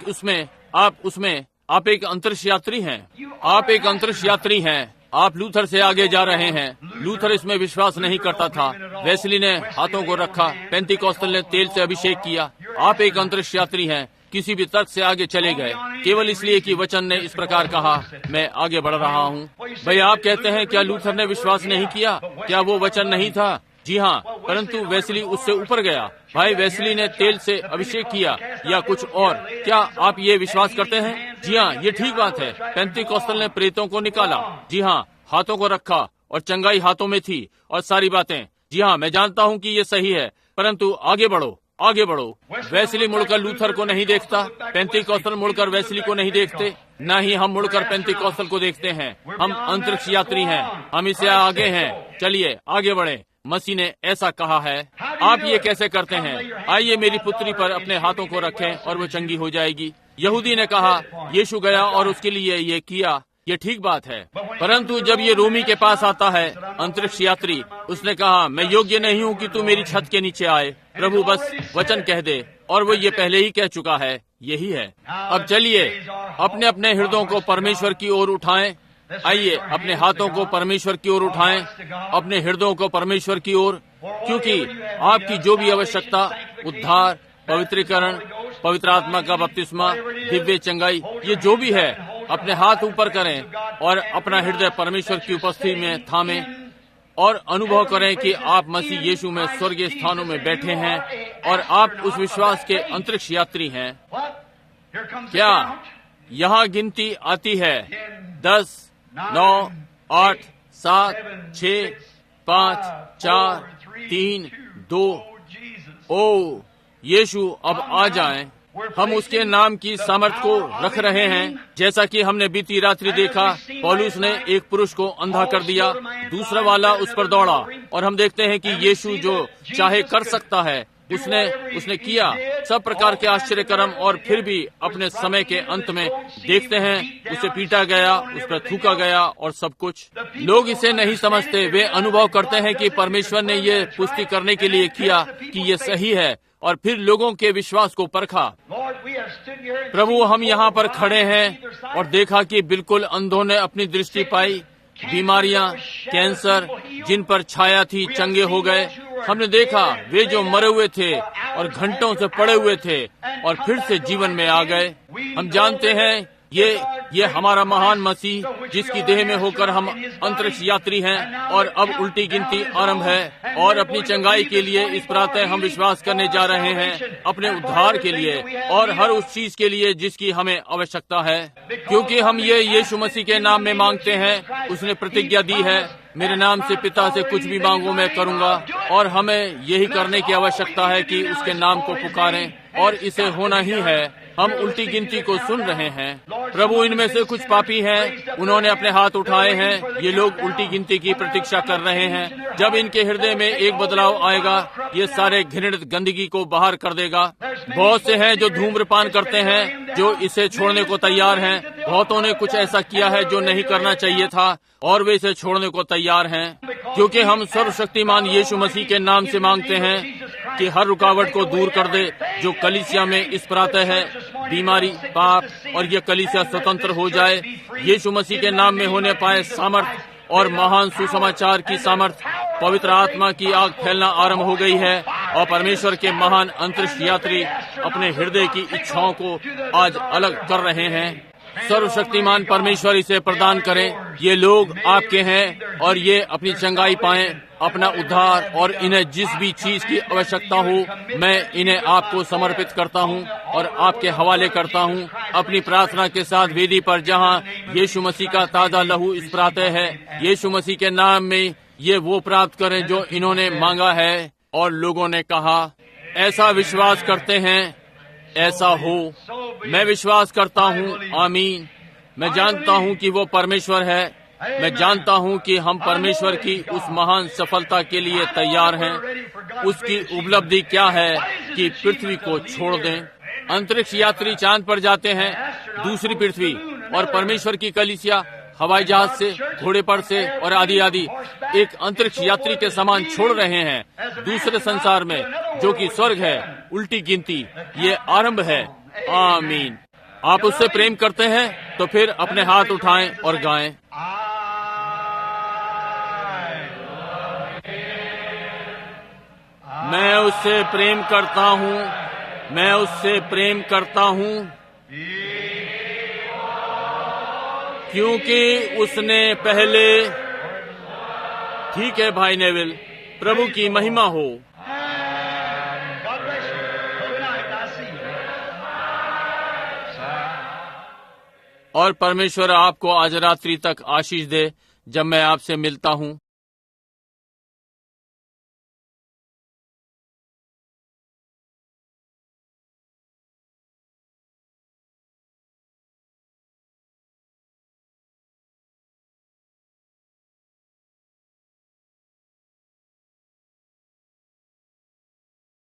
अंतरिक्ष यात्री हैं, आप एक अंतरिक्ष यात्री हैं, आप लूथर से आगे जा रहे हैं। लूथर इसमें विश्वास नहीं करता था, वेस्ली ने हाथों को रखा, पेंतीकोस्तल ने तेल से अभिषेक किया। आप एक अंतरिक्ष यात्री हैं, किसी भी तर्क से आगे चले गए, केवल इसलिए कि वचन ने इस प्रकार कहा, मैं आगे बढ़ रहा हूँ। भाई आप कहते हैं, क्या लूथर ने विश्वास नहीं किया? क्या वो वचन नहीं था? जी हाँ, परंतु वेस्ली उससे ऊपर गया। भाई वेस्ली ने तेल से अभिषेक किया या कुछ और, क्या आप ये विश्वास करते हैं? जी हाँ, ये ठीक बात है। पेंतीकोस्तल ने प्रेतों को निकाला, जी हाँ, हाथों को रखा और चंगाई हाथों में थी और सारी बातें। जी हाँ, मैं जानता हूँ कि ये सही है, परंतु आगे बढ़ो, आगे बढ़ो। वेस्ली मुड़कर लूथर को नहीं देखता, पेंतीकोस्तल मुड़कर वेस्ली को नहीं देखते, न ही हम मुड़कर पेंतीकोस्तल को देखते हैं। हम अंतरिक्ष यात्री हैं, हम इससे आगे हैं, चलिए आगे बढ़े। मसीह ने ऐसा कहा है। आप ये कैसे करते हैं? आइए मेरी पुत्री पर अपने हाथों को रखें और वो चंगी हो जाएगी। यहूदी ने कहा, यीशु गया और उसके लिए ये किया, ये ठीक बात है। परंतु जब ये रोमी के पास आता है, अंतरिक्ष यात्री, उसने कहा, मैं योग्य नहीं हूँ कि तू मेरी छत के नीचे आए, प्रभु बस वचन कह दे, और वो ये पहले ही कह चुका है, यही है। अब चलिए अपने अपने हृदयों को परमेश्वर की ओर उठाएं। आइए अपने हाथों को परमेश्वर की ओर उठाएं, अपने हृदयों को परमेश्वर की ओर, क्योंकि आपकी जो भी आवश्यकता, उद्धार, पवित्रीकरण, पवित्र आत्मा का बपतिस्मा, दिव्य चंगाई, ये जो भी है, अपने हाथ ऊपर करें और अपना हृदय परमेश्वर की उपस्थिति में थामें और अनुभव करें कि आप मसीह यीशु में स्वर्गीय स्थानों में बैठे हैं और आप उस विश्वास के अंतरिक्ष यात्री हैं। क्या यहाँ गिनती आती है? 10, 9, 8, 7, 6, 5, 4, 3, 2। ओ यीशु, अब आ जाएं। हम उसके नाम की सामर्थ को रख रहे हैं, जैसा कि हमने बीती रात्रि देखा। पौलुस ने एक पुरुष को अंधा कर दिया, दूसरा वाला उस पर दौड़ा, और हम देखते हैं कि यीशु जो चाहे कर सकता है, उसने किया सब प्रकार के आश्चर्य कर्म। और फिर भी अपने समय के अंत में देखते हैं उसे पीटा गया, उस पर थूका गया और सब कुछ। लोग इसे नहीं समझते, वे अनुभव करते हैं कि परमेश्वर ने ये पुष्टि करने के लिए किया कि ये सही है, और फिर लोगों के विश्वास को परखा। प्रभु, हम यहाँ पर खड़े हैं और देखा कि बिल्कुल अंधों ने अपनी दृष्टि पाई, बीमारियां, कैंसर जिन पर छाया थी चंगे हो गए। हमने देखा वे जो मरे हुए थे और घंटों से पड़े हुए थे और फिर से जीवन में आ गए। हम जानते हैं ये हमारा महान मसीह, जिसकी देह में होकर हम अंतरिक्ष यात्री हैं, और अब उल्टी गिनती आरंभ है। और अपनी चंगाई के लिए इस प्रातः हम विश्वास करने जा रहे हैं, अपने उद्धार के लिए और हर उस चीज के लिए जिसकी हमें आवश्यकता है, क्योंकि हम ये यीशु मसीह के नाम में मांगते हैं। उसने प्रतिज्ञा दी है, मेरे नाम से पिता से कुछ भी मांगो मैं करूंगा, और हमें यही करने की आवश्यकता है कि उसके नाम को पुकारें, और इसे होना ही है। हम उल्टी गिनती को सुन रहे हैं। प्रभु, इनमें से कुछ पापी हैं, उन्होंने अपने हाथ उठाए हैं। ये लोग उल्टी गिनती की प्रतीक्षा कर रहे हैं। जब इनके हृदय में एक बदलाव आएगा, ये सारे घृणित गंदगी को बाहर कर देगा। बहुत से हैं जो धूम्रपान करते हैं, जो इसे छोड़ने को तैयार हैं। बहुतों ने कुछ ऐसा किया है जो नहीं करना चाहिए था, और वे इसे छोड़ने को तैयार हैं, क्योंकि हम सर्वशक्तिमान यीशु मसीह के नाम से मांगते हैं कि हर रुकावट को दूर कर दे जो कलीसिया में इस प्रातः है, बीमारी, पाप, और ये कलीसिया स्वतंत्र हो जाए। यीशु मसीह के नाम में होने पाए सामर्थ और महान सुसमाचार की सामर्थ। पवित्र आत्मा की आग फैलना आरंभ हो गई है। और परमेश्वर के महान अंतरिक्ष यात्री अपने हृदय की इच्छाओं को आज अलग कर रहे हैं। सर्वशक्तिमान परमेश्वर इसे प्रदान करें। ये लोग आपके हैं और ये अपनी चंगाई पाएं, अपना उद्धार, और इन्हें जिस भी चीज की आवश्यकता हो मैं इन्हें आपको समर्पित करता हूं और आपके हवाले करता हूं। अपनी प्रार्थना के साथ वेदी पर जहां यीशु मसीह का ताजा लहू इस प्रातः है, यीशु मसीह के नाम में ये वो प्राप्त करें जो इन्होंने मांगा है। और लोगों ने कहा ऐसा विश्वास करते हैं, ऐसा हो। मैं विश्वास करता हूँ, आमीन। मैं जानता हूँ कि वो परमेश्वर है। मैं जानता हूँ कि हम परमेश्वर की उस महान सफलता के लिए तैयार हैं। उसकी उपलब्धि क्या है कि पृथ्वी को छोड़ दें। अंतरिक्ष यात्री चांद पर जाते हैं, दूसरी पृथ्वी, और परमेश्वर की कलीसिया हवाई जहाज से, घोड़े पर से और आदि आदि एक अंतरिक्ष यात्री के समान छोड़ रहे हैं दूसरे संसार में, जो कि स्वर्ग है। उल्टी गिनती ये आरंभ है। आमीन। आप उससे प्रेम करते हैं तो फिर अपने हाथ उठाएं और गाएं। मैं उससे प्रेम करता हूँ, मैं उससे प्रेम करता हूँ, क्योंकि उसने पहले। ठीक है भाई नेविल, प्रभु की महिमा हो। और परमेश्वर आपको आज रात्रि तक आशीष दे जब मैं आपसे मिलता हूँ।